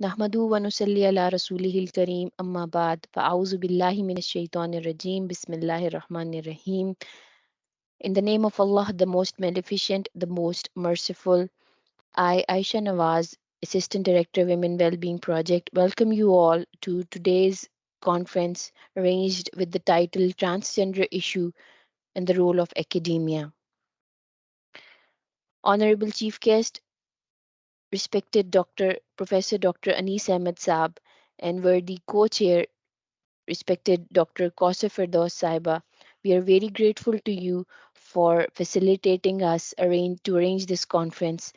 नहमदु व नुसल्ली अला रसूलिहिल करीम अम्मा बाद फ़अऊज़ु बिल्लाहि मिनश शैतानिर रजीम बिस्मिल्लाहिर रहमानिर रहीम. In the name of Allah, the most beneficent, the most merciful, I, Aisha Nawaz, Assistant Director, Women Wellbeing Project, welcome you all to today's conference arranged with the title Transgender Issue and the Role of Academia. Honorable Chief Guest, respected Professor Dr. Anis Ahmed Saab, and worthy co-chair, respected Dr. Kausar Firdaus Saiba, we are very grateful to you for facilitating us to arrange this conference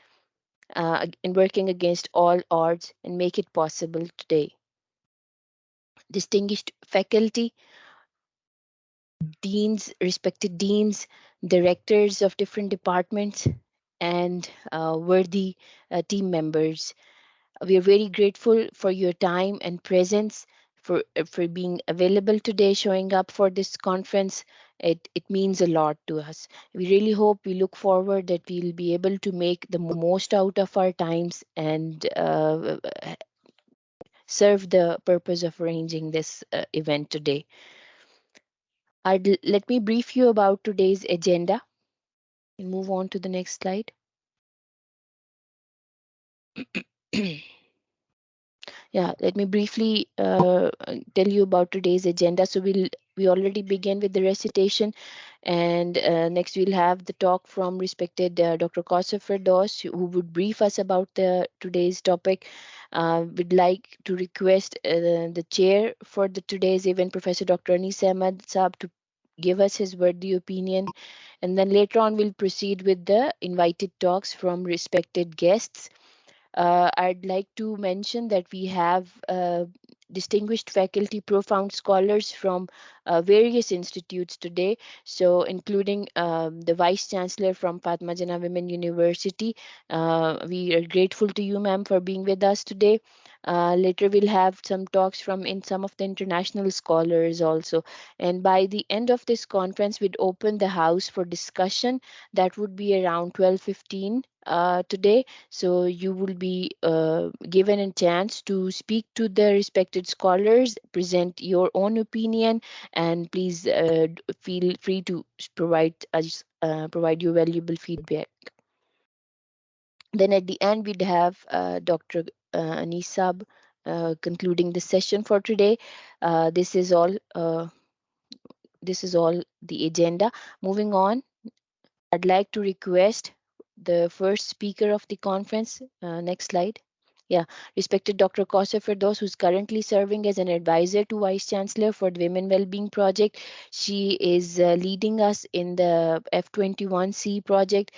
and working against all odds and make it possible today. Distinguished faculty, deans, respected deans, directors of different departments, and worthy team members. We are very grateful for your time and presence, for being available today, showing up for this conference. It means a lot to us. We really hope, we look forward that we'll be able to make the most out of our times and serve the purpose of arranging this event today. Let me brief you about today's agenda and move on to the next slide. Yeah, let me briefly tell you about today's agenda. So we already began with the recitation, and next we'll have the talk from respected Dr. Kausar Firdaus, who would brief us about the today's topic. We'd like to request the chair for the today's event, Professor Dr. Anis Ahmed Saab, to give us his worthy opinion, and then later on we'll proceed with the invited talks from respected guests. I'd like to mention that we have distinguished faculty, profound scholars from various institutes today. So, including the Vice Chancellor from Fatma Jana Women University. We are grateful to you, ma'am, for being with us today. Later, we'll have some talks from some of the international scholars also. And by the end of this conference, we'd open the house for discussion. That would be around 12:15 today, so you will be given a chance to speak to the respected scholars, present your own opinion, and please feel free to provide your valuable feedback. Then at the end, we'd have Dr. Anisab concluding the session for today. This is all. This is all the agenda. Moving on, I'd like to request the first speaker of the conference. Next slide. Yeah, respected Dr. Kausar Firdaus, who's currently serving as an advisor to Vice Chancellor for the Women Wellbeing Project. She is leading us in the F21C project.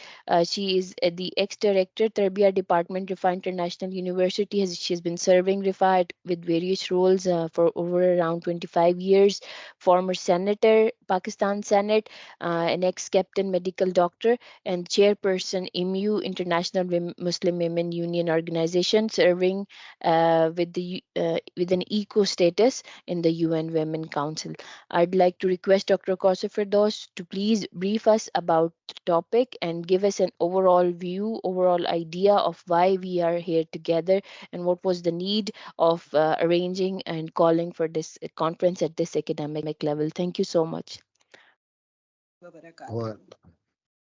She is the ex-director, Tarbiyat Department, Rifa International University. She has been serving Rifa with various roles for over around 25 years. Former Senator, Pakistan Senate, an ex-captain medical doctor, and chairperson IMU, International Muslim Women Union Organization, serving with an eco status in the UN Women Council. I'd like to request Dr. Kausar Firdaus to please brief us about the topic and give us an overall view, overall idea of why we are here together and what was the need of arranging and calling for this conference at this academic level. Thank you so much.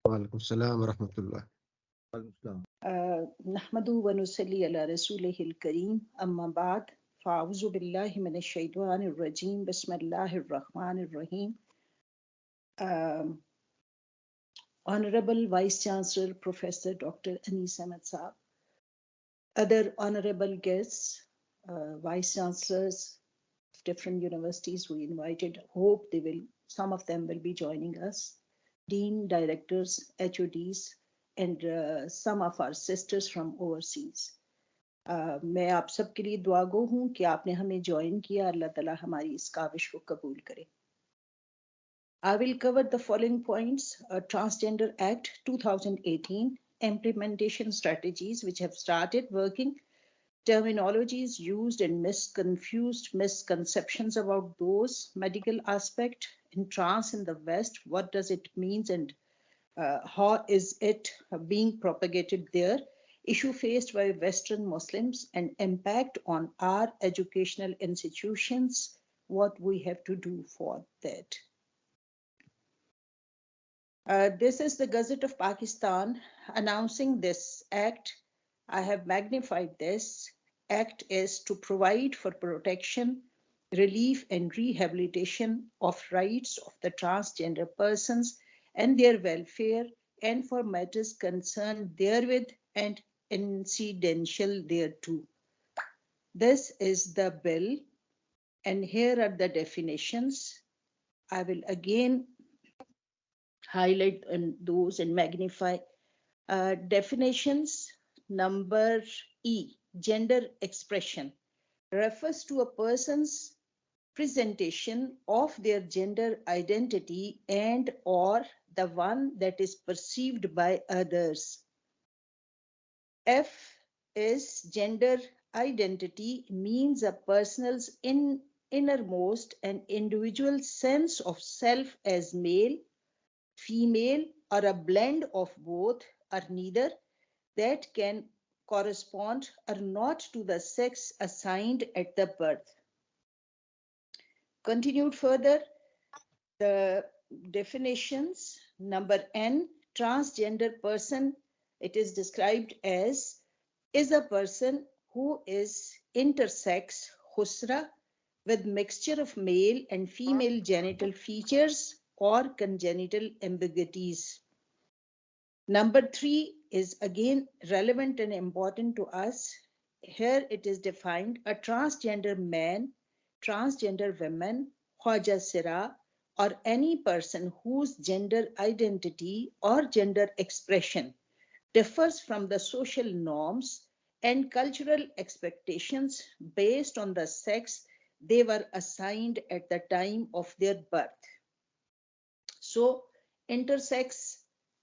وعليكم السلام ورحمة الله. نحمد ونصلي على رسوله الكريم أما بعد فأعوذ بالله من الشيطان الرجيم بسم الله الرحمن الرحيم. Honorable Vice Chancellor Professor Dr. Anis Ahmed Saab, other honorable guests, Vice Chancellors of different universities we invited, hope some of them will be joining us, Dean, Directors, HODs, and some of our sisters from overseas. मैं आप सबके लिए दुआगो हूँ कि आपने हमें join किया, अल्लाह ताला हमारी इस काविश को कबूल करे. I will cover the following points: Transgender Act 2018, implementation strategies which have started working, terminologies used and misconceptions about those, medical aspect in trans in the West, what does it mean and how is it being propagated there, issue faced by Western Muslims, and impact on our educational institutions, what we have to do for that. This is the Gazette of Pakistan announcing this act. I have magnified this. Act is to provide for protection, relief, and rehabilitation of rights of the transgender persons and their welfare, and for matters concerned therewith and incidental thereto. This is the bill, and here are the definitions. I will again highlight those and magnify. Definitions. Number E, gender expression, refers to a person's presentation of their gender identity and or the one that is perceived by others. F is gender identity, means a person's innermost and individual sense of self as male, female, or a blend of both, or neither, that can correspond or not to the sex assigned at the birth. Continued further, the definitions. Number N, transgender person, it is described as is a person who is intersex, husra, with mixture of male and female genital features or congenital ambiguities. Number 3 is again relevant and important to us. Here it is defined: a transgender man, transgender woman, Khwaja Sira, or any person whose gender identity or gender expression differs from the social norms and cultural expectations based on the sex they were assigned at the time of their birth. So, intersex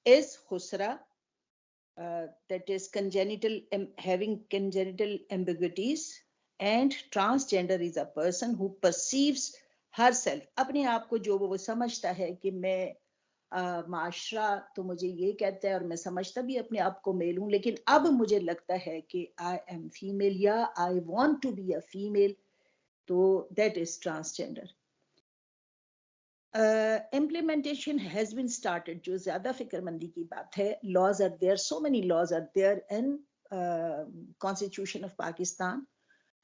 is Husra, that is congenital, having congenital ambiguities, and transgender is a person who perceives herself, अपने आप को जो वो समझता है कि मैं माशरा तो मुझे ये कहता है और मैं समझता भी अपने आप को मेल हूं, लेकिन अब मुझे लगता है कि आई एम फीमेल या I want to be a female, तो that is transgender. Implementation has been started, जो ज्यादा फिक्रमंदी की बात है. Laws are there, so many laws are there in Constitution of Pakistan,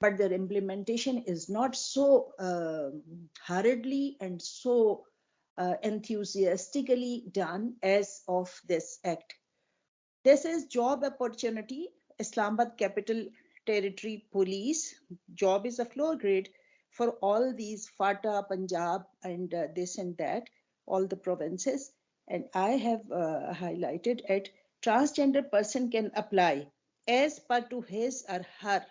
but their implementation is not so hurriedly and so enthusiastically done as of this act. This is job opportunity. Islamabad Capital Territory Police job is a floor grade for all these FATA, Punjab, and this and that, all the provinces. And I have highlighted it. Transgender person can apply as per to his or her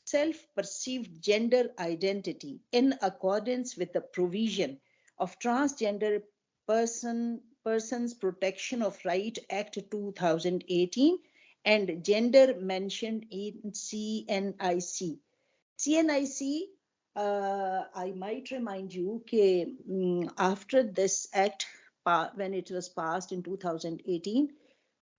self-perceived gender identity in accordance with the provision of Transgender Persons Protection of Right Act 2018 and gender mentioned in CNIC. CNIC, I might remind you that after this act, when it was passed in 2018,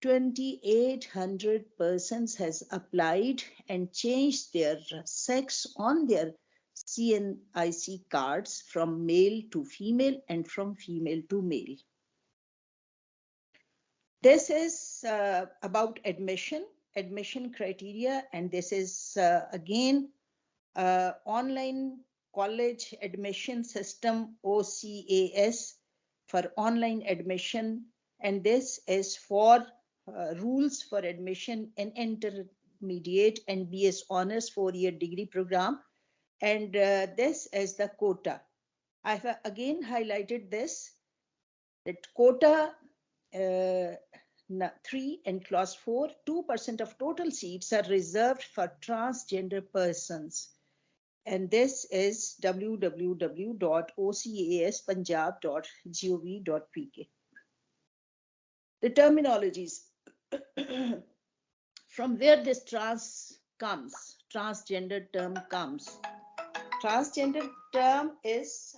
2,800 persons has applied and changed their sex on their CNIC cards from male to female and from female to male. This is about admission criteria, and this is again online college admission system, OCAS, for online admission, and this is for rules for admission in intermediate and BS honors 4-year degree program, and this is the quota. I've again highlighted this, that quota 3 and clause 4, 2% of total seats are reserved for transgender persons. And this is www.ocaspunjab.gov.pk. The terminologies from where this transgender term comes. Transgender term is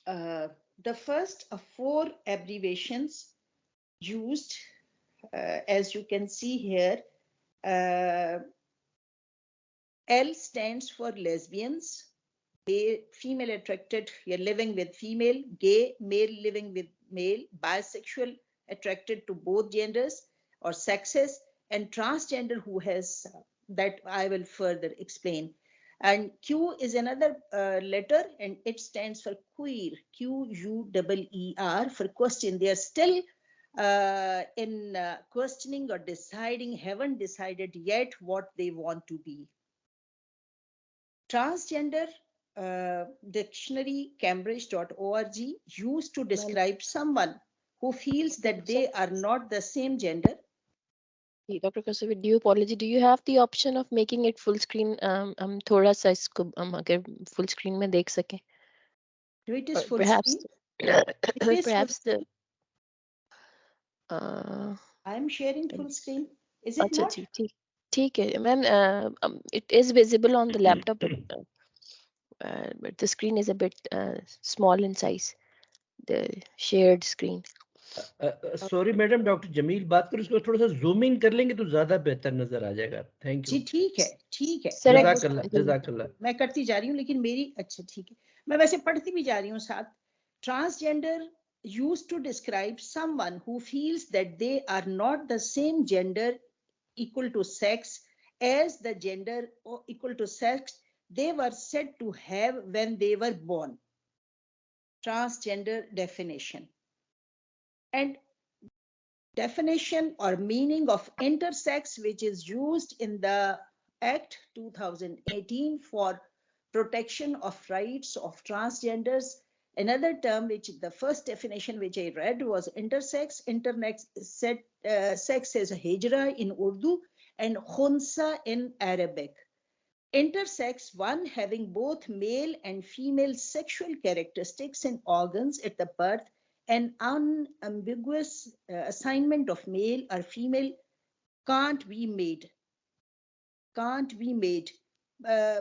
the first of 4 abbreviations used as you can see here, L stands for lesbians, female attracted, you're living with female, gay, male living with male, bisexual, attracted to both genders or sexes, and transgender who has that I will further explain. And Q is another letter, and it stands for queer, Queer, for question. They are still in questioning or deciding, haven't decided yet what they want to be. Transgender dictionary cambridge.org used to describe someone who feels that they are not the same gender. Dr. Kasavi, do you apology? Do you have the option of making it full screen? थोड़ा सा इसको अगर full screen में देख सके. No, it is full Perhaps, screen. It is full perhaps the. screen. I am sharing full screen. Is it अच्छा not? जी ठीक है ma'am. It is visible on the laptop, but the screen is a bit small in size. The shared screen. Sorry madam, doctor Jameel बात करो, उसको थोड़ा सा zooming कर लेंगे तो ज्यादा बेहतर नजर आ जाएगा. थैंक यू जी ठीक है, ठीक है. Sir, जजाकल्ला. मैं करती जा रही हूँ, लेकिन मेरी अच्छा ठीक है, मैं वैसे पढ़ती भी जा रही हूँ साथ. Transgender used to describe someone who feels that they are not the same gender equal to sex as the gender or equal to sex they were said to have when they were born. Transgender definition. And definition or meaning of intersex, which is used in the Act 2018 for protection of rights of transgenders. Another term, which the first definition which I read was intersex. Sex is hijra in Urdu and khunsa in Arabic. Intersex, one having both male and female sexual characteristics and organs at the birth, an unambiguous assignment of male or female can't be made. Can't be made.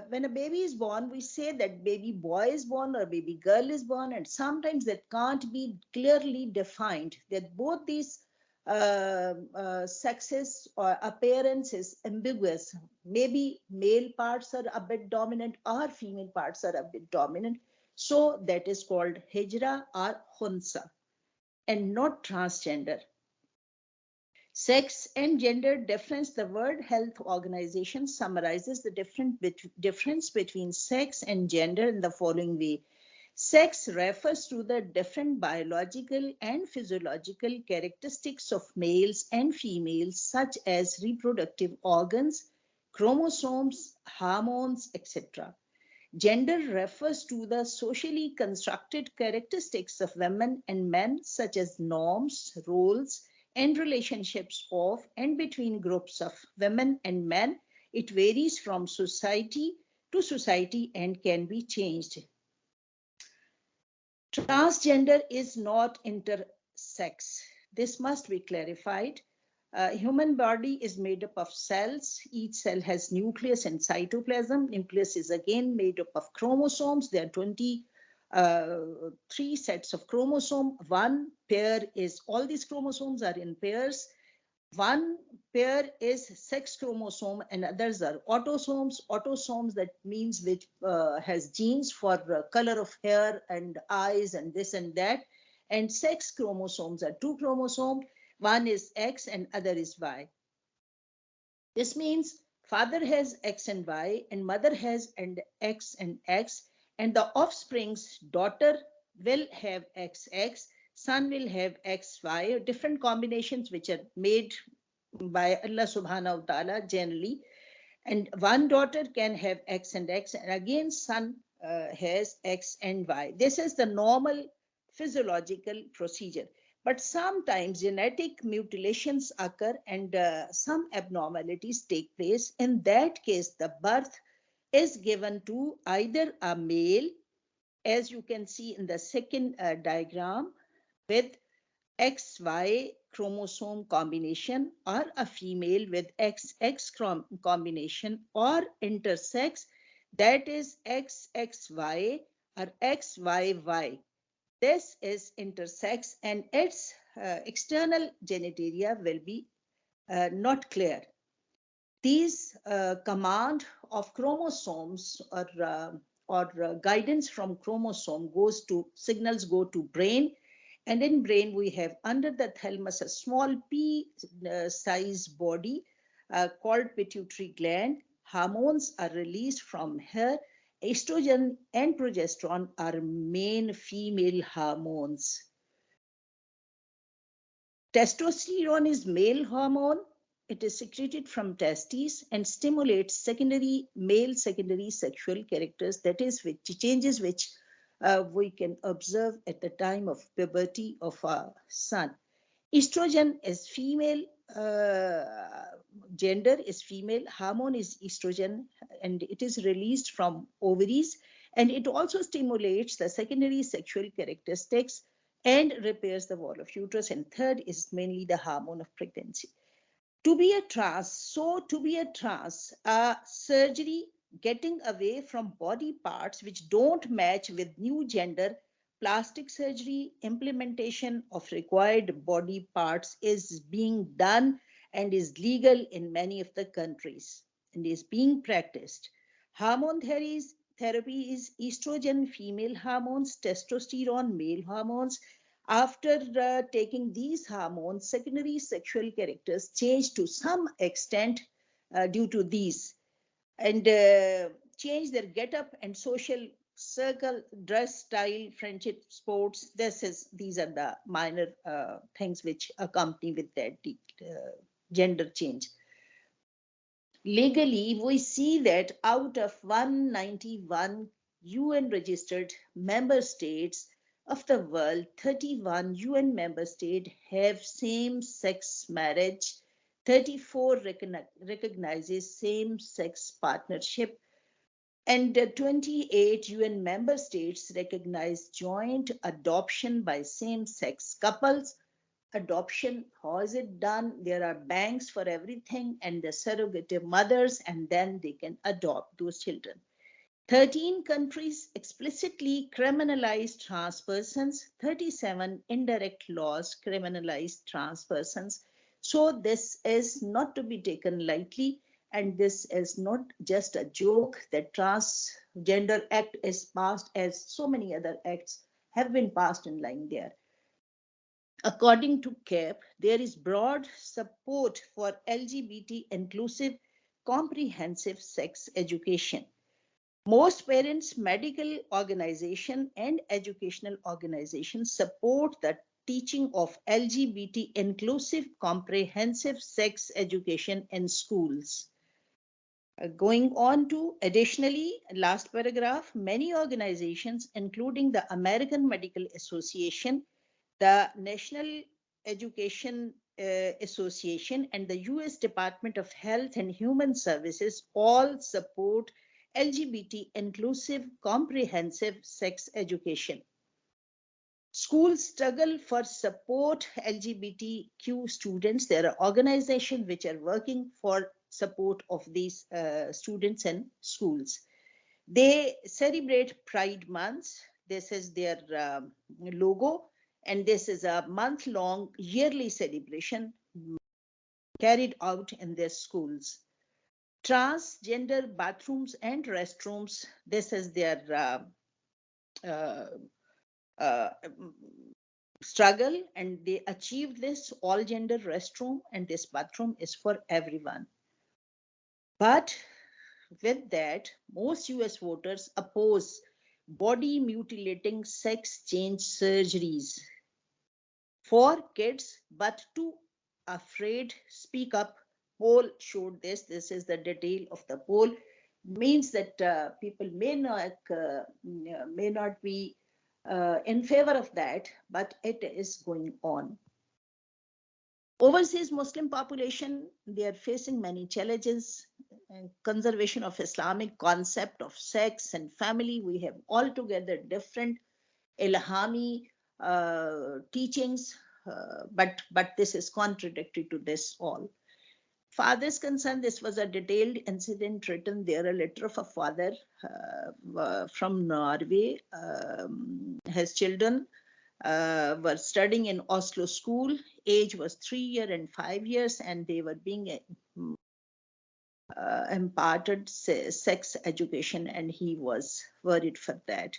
When a baby is born, we say that baby boy is born or baby girl is born, and sometimes that can't be clearly defined. That both these sexes or appearance is ambiguous. Maybe male parts are a bit dominant or female parts are a bit dominant. So that is called hijra or khunsa and not transgender. Sex and gender difference. The World Health Organization summarizes the difference between sex and gender in the following way. Sex refers to the different biological and physiological characteristics of males and females, such as reproductive organs, chromosomes, hormones, etc. Gender refers to the socially constructed characteristics of women and men, such as norms, roles, and relationships of and between groups of women and men. It varies from society to society and can be changed. Transgender is not intersex. This must be clarified. Human body is made up of cells. Each cell has nucleus and cytoplasm. Nucleus is again made up of chromosomes. There are 23 sets of chromosome. One pair is, all these chromosomes are in pairs. One pair is sex chromosome and others are autosomes. Autosomes, that means which has genes for color of hair and eyes and this and that. And sex chromosomes are two chromosomes. One is X and other is Y. This means father has X and Y and mother has X and X, and the offspring's daughter will have XX, son will have XY, different combinations which are made by Allah subhanahu wa ta'ala generally. And one daughter can have X and X, and again son has X and Y. This is the normal physiological procedure. But sometimes genetic mutilations occur and some abnormalities take place. In that case, the birth is given to either a male, as you can see in the second diagram, with XY chromosome combination, or a female with XX combination, or intersex, that is XXY or XYY. This is intersex, and its external genitalia will be not clear. These command of chromosomes or guidance from chromosome signals go to brain, and in brain we have under the thalamus a small pea-size body called pituitary gland. Hormones are released from here. Estrogen and progesterone are main female hormones. Testosterone is male hormone. It is secreted from testes and stimulates male secondary sexual characters, that is, changes which we can observe at the time of puberty of our son. Estrogen is female, gender is female, hormone is estrogen, and it is released from ovaries, and it also stimulates the secondary sexual characteristics and repairs the wall of uterus. And third is mainly the hormone of pregnancy. To be a trans, surgery, getting away from body parts which don't match with new gender, plastic surgery, implementation of required body parts is being done and is legal in many of the countries and is being practiced. Hormone therapy is estrogen, female hormones, testosterone, male hormones. After taking these hormones, secondary sexual characters change to some extent due to these, and change their get-up and social circle, dress style, friendship, sports. These are the minor things which accompany with that gender change. Legally, we see that out of 191 UN registered member states of the world, 31 UN member states have same-sex marriage, 34 recognizes same-sex partnership, and 28 UN member states recognize joint adoption by same-sex couples. Adoption, how is it done? There are banks for everything and the surrogate mothers, and then they can adopt those children. 13 countries explicitly criminalize trans persons. 37 indirect laws criminalize trans persons. So this is not to be taken lightly, and this is not just a joke that Transgender Act is passed, as so many other acts have been passed in line there. According to CAP, there is broad support for LGBT inclusive, comprehensive sex education. Most parents, medical organizations, and educational organizations support the teaching of LGBT inclusive, comprehensive sex education in schools. Going on to, additionally, last paragraph, many organizations, including the American Medical Association, the National Education Association, and the US Department of Health and Human Services all support LGBT inclusive, comprehensive sex education. Schools struggle for support LGBTQ students. There are organizations which are working for support of these students and schools. They celebrate Pride Month. This is their logo, and this is a month-long yearly celebration carried out in their schools. Transgender bathrooms and restrooms. This is their uh, struggle, and they achieved this all gender restroom, and this bathroom is for everyone. But with that, most US voters oppose body mutilating sex change surgeries for kids, but too afraid speak up. Poll showed this. This is the detail of the poll. Means that people may not be in favor of that, but it is going on. Overseas Muslim population, they are facing many challenges. Conservation of Islamic concept of sex and family. We have altogether different Ilhami teachings, but this is contradictory to this all. Father's concern, this was a detailed incident written there, a letter of a father from Norway. His children were studying in Oslo school. Age was 3 years and 5 years, and they were being imparted sex education, and he was worried for that.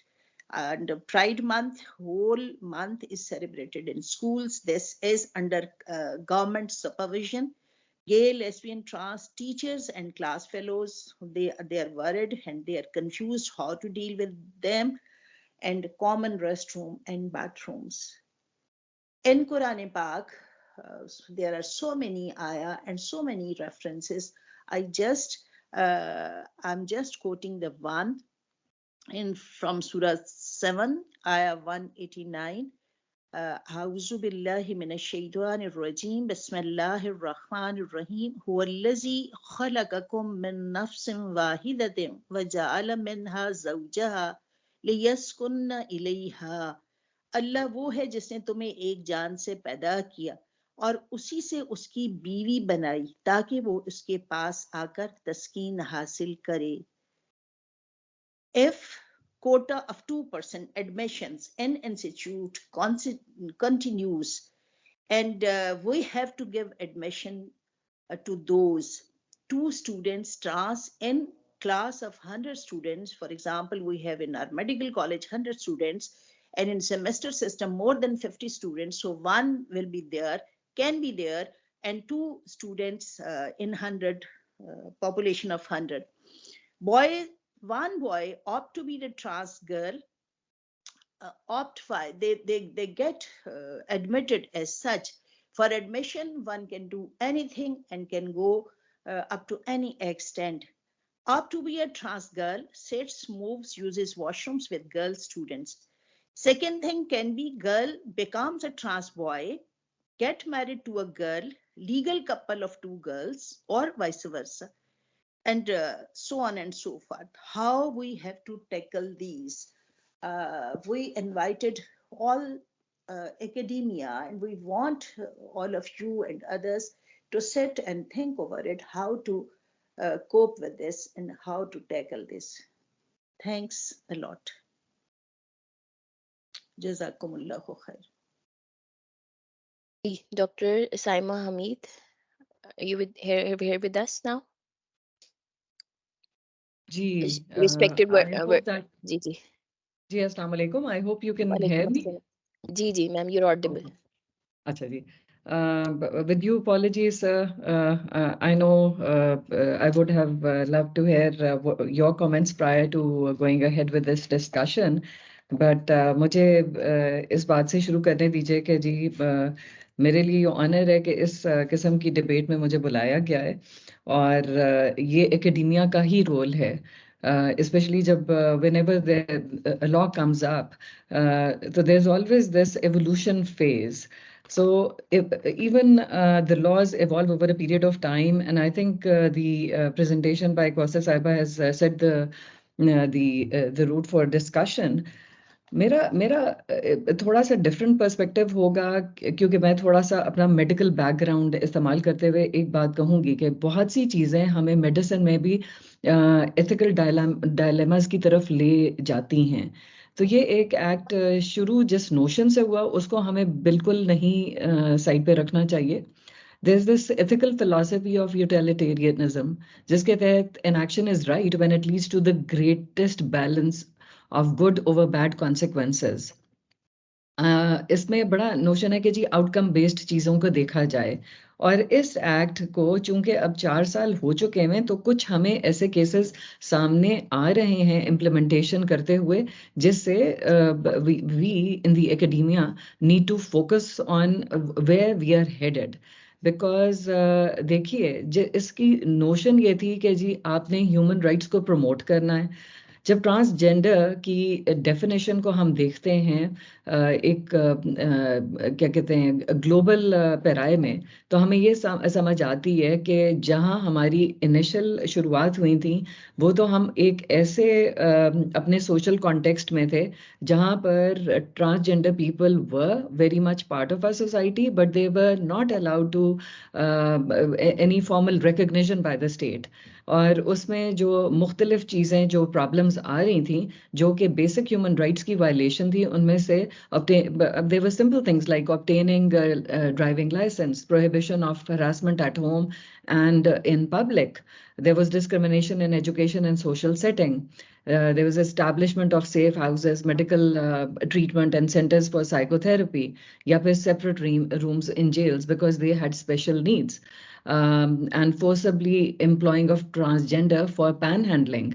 And Pride Month, whole month is celebrated in schools. This is under government supervision. Gay, lesbian, trans teachers and class fellows, they are worried and they are confused how to deal with them, and common restroom and bathrooms. In Quran Pak, there are so many ayah and so many references. I'm just quoting the one from Surah 7, ayah 189. أعوذ بالله من الشيطان الرجيم بسم الله الرحمن الرحيم هو الذي خلقكم من نفس واحدة وجعل منها زوجها ليسكن إليها. अल्लाह वो है जिसने तुम्हें एक जान से पैदा किया और उसी से उसकी बीवी बनाई ताकि वो उसके पास आकर तस्कीन हासिल करे. If quota of 2% admissions in institute continues, and we have to give admission to those 2 students trans in class of 100 students. For example, we have in our medical college 100 students, and in semester system more than 50 students. So one will be there, can be there, and 2 students in 100 population of 100. One boy opt to be the trans girl, they get admitted as such. For admission, one can do anything and can go up to any extent. Opt to be a trans girl, sits, moves, uses washrooms with girl students. Second thing can be girl becomes a trans boy, get married to a girl, legal couple of 2 girls, or vice versa, and so on and so forth. How we have to tackle these? We invited all academia, and we want all of you and others to sit and think over it, how to cope with this and how to tackle this. Thanks a lot. Jazakumullahu khair. Dr. Saima Hamid, are you here with us now? Ji Respected I hope that जी जी जी अस्सलाम वालेकुम I hope you can hear वालेकुम me. अस्सलाम जी जी ma'am, you're audible. अच्छा जी. With due apologies, sir, I know I would have loved to hear your comments prior to going ahead with this discussion, but मुझे इस बात से शुरू करने दीजिए कि जी मेरे लिए ऑनर है कि इस किस्म की डिबेट में मुझे बुलाया गया है और ये एकेडेमिया का ही रोल है, especially जब whenever the law comes up, so there's always this evolution phase. So even the laws evolve over a period of time, and I think the presentation by Kausar Saiba has set the route for discussion. मेरा थोड़ा सा different perspective होगा क्योंकि मैं थोड़ा सा अपना medical background इस्तेमाल करते हुए एक बात कहूँगी कि बहुत सी चीज़ें हमें मेडिसिन में भी एथिकल डायलेमास की तरफ ले जाती हैं. तो ये एक एक्ट शुरू जिस नोशन से हुआ उसको हमें बिल्कुल नहीं साइड पे रखना चाहिए. There's this ethical philosophy of utilitarianism, जिसके तहत an action is right when it leads to the greatest balance of good over bad consequences. इसमें बड़ा नोशन है कि जी आउटकम बेस्ड चीज़ों को देखा जाए, और इस एक्ट को चूंकि अब 4 साल हो चुके हैं तो कुछ हमें ऐसे केसेस सामने आ रहे हैं इम्प्लीमेंटेशन करते हुए जिससे we in the academia need to focus on where we are headed. Because देखिए इसकी नोशन ये थी कि जी आपने ह्यूमन राइट्स को प्रमोट करना है. जब ट्रांसजेंडर की डेफिनेशन को हम देखते हैं एक क्या कहते हैं ग्लोबल पैराए में, तो हमें ये समझ आती है कि जहां हमारी इनिशियल शुरुआत हुई थी वो तो हम एक ऐसे अपने सोशल कॉन्टेक्स्ट में थे जहां पर transgender people were very much part of our society, but they were not allowed to any formal recognition by the state. और उसमें जो मुख्तलिफ चीज़ें जो प्रॉब्लम्स terms आ रही थी जो कि basic human rights की violation थी, उनमें से there were simple things like obtaining a driving license, prohibition of harassment at home and in public. There was discrimination in education and social setting. There was establishment of safe houses, medical treatment and centers for psychotherapy, या फिर separate rooms in jails because they had special needs, and forcibly employing of transgender for panhandling.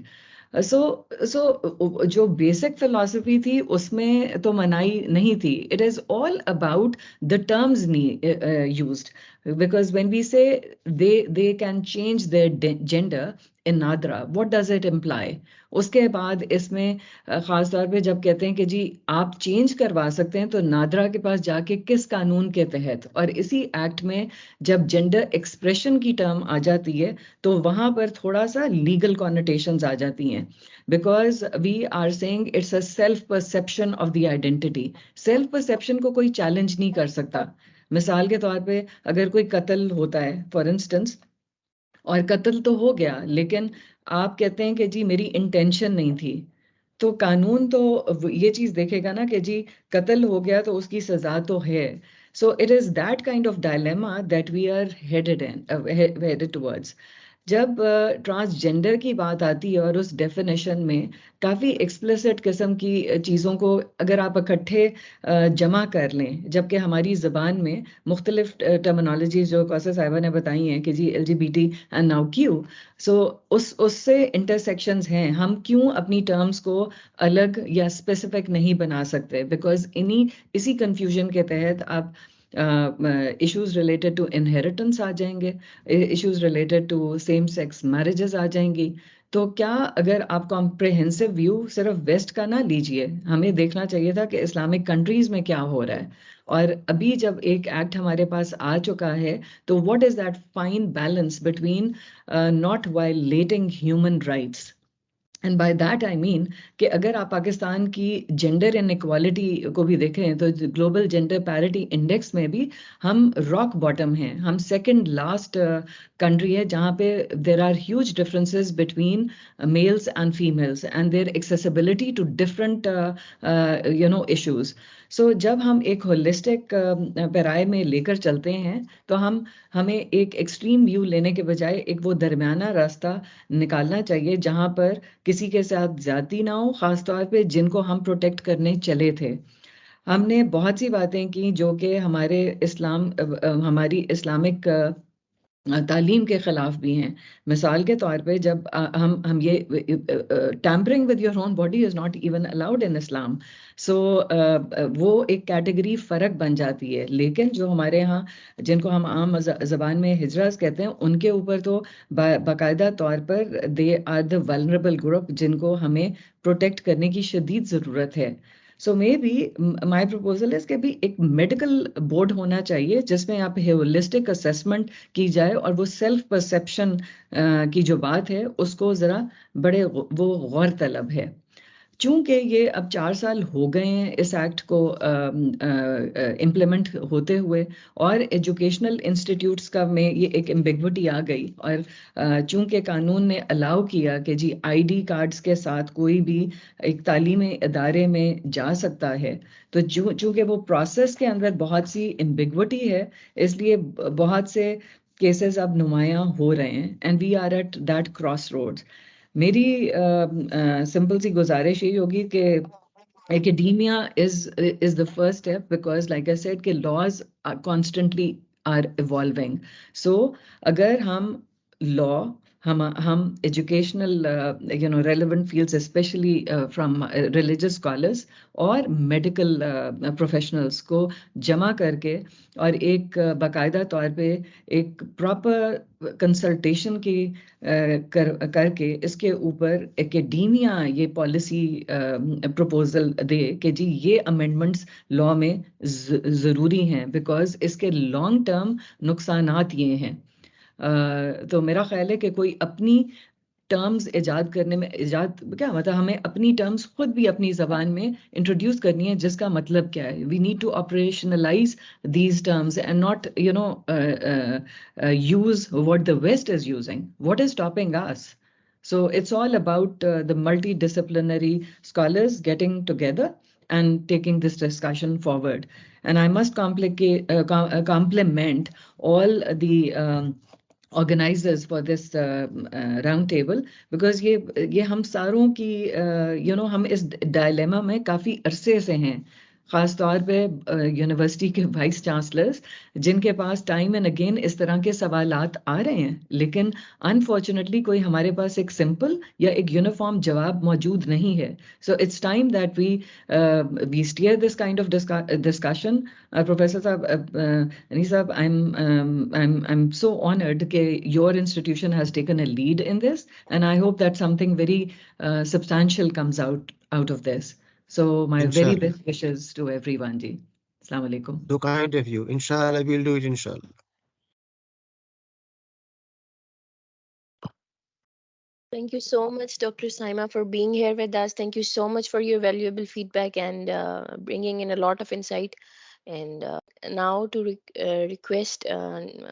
जो basic philosophy थी उसमें तो मनाही नहीं थी. It is all about the terms used, because when we say they can change their gender in nadra, what does it imply? उसके बाद इसमें खास तौर पे जब कहते हैं कि जी आप चेंज करवा सकते हैं, तो नादरा के पास जाके किस कानून के तहत, और इसी एक्ट में जब जेंडर एक्सप्रेशन की टर्म आ जाती है तो वहां पर थोड़ा सा लीगल कॉनोटेशंस आ जाती हैं, because we are saying it's a self perception of the identity. Self perception को कोई चैलेंज नहीं कर सकता. मिसाल के तौर पे अगर कोई कत्ल होता है फॉर इंस्टेंस, और कत्ल तो हो गया, लेकिन आप कहते हैं कि जी मेरी इंटेंशन नहीं थी, तो कानून तो ये चीज देखेगा ना कि जी कत्ल हो गया तो उसकी सजा तो है. So it is that kind of dilemma that we are headed towards. जब ट्रांसजेंडर की बात आती है और उस डेफिनेशन में काफ़ी एक्सप्लिसिट किस्म की चीज़ों को अगर आप इकट्ठे जमा कर लें, जबकि हमारी ज़बान में मुख्तलिफ टर्मिनोलॉजी जो कौसर साहिबा ने बताई हैं कि जी LGBT एंड नाउ क्यू, सो उससे इंटरसेक्शंस हैं. हम क्यों अपनी टर्म्स को अलग या स्पेसिफिक नहीं बना सकते? बिकॉज इसी कन्फ्यूजन के तहत आप इश्यूज रिलेटेड टू इनहेरिटेंस आ जाएंगे, issues related to same sex marriages आ जाएंगी. तो क्या अगर आप कॉम्प्रिहेंसिव व्यू सिर्फ वेस्ट का ना लीजिए, हमें देखना चाहिए था कि इस्लामिक कंट्रीज में क्या हो रहा है. और अभी जब एक एक्ट हमारे पास आ चुका है, तो what is that fine balance between not violating human rights. And by that I mean कि अगर आप पाकिस्तान की जेंडर इनइक्वालिटी को भी देखें तो ग्लोबल जेंडर पैरिटी इंडेक्स में भी हम रॉक बॉटम हैं. हम सेकंड लास्ट कंट्री है जहाँ पे there are huge differences between males and females and their accessibility to different issues. So जब हम एक होलिस्टिक पैराए में लेकर चलते हैं तो हमें एक एक्सट्रीम व्यू लेने के बजाय एक वो दरमियाना रास्ता निकालना चाहिए जहाँ पर किसी के साथ ज्यादती ना हो, खास तौर पे जिनको हम प्रोटेक्ट करने चले थे. हमने बहुत सी बातें की जो कि हमारी इस्लामिक तालीम के खिलाफ भी हैं. मिसाल के तौर पे जब हम ये tampering with your own body is not even allowed in Islam. So वो एक कैटेगरी फ़र्क बन जाती है. लेकिन जो हमारे यहाँ जिनको हम आम ज़बान में हिजरास कहते हैं, उनके ऊपर तो बाकायदा तौर पर they are the vulnerable group जिनको हमें प्रोटेक्ट करने की शदीद ज़रूरत है. So may be my proposal is कि भी एक मेडिकल बोर्ड होना चाहिए जिसमें आप होलिस्टिक असेसमेंट की जाए और वो सेल्फ परसेप्शन की जो बात है उसको ज़रा वो गौर तलब है. चूंकि ये अब 4 साल हो गए हैं इस एक्ट को इम्प्लीमेंट होते हुए, और एजुकेशनल इंस्टीट्यूट्स का में ये एक एम्बिग्विटी आ गई, और चूंकि कानून ने अलाउ किया कि जी ID कार्ड्स के साथ कोई भी एक तालीमी इदारे में जा सकता है, तो चूंकि वो प्रोसेस के अंदर बहुत सी एम्बिग्विटी है, इसलिए बहुत से केसेस अब नुमायां हो रहे हैं. And we are at that crossroads. मेरी सिंपल सी गुजारिश यही होगी कि academia is the first step, because like I said कि laws are constantly are evolving. So अगर हम law हम educational relevant fields especially from religious scholars और medical professionals को जमा करके और एक बाकायदा तौर पे एक proper कंसल्टेशन की करके इसके ऊपर एकेडमिया ये पॉलिसी प्रपोजल दे कि जी ये अमेंडमेंट्स लॉ में ज़रूरी हैं, बिकॉज इसके लॉन्ग टर्म नुकसानात ये हैं. तो मेरा ख्याल है कि कोई अपनी टर्म्स इजाद करने में, इजाद क्या मतलब, हमें अपनी टर्म्स खुद भी अपनी ज़बान में इंट्रोड्यूस करनी है जिसका मतलब क्या है. We need to operationalise these terms and not use what the West is using. What is stopping us? So it's all about the multidisciplinary scholars getting together and taking this discussion forward. And I must compliment all the organizers for this roundtable, because ये हम सारों की हम इस dilemma में काफ़ी अरसे से हैं, ख़ास तौर पे यूनिवर्सिटी के वाइस चांसलर्स जिनके पास टाइम एंड अगेन इस तरह के सवालात आ रहे हैं, लेकिन अनफॉर्चुनेटली कोई हमारे पास एक सिंपल या एक यूनिफॉर्म जवाब मौजूद नहीं है. So it's time that we steer this kind of discussion. Professor साहब, अनीस साहब, I'm so honored that your institution has taken a lead in this, and I hope that something very substantial comes out of this. So my very Inshallah. best wishes to everyone, ji. Assalamu alaikum. So kind of you. Inshallah, we'll do it, inshallah. Thank you so much, Dr. Saima, for being here with us. Thank you so much for your valuable feedback and bringing in a lot of insight. And now to request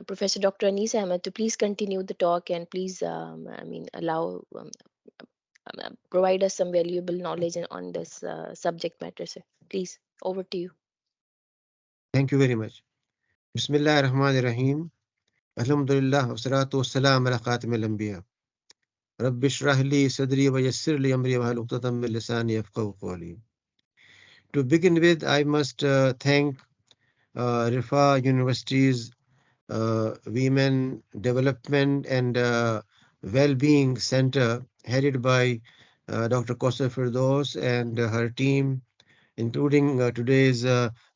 Professor Dr. Anis Ahmed to please continue the talk and please, allow, provide us some valuable knowledge on this subject matter, sir. Please, over to you. Thank you very much. Bismillah ar-Rahman ar-Rahim. Alhamdulillah, wassalatu wassalam ala khatim al-anbiya. Rabbi shrah li sadri wa yassir li amri wa hlul uqdatam min lisani yafqahu qawli. To begin with, I must thank Rifa University's Women Development and Well-being Center, headed by Dr. Kosa Firdaus and her team, including today's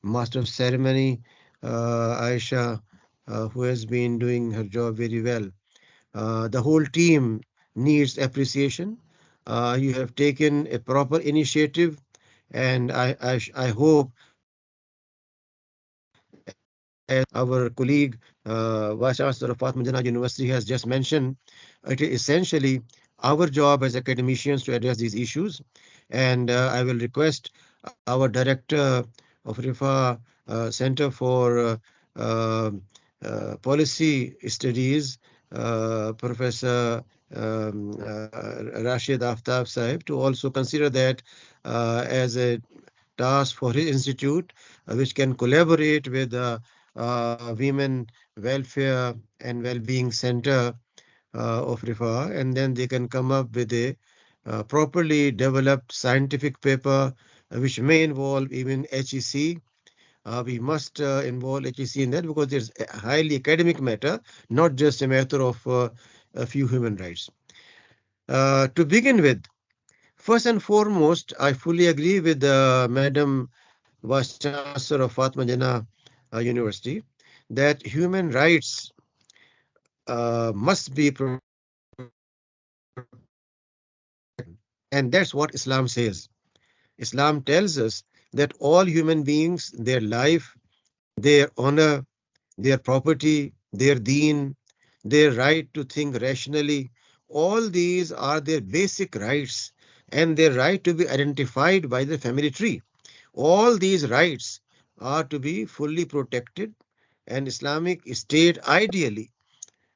Master of Ceremony, Aisha, who has been doing her job very well. The whole team needs appreciation. You have taken a proper initiative, and I hope, as our colleague, Vice Chancellor of Fatma Jana University, has just mentioned, it is essentially our job as academicians to address these issues. And I will request our director of RIFA Center for Policy Studies, Professor Rashid Aftab Sahib, to also consider that as a task for his institute, which can collaborate with the Women Welfare and Wellbeing Center of RIFA, and then they can come up with a properly developed scientific paper, which may involve even HEC. We must involve HEC in that, because it's a highly academic matter, not just a matter of a few human rights. To begin with, first and foremost, I fully agree with Madam Vice Chancellor of Fatma Jana University, that human rights must be and that's what Islam says. Islam tells us that all human beings, their life, their honor, their property, their deen, their right to think rationally, all these are their basic rights, and their right to be identified by the family tree. All these rights are to be fully protected, and Islamic State ideally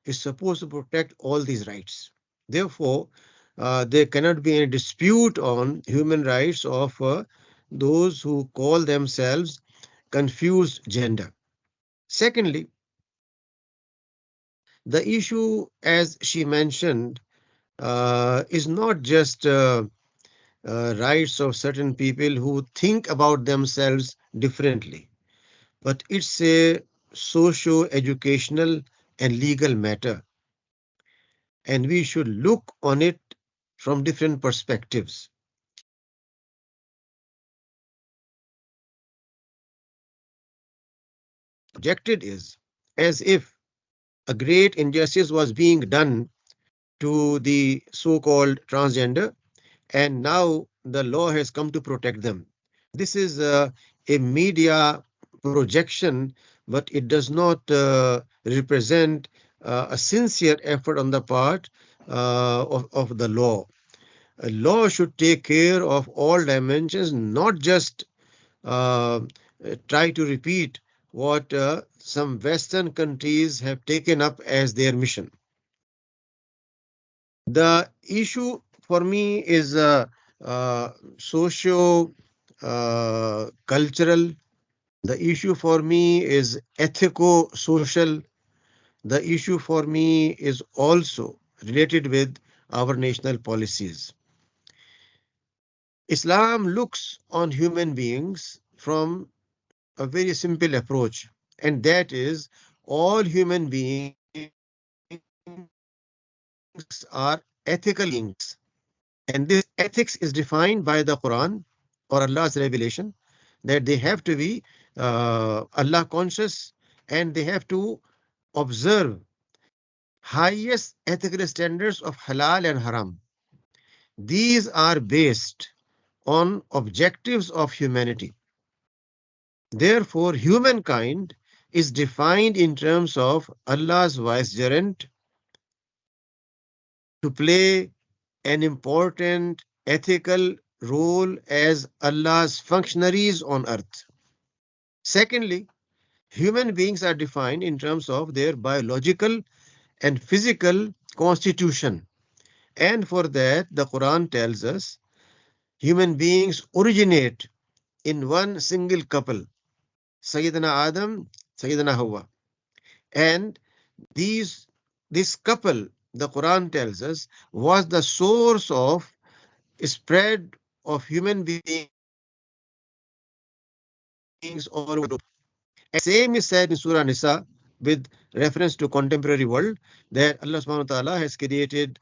is supposed to protect all these rights. Therefore, there cannot be any dispute on human rights of those who call themselves confused gender. Secondly, the issue, as she mentioned, is not just rights of certain people who think about themselves differently, but it's a socio-educational and legal matter, and we should look on it from different perspectives. Projected is as if a great injustice was being done to the so-called transgender, and now the law has come to protect them. This is a media projection, but it does not represent a sincere effort on the part of the law. A law should take care of all dimensions, not just uh, try to repeat what some Western countries have taken up as their mission. The issue for me is socio cultural. The issue for me is ethico social. The issue for me is also related with our national policies. Islam looks on human beings from a very simple approach, and that is all human beings are ethical beings. And this ethics is defined by the Quran or Allah's revelation, that they have to be Allah conscious, and they have to observe highest ethical standards of halal and haram. These are based on objectives of humanity. Therefore, humankind is defined in terms of Allah's vicegerent to play an important ethical role as Allah's functionaries on earth. Secondly, human beings are defined in terms of their biological and physical constitution. And for that, the Quran tells us human beings originate in one single couple, Sayyidina Adam, Sayyidina Hawa. And this couple, the Quran tells us, was the source of spread of human beings all over the globe. And same is said in Surah Nisa with reference to contemporary world, that Allah subhanahu wa ta'ala has created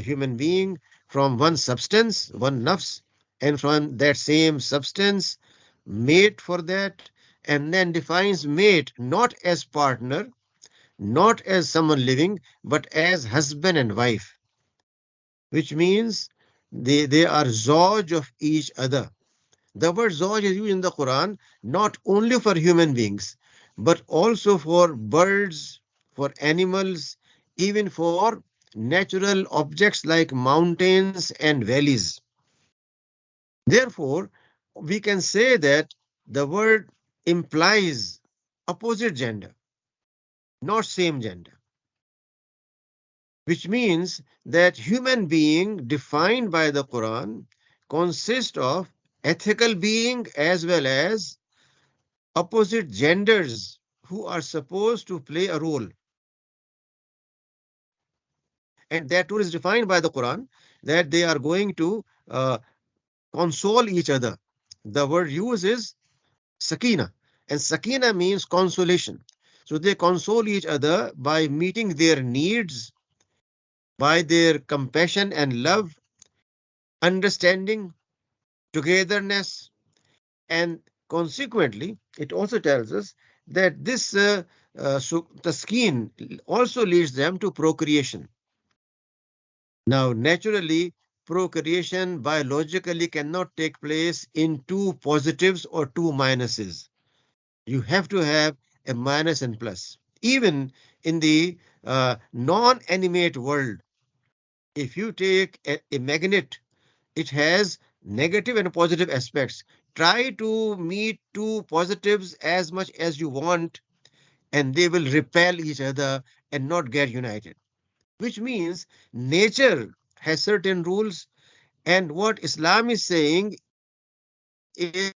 human being from one substance, one nafs, and from that same substance mate for that, and then defines mate not as partner, not as someone living, but as husband and wife, which means they are zoj of each other. The word zoj is used in the Quran not only for human beings, but also for birds, for animals, even for natural objects like mountains and valleys. Therefore, we can say that the word implies opposite gender, not same gender, which means that human being defined by the Quran consists of ethical being as well as opposite genders who are supposed to play a role. And that role is defined by the Quran, that they are going to console each other. The word used is sakina, and sakina means consolation. So they console each other by meeting their needs, by their compassion and love, understanding, togetherness, and consequently, it also tells us that this taskin also leads them to procreation. Now, naturally, procreation biologically cannot take place in two positives or two minuses. You have to have a minus and plus. Even in the non-animate world, if you take a magnet, it has negative and positive aspects. Try to meet two positives as much as you want, and they will repel each other and not get united. Which means nature has certain rules, and what Islam is saying is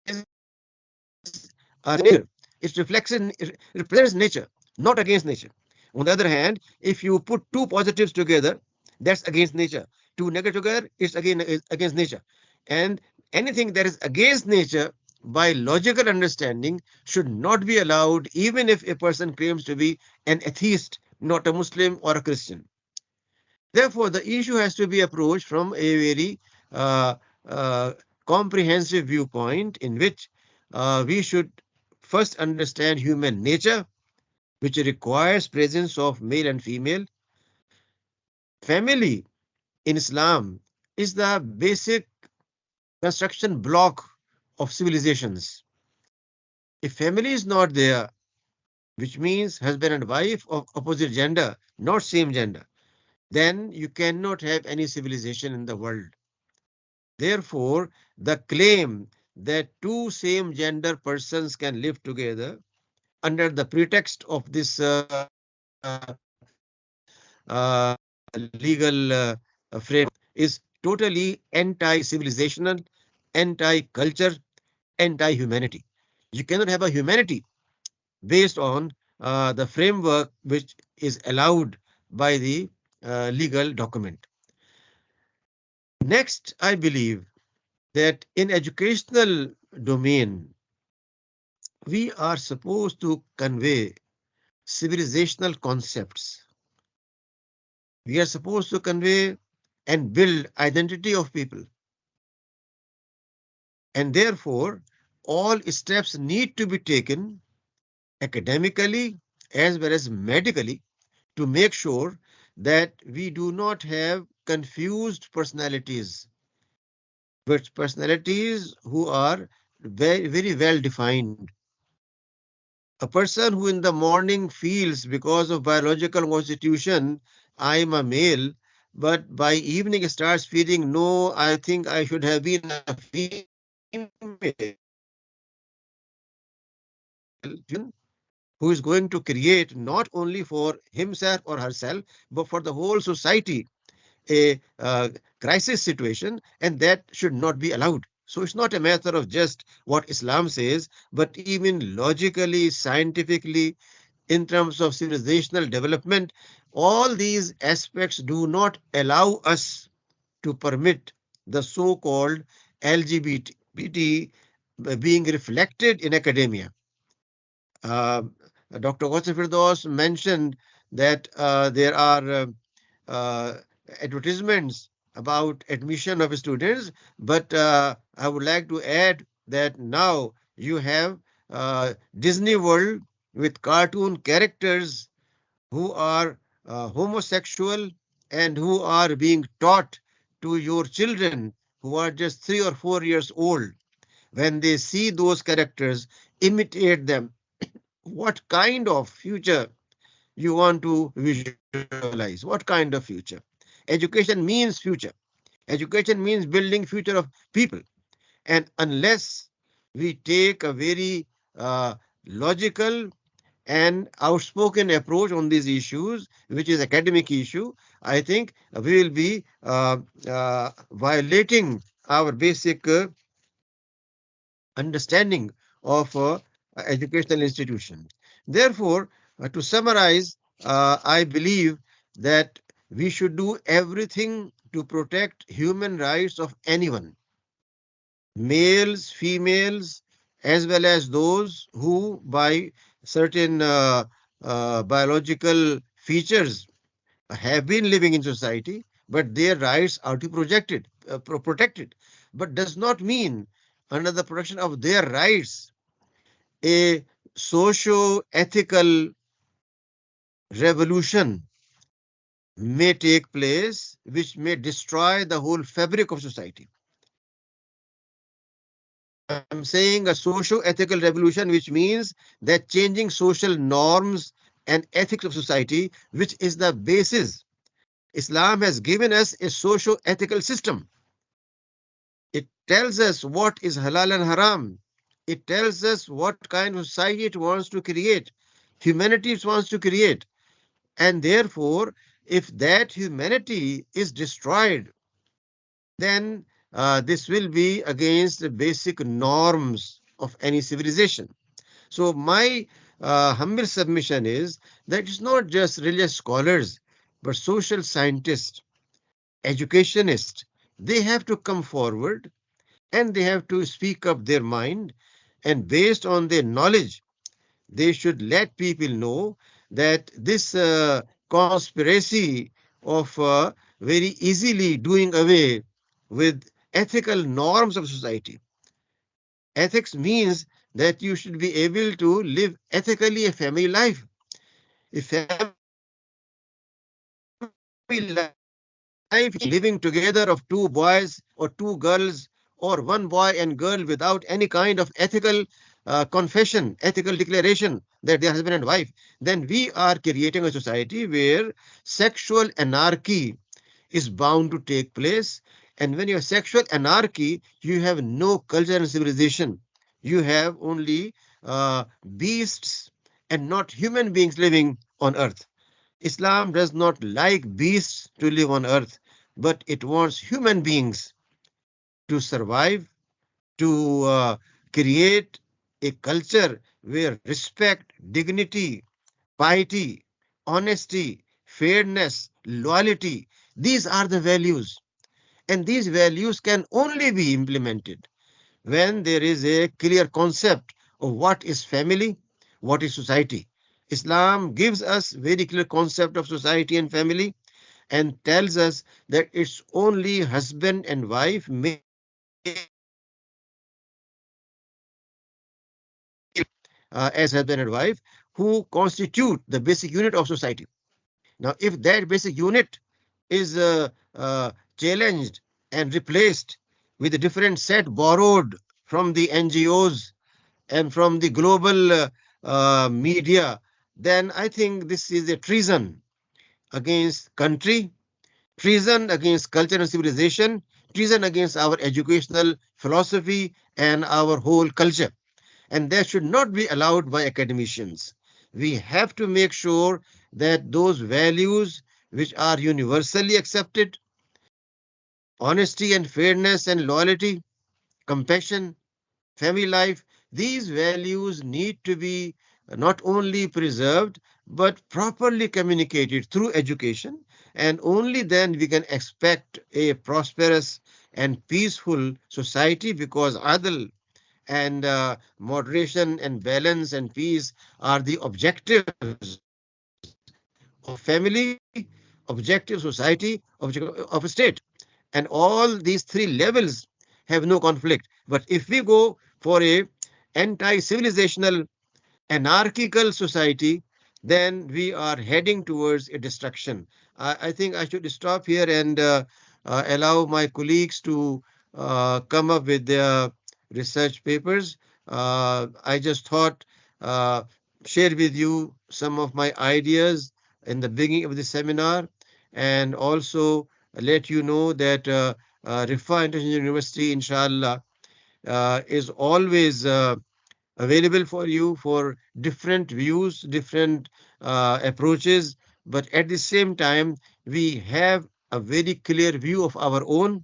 nature. It represents nature, not against nature. On the other hand, if you put two positives together, that's against nature. Two negatives together, it's again against nature. And anything that is against nature, by logical understanding, should not be allowed, even if a person claims to be an atheist, not a Muslim or a Christian. Therefore, the issue has to be approached from a very uh, uh, comprehensive viewpoint, in which we should first understand human nature, which requires presence of male and female. Family in Islam is the basic construction block of civilizations. If family is not there, which means husband and wife of opposite gender, not same gender, then you cannot have any civilization in the world. Therefore, the claim that two same gender persons can live together under the pretext of this legal frame is totally anti-civilizational, anti-culture, anti-humanity. You cannot have a humanity based on the framework which is allowed by the legal document. Next, I believe that in educational domain, we are supposed to convey civilizational concepts. We are supposed to convey and build identity of people. And therefore, all steps need to be taken academically as well as medically to make sure that we do not have confused personalities, but personalities who are very, very well defined. A person who in the morning feels because of biological constitution, I am a male, but by evening starts feeling, no, I think I should have been a female, who is going to create not only for himself or herself, but for the whole society a crisis situation, and that should not be allowed. So it's not a matter of just what Islam says, but even logically, scientifically, in terms of civilizational development, all these aspects do not allow us to permit the so-called LGBT being reflected in academia. Uh, Dr. Qasem Firdaus mentioned that there are uh, advertisements about admission of students, but I would like to add that now you have Disney World with cartoon characters who are homosexual and who are being taught to your children who are just 3 or 4 years old. When they see those characters, imitate them. What kind of future you want to visualize? What kind of future? Education means future. Education means building future of people. And unless we take a very logical and outspoken approach on these issues, which is academic issue, I think we will be violating our basic understanding of educational institutions. Therefore, to summarize, I believe that we should do everything to protect human rights of anyone, males, females, as well as those who, by certain biological features, have been living in society, but their rights are to protected. But does not mean under the protection of their rights, a socio-ethical revolution may take place, which may destroy the whole fabric of society. I'm saying a socio-ethical revolution, which means that changing social norms and ethics of society, which is the basis. Islam has given us a socio-ethical system. It tells us what is halal and haram. It tells us what kind of society it wants to create, humanity it wants to create. And therefore, if that humanity is destroyed, then this will be against the basic norms of any civilization. So my humble submission is that it's not just religious scholars, but social scientists, educationists, they have to come forward and they have to speak up their mind, and based on their knowledge they should let people know that this conspiracy of very easily doing away with ethical norms of society. Ethics means that you should be able to live ethically a family life. A family life living together of two boys or two girls, or one boy and girl without any kind of ethical confession, ethical declaration that they are husband and wife, then we are creating a society where sexual anarchy is bound to take place. And when you have sexual anarchy, you have no culture and civilization. You have only beasts and not human beings living on earth. Islam does not like beasts to live on earth, but it wants human beings to survive, to create a culture where respect, dignity, piety, honesty, fairness, loyalty, these are the values. And these values can only be implemented when there is a clear concept of what is family, what is society. Islam gives us very clear concept of society and family and tells us that it's only husband and wife, male as husband and wife, who constitute the basic unit of society. Now, if that basic unit is challenged and replaced with a different set borrowed from the NGOs and from the global media, then I think this is a treason against country, treason against culture and civilization, treason against our educational philosophy and our whole culture. And that should not be allowed by academicians. We have to make sure that those values which are universally accepted, honesty and fairness and loyalty, compassion, family life, these values need to be not only preserved but properly communicated through education, and only then we can expect a prosperous and peaceful society, because adl and moderation and balance and peace are the objectives of family, objective society, objective of a state. And all these three levels have no conflict. But if we go for a anti-civilizational anarchical society, then we are heading towards a destruction. I think I should stop here and allow my colleagues to come up with their research papers. I just thought uh, share with you some of my ideas in the beginning of the seminar, and also let you know that Rifa International University, inshallah, is always available for you for different views, different approaches, but at the same time, we have a very clear view of our own,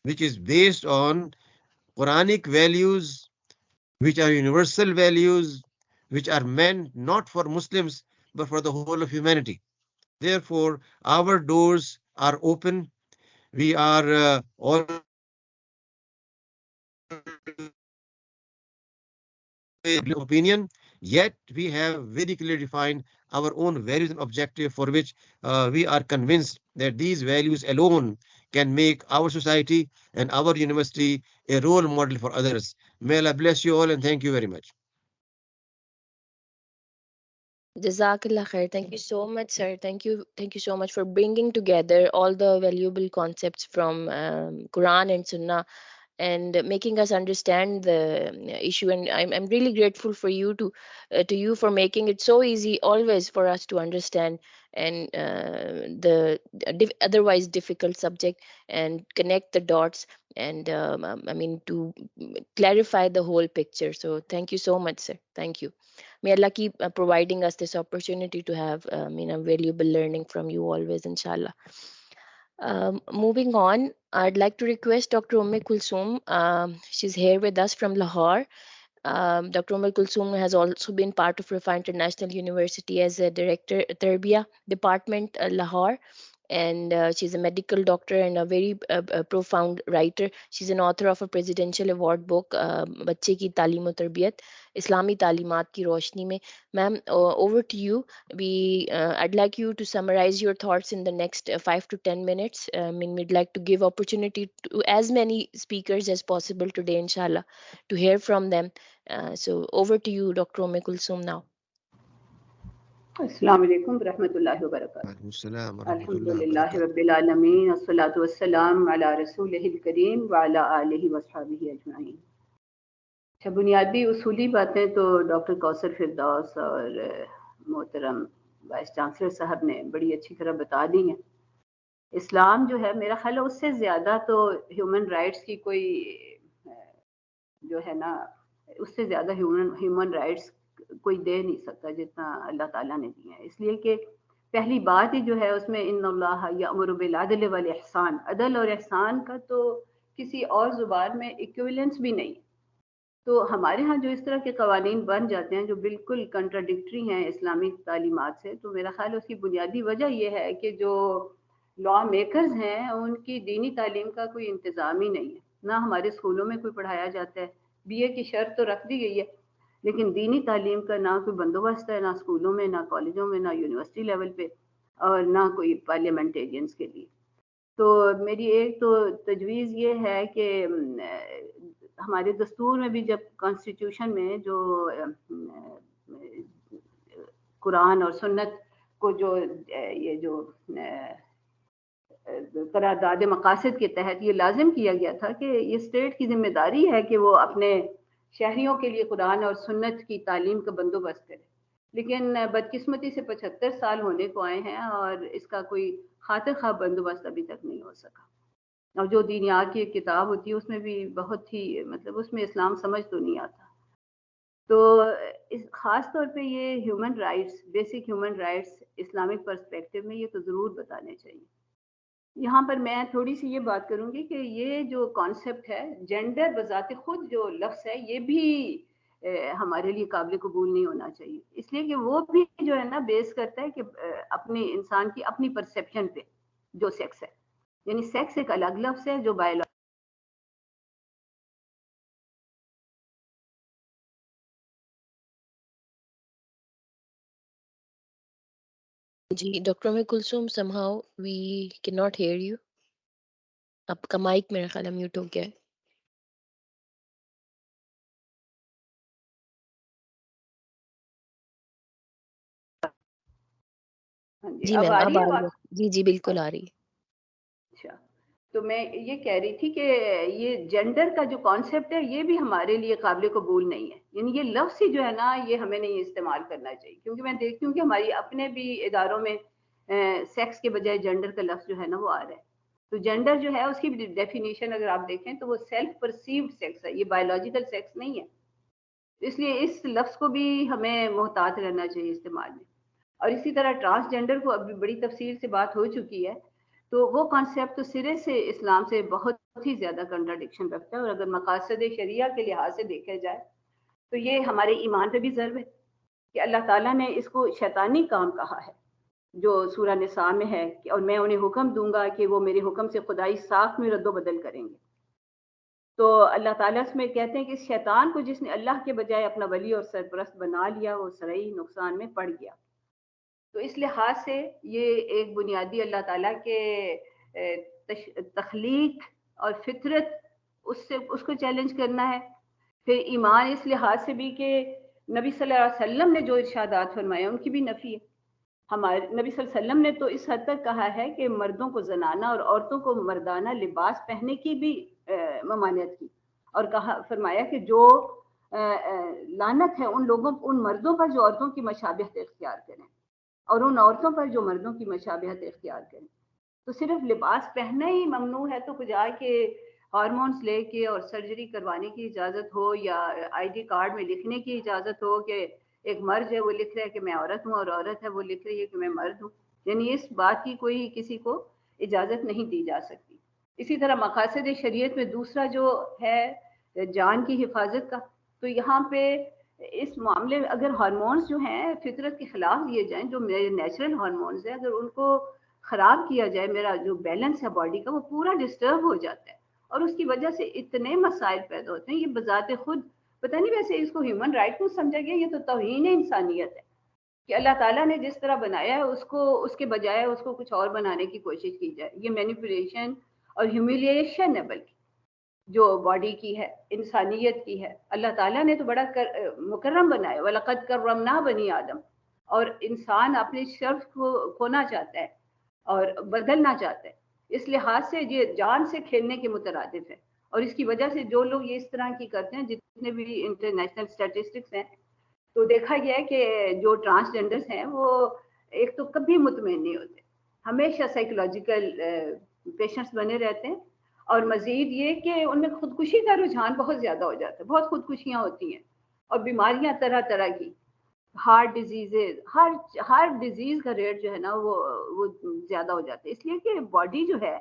which is based on Quranic values, which are universal values, which are meant not for Muslims, but for the whole of humanity. Therefore, our doors are open. We are all opinion, yet we have very clearly defined our own values and objective, for which we are convinced that these values alone can make our society and our university a role model for others. May Allah bless you all, and thank you very much. Jazakallah khair. Thank you so much, sir. Thank you so much for bringing together all the valuable concepts from Quran and Sunnah and making us understand the issue. And I'm really grateful for you to you for making it so easy always for us to understand and the otherwise difficult subject and connect the dots and I mean to clarify the whole picture. So thank you so much, sir. Thank you. May Allah keep providing us this opportunity to have valuable learning from you always, inshallah. Moving on, I'd like to request Dr. Kulsum. She's here with us from Lahore. Dr. Kulsum has also been part of Rifa International University as a director, Tarbiyah Department, Lahore. And she's a medical doctor and a very profound writer. She's an author of a presidential award book, Bachche ki Talim o Tarbiyat, Islami Talimat ki Roshni mein. Ma'am, over to you. I'd like you to summarize your thoughts in the next 5 to 10 minutes. I mean, we'd like to give opportunity to as many speakers as possible today, inshallah, to hear from them. So over to you, Dr. Kulsum now. Assalamu alaikum wa rahmatullahi wa barakatuh. Alhamdulillahi rabbil alameen, as-salatu was-salam ala rasulihil kareem wa ala alihi wa sahbihi ajma'in. अच्छा, बुनियादी उसूली बातें तो doctor Kausar फिरदौस और मोहतरम vice chancellor साहब ने बड़ी अच्छी तरह बता दी हैं। इस्लाम जो है, मेरा ख्याल है उससे ज़्यादा तो ह्यूमन राइट्स की कोई जो है ना, उससे ज़्यादा ह्यूमन राइट्स कोई दे नहीं सकता जितना अल्लाह ताला ने दिए हैं। इसलिए कि پہلی بات ہی جو ہے اس میں ان اللہ یأمر بالعدل والاحسان، عدل اور احسان کا تو کسی اور زبان میں ایکویلنس بھی نہیں. تو ہمارے ہاں جو اس طرح کے قوانین بن جاتے ہیں جو بالکل کنٹراڈکٹری ہیں اسلامک تعلیمات سے، تو میرا خیال ہے اس کی بنیادی وجہ یہ ہے کہ جو لا میکرز ہیں ان کی دینی تعلیم کا کوئی انتظام ہی نہیں ہے. نہ ہمارے اسکولوں میں کوئی پڑھایا جاتا ہے، بی اے کی شرط تو رکھ دی گئی ہے لیکن دینی تعلیم کا نہ کوئی بندوبست ہے، نہ اسکولوں میں، نہ کالجوں میں، نہ یونیورسٹی لیول پہ، اور نہ کوئی پارلیمنٹیرینس کے لیے. تو میری ایک تو تجویز یہ ہے کہ ہمارے دستور میں بھی جب کانسٹیٹیوشن میں جو قرآن اور سنت کو جو یہ جو قرارداد مقاصد کے تحت یہ لازم کیا گیا تھا کہ یہ اسٹیٹ کی ذمہ داری ہے کہ وہ اپنے شہریوں کے لیے قرآن اور سنت کی تعلیم کا بندوبست کرے، لیکن بدقسمتی سے 75 سال ہونے کو آئے ہیں اور اس کا کوئی خاطر خواہ بندوبست ابھی تک نہیں ہو سکا. اور جو دینیات کی ایک کتاب ہوتی ہے اس میں بھی بہت ہی مطلب اس میں اسلام سمجھ تو نہیں آتا. تو خاص طور پہ یہ human rights, basic human rights Islamic perspective میں یہ تو ضرور بتانے چاہیے. یہاں پر میں تھوڑی سی یہ بات کروں گی کہ یہ جو کانسیپٹ ہے جینڈر بذات خود جو لفظ ہے یہ بھی ہمارے لیے قابل قبول نہیں ہونا چاہیے، اس لیے کہ وہ بھی جو ہے نا بیس کرتا ہے کہ اپنے انسان کی اپنی پرسیپشن پہ جو سیکس ہے، یعنی سیکس ایک الگ لفظ ہے جو بایولوجی. جی ڈاکٹر میں Kulsoom somehow we cannot hear you. آپ کا مائک میرا خیال ہے میوٹ ہو گیا ہے. ہاں جی، جی اب میم آ اب رہی آ ہے رہی آواز؟ ہے. جی جی بالکل آ رہی ہے. اچھا، تو میں یہ کہہ رہی تھی کہ یہ جینڈر کا جو کانسیپٹ ہے یہ بھی ہمارے لیے قابل قبول نہیں ہے، یعنی یہ لفظ ہی جو ہے نا یہ ہمیں نہیں استعمال کرنا چاہیے، کیونکہ میں دیکھتی ہوں کہ ہماری اپنے بھی اداروں میں سیکس کے بجائے جینڈر کا لفظ جو ہے نا وہ آ رہا ہے. تو جینڈر جو ہے اس کی ڈیفینیشن اگر آپ دیکھیں تو وہ سیلف پرسیوڈ سیکس ہے، یہ بایولوجیکل سیکس نہیں ہے. اس لیے اس لفظ کو بھی ہمیں محتاط رہنا چاہیے استعمال میں. اور اسی طرح ٹرانسجینڈر کو ابھی بڑی تفصیل سے بات ہو چکی ہے، تو وہ کانسیپٹ تو سرے سے اسلام سے بہت ہی زیادہ کنٹراڈکشن رکھتا ہے، اور اگر مقاصد شریعہ کے لحاظ سے دیکھا جائے تو یہ ہمارے ایمان پہ بھی ضرب ہے کہ اللہ تعالیٰ نے اس کو شیطانی کام کہا ہے جو سورہ نساء میں ہے کہ اور میں انہیں حکم دوں گا کہ وہ میرے حکم سے خدائی ساخت میں رد و بدل کریں گے. تو اللہ تعالیٰ اس میں کہتے ہیں کہ اس شیطان کو جس نے اللہ کے بجائے اپنا ولی اور سرپرست بنا لیا وہ سرئی نقصان میں پڑ گیا. تو اس لحاظ سے یہ ایک بنیادی اللہ تعالیٰ کے تخلیق اور فطرت اس کو چیلنج کرنا ہے. پھر ایمان اس لحاظ سے بھی کہ نبی صلی اللہ علیہ وسلم نے جو ارشادات فرمائے ان کی بھی نفی ہے. ہمارے نبی صلی اللہ علیہ وسلم نے تو اس حد تک کہا ہے کہ مردوں کو زنانہ اور عورتوں کو مردانہ لباس پہننے کی بھی ممانعت کی، اور کہا فرمایا کہ جو لعنت ہے ان لوگوں ان مردوں پر جو عورتوں کی مشابہت اختیار کریں اور ان عورتوں پر جو مردوں کی مشابہت اختیار کریں. تو صرف لباس پہننا ہی ممنوع ہے تو کجا کے ہارمونز لے کے اور سرجری کروانے کی اجازت ہو، یا آئی ڈی کارڈ میں لکھنے کی اجازت ہو کہ ایک مرد ہے وہ لکھ رہا ہے کہ میں عورت ہوں، اور عورت ہے وہ لکھ رہی ہے کہ میں مرد ہوں. یعنی اس بات کی کوئی کسی کو اجازت نہیں دی جا سکتی. اسی طرح مقاصد شریعت میں دوسرا جو ہے جان کی حفاظت کا، تو یہاں پہ اس معاملے میں اگر ہارمونز جو ہیں فطرت کے خلاف دیے جائیں، جو میرے نیچرل ہارمونز ہیں، اگر ان کو خراب کیا جائے میرا جو بیلنس ہے باڈی کا وہ پورا ڈسٹرب ہو جاتا ہے، اور اس کی وجہ سے اتنے مسائل پیدا ہوتے ہیں. یہ بذات خود پتہ نہیں ویسے اس کو ہیومن رائٹ کو سمجھا گیا، یہ تو توہین انسانیت ہے کہ اللہ تعالیٰ نے جس طرح بنایا ہے اس کو اس کے بجائے اس کو کچھ اور بنانے کی کوشش کی جائے. یہ مینیپولیشن اور ہیوملیشن ہے بلکہ جو باڈی کی ہے، انسانیت کی ہے. اللہ تعالیٰ نے تو بڑا مکرم بنایا، وَلَقَدْ كَرَّمْنَا بَنِي آدم، اور انسان اپنے شرف کو کھونا چاہتا ہے اور بدلنا چاہتا ہے. اس لحاظ سے یہ جان سے کھیلنے کے مترادف ہے، اور اس کی وجہ سے جو لوگ یہ اس طرح کی کرتے ہیں، جتنے بھی انٹرنیشنل اسٹیٹسٹکس ہیں، تو دیکھا گیا ہے کہ جو ٹرانسجینڈرز ہیں وہ ایک تو کبھی مطمئن نہیں ہوتے، ہمیشہ سائیکولوجیکل پیشنٹس بنے رہتے ہیں، اور مزید یہ کہ ان میں خودکشی کا رجحان بہت زیادہ ہو جاتا ہے، بہت خودکشیاں ہوتی ہیں اور بیماریاں طرح طرح کی. ہارٹ ڈیزیزز، ہر ڈیزیز کا ریٹ جو ہے نا وہ زیادہ ہو جاتا ہے، اس لیے کہ باڈی جو ہے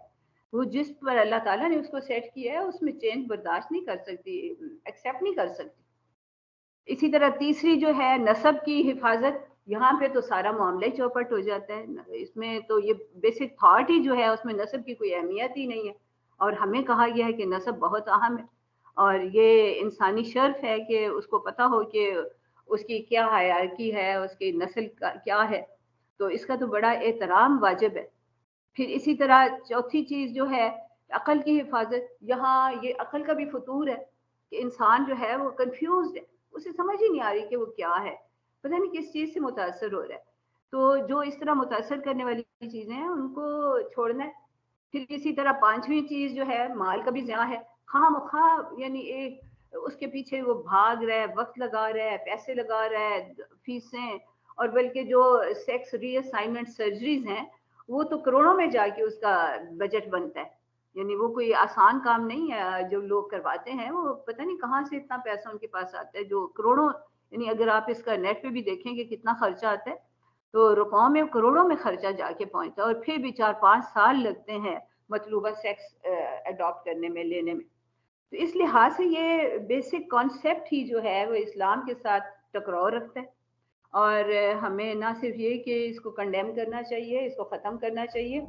وہ جس پر اللہ تعالیٰ نے اس کو سیٹ کیا ہے اس میں چینج برداشت نہیں کر سکتی، ایکسیپٹ نہیں کر سکتی۔ اسی طرح تیسری جو ہے نسب کی حفاظت، یہاں پہ تو سارا معاملہ ہی چوپٹ ہو جاتا ہے، اس میں تو یہ بیسک تھاٹ ہی جو ہے اس میں نسب کی کوئی اہمیت ہی نہیں ہے، اور ہمیں کہا گیا ہے کہ نسب بہت اہم ہے، اور یہ انسانی شرف ہے کہ اس کو پتہ ہو کہ اس کی کیا ہائرارکی ہے، اس کی نسل کیا ہے، تو اس کا تو بڑا احترام واجب ہے۔ پھر اسی طرح چوتھی چیز جو ہے عقل کی حفاظت، یہاں یہ عقل کا بھی فطور ہے کہ انسان جو ہے وہ کنفیوزڈ ہے، اسے سمجھ ہی نہیں آ رہی کہ وہ کیا ہے، پتہ نہیں کس چیز سے متاثر ہو رہا ہے، تو جو اس طرح متاثر کرنے والی چیزیں ہیں ان کو چھوڑنا ہے۔ پھر اسی طرح پانچویں چیز جو ہے مال کا بھی ضیاع ہے، خواہ مخواہ، یعنی ایک اس کے پیچھے وہ بھاگ رہا ہے، وقت لگا رہا ہے، پیسے لگا رہا ہے، فیسیں، اور بلکہ جو سیکس ری اسائنمنٹ سرجریز ہیں وہ تو کروڑوں میں جا کے اس کا بجٹ بنتا ہے، یعنی وہ کوئی آسان کام نہیں ہے، جو لوگ کرواتے ہیں وہ پتہ نہیں کہاں سے اتنا پیسہ ان کے پاس آتا ہے، جو کروڑوں، یعنی اگر آپ اس کا نیٹ پہ بھی دیکھیں کہ کتنا خرچہ آتا ہے تو روپوں میں کروڑوں میں خرچہ جا کے پہنچتا ہے، اور پھر بھی 4-5 سال لگتے ہیں مطلوبہ سیکس اڈاپٹ کرنے میں، لینے میں۔ تو اس لحاظ سے یہ بیسک کانسیپٹ ہی جو ہے وہ اسلام کے ساتھ ٹکراؤ رکھتا ہے، اور ہمیں نہ صرف یہ کہ اس کو کنڈیم کرنا چاہیے، اس کو ختم کرنا چاہیے۔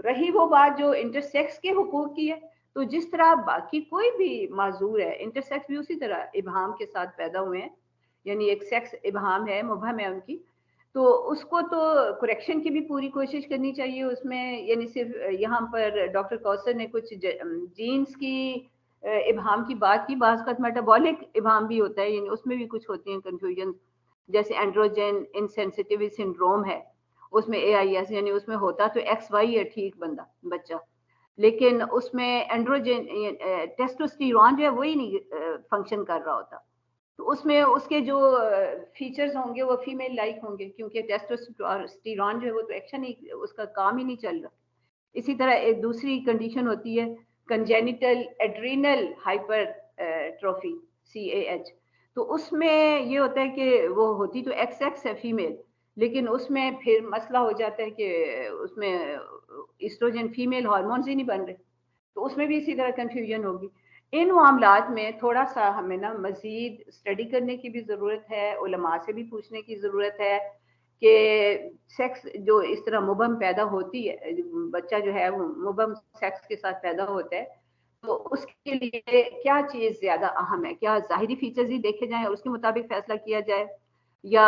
رہی وہ بات جو انٹرسیکس کے حقوق کی ہے، تو جس طرح باقی کوئی بھی معذور ہے، انٹرسیکس بھی اسی طرح ابہام کے ساتھ پیدا ہوئے ہیں، یعنی ایک سیکس ابہام ہے، مبہم ہے ان کی، تو اس کو تو کریکشن کی بھی پوری کوشش کرنی چاہیے اس میں، یعنی صرف یہاں پر ڈاکٹر کوثر نے کچھ جینز کی ابہام کی بات کی، بعض کا میٹابولک ابہام بھی ہوتا ہے، یعنی اس میں بھی کچھ ہوتی ہیں کنفیوژن، جیسے اینڈروجن انسینسٹیو سنڈروم ہے، اس میں اے آئی ایس، یعنی اس میں ہوتا تو ایکس وائی ہے ٹھیک بچہ، لیکن اس میں اینڈروجن ٹیسٹوسٹیرون جو ہے وہی نہیں فنکشن کر رہا ہوتا، تو اس میں اس کے جو فیچرز ہوں گے وہ فیمیل لائک ہوں گے، کیونکہ ٹیسٹوسٹیرون جو ہے وہ تو ایکشن ہی، اس کا کام ہی نہیں چل رہا۔ اسی طرح ایک دوسری کنڈیشن ہوتی ہے congenital adrenal hyper trophy, CAH، تو اس میں یہ ہوتا ہے کہ وہ ہوتی تو ایکس ایکس ہے فیمیل، لیکن اس میں پھر مسئلہ ہو جاتا ہے کہ اس میں ایسٹروجن فیمیل ہارمونز ہی نہیں بن رہے، تو اس میں بھی اسی طرح کنفیوژن ہوگی۔ ان معاملات میں تھوڑا سا ہمیں نا مزید اسٹڈی کرنے کی بھی ضرورت ہے، علماء سے بھی پوچھنے کی ضرورت ہے کہ سیکس جو اس طرح مبہم پیدا ہوتی ہے، بچہ جو ہے وہ مبہم سیکس کے ساتھ پیدا ہوتا ہے، تو اس کے لیے کیا چیز زیادہ اہم ہے، کیا ظاہری فیچرز ہی دیکھے جائیں اور اس کے مطابق فیصلہ کیا جائے، یا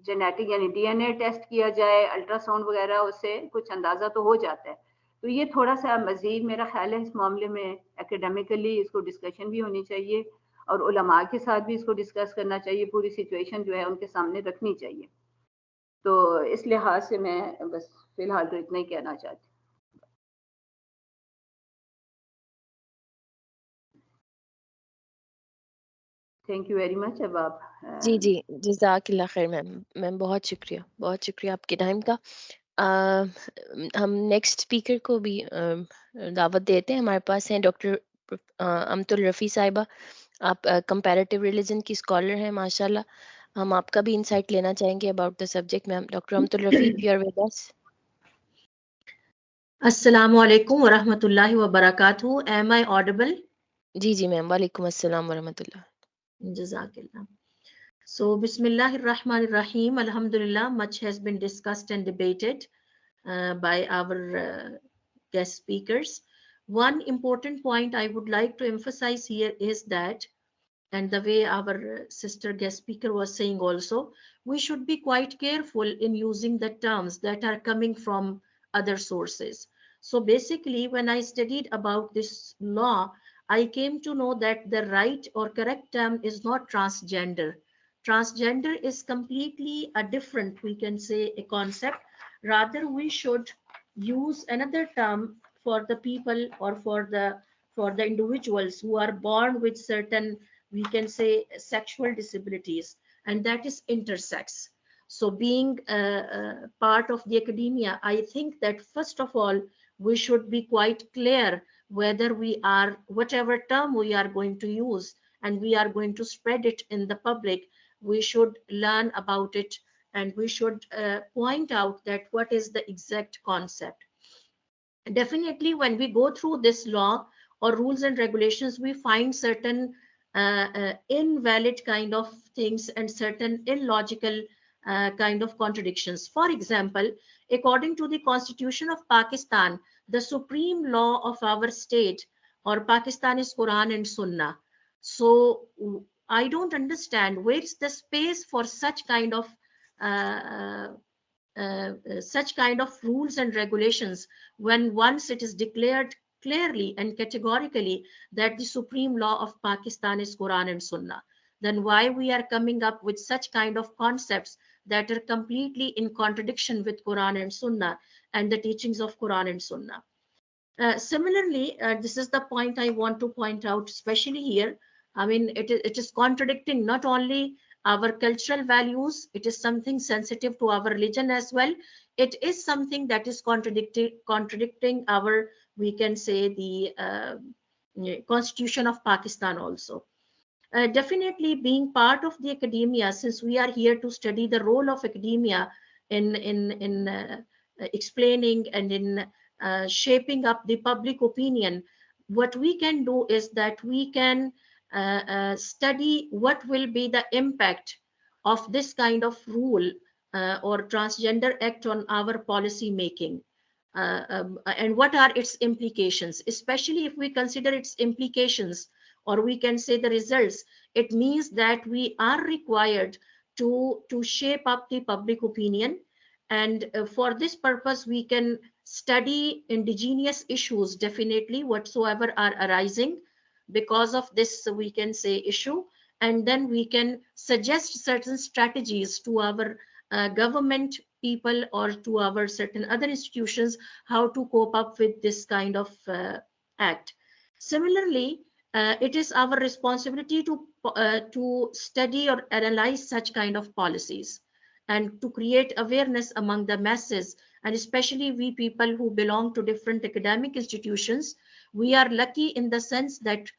جینیٹک یعنی DNA ٹیسٹ کیا جائے، الٹرا ساؤنڈ وغیرہ، اس سے کچھ اندازہ تو ہو جاتا ہے۔ تو یہ تھوڑا سا مزید میرا خیال ہے اس معاملے میں اکیڈیمکلی اس کو ڈسکشن بھی ہونی چاہیے، اور علماء کے ساتھ بھی اس کو ڈسکس کرنا چاہیے، پوری سچویشن جو ہے ان کے سامنے رکھنی چاہیے۔ تو اس لحاظ سے میں بس فی الحال تو اتنا ہی کہنا چاہتی ہوں۔ Thank you very much. اب آپ جی جی، جزاک اللہ خیر میم، بہت شکریہ، بہت شکریہ آپ کے ٹائم کا۔ ہم نیکسٹ اسپیکر کو بھی دعوت دیتے ہیں، ہمارے پاس ہیں ڈاکٹر امت الرفیع صاحبہ، آپ کمپیریٹیو ریلیجن کی اسکالر ہیں ماشاءاللہ، ہم آپ کا بھی انسائٹ لینا چاہیں گے about the subject ma'am. Doctor امت الرفیع، یو آر ود اس۔ السلام علیکم ورحمۃ اللہ وبرکاتہ۔ Am I audible? جی جی میم، وعلیکم السلام ورحمۃ اللہ۔ جزاک اللہ۔ So Bismillah ar-Rahman ar-Rahim. Alhamdulillah, much has been discussed and debated by our guest speakers. One important point I would like to emphasize here is that, and the way our sister guest speaker was saying also, we should be quite careful in using the terms that are coming from other sources. So basically, when I studied about this law, I came to know that the right or correct term is not transgender. Transgender is completely a different, we can say, a concept. Rather, we should use another term for the people, or for the individuals who are born with certain, we can say, sexual disabilities, and that is intersex. So being part of the academia, I think that first of all, we should be quite clear whether we are, whatever term we are going to use and we are going to spread it in the public, we should learn about it, and we should point out that what is the exact concept. Definitely, when we go through this law or rules and regulations, we find certain invalid kind of things and certain illogical kind of contradictions. For example, according to the Constitution of Pakistan, the supreme law of our state or Pakistan is Quran and Sunnah. So I don't understand where is the space for such kind of rules and regulations when once it is declared clearly and categorically that the supreme law of Pakistan is Quran and Sunnah. Then why we are coming up with such kind of concepts that are completely in contradiction with Quran and Sunnah and the teachings of Quran and Sunnah. Similarly, this is the point I want to point out, especially here. I mean, it is contradicting not only our cultural values, it is something sensitive to our religion as well. It is something that is contradicting our, we can say, the Constitution of Pakistan also. Definitely being part of the academia, since we are here to study the role of academia in explaining and in shaping up the public opinion, what we can do is that we can study what will be the impact of this kind of rule or transgender act on our policy making. And what are its implications, especially if we consider its implications, or we can say the results. It means that we are required to shape up the public opinion, and for this purpose we can study indigenous issues, definitely whatsoever are arising because of this, we can say, issue, and then we can suggest certain strategies to our government people or to our certain other institutions how to cope up with this kind of act. Similarly, it is our responsibility to study or analyze such kind of policies and to create awareness among the masses, and especially we people who belong to different academic institutions. We are lucky in the sense that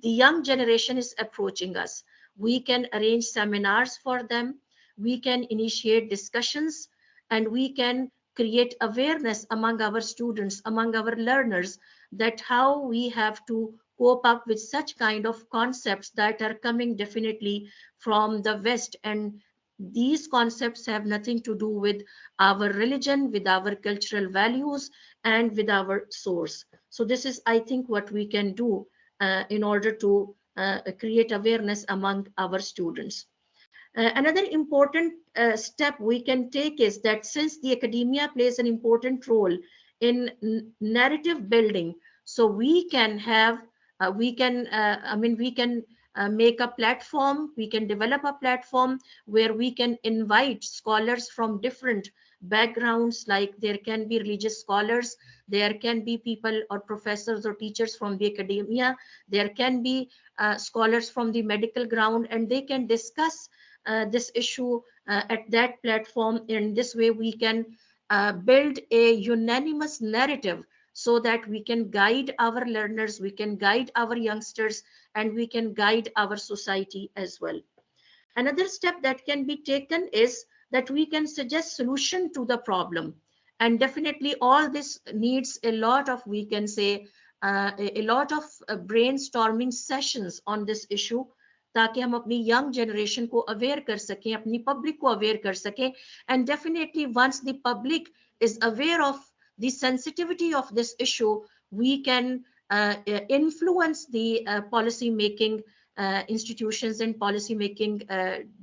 the young generation is approaching us. We can arrange seminars for them, we can initiate discussions, and we can create awareness among our students, among our learners, that how we have to cope up with such kind of concepts that are coming definitely from the West. And these concepts have nothing to do with our religion, with our cultural values, and with our source. So this is, I think, what we can do in order to create awareness among our students. Another important step we can take is that since the academia plays an important role in narrative building, so we can have, we can make a platform, we can develop a platform where we can invite scholars from different backgrounds, like there can be religious scholars, there can be people or professors or teachers from the academia, there can be scholars from the medical ground, and they can discuss this issue at that platform. In this way, we can build a unanimous narrative so that we can guide our learners, we can guide our youngsters, and we can guide our society as well. Another step that can be taken is that we can suggest solution to the problem. And definitely all this needs a lot of, we can say, a lot of brainstorming sessions on this issue, ताकि हम अपनी young generation को aware कर सकें, अपनी public को aware कर सकें. And definitely once the public is aware of the sensitivity of this issue, we can influence the policy making institutions and policy making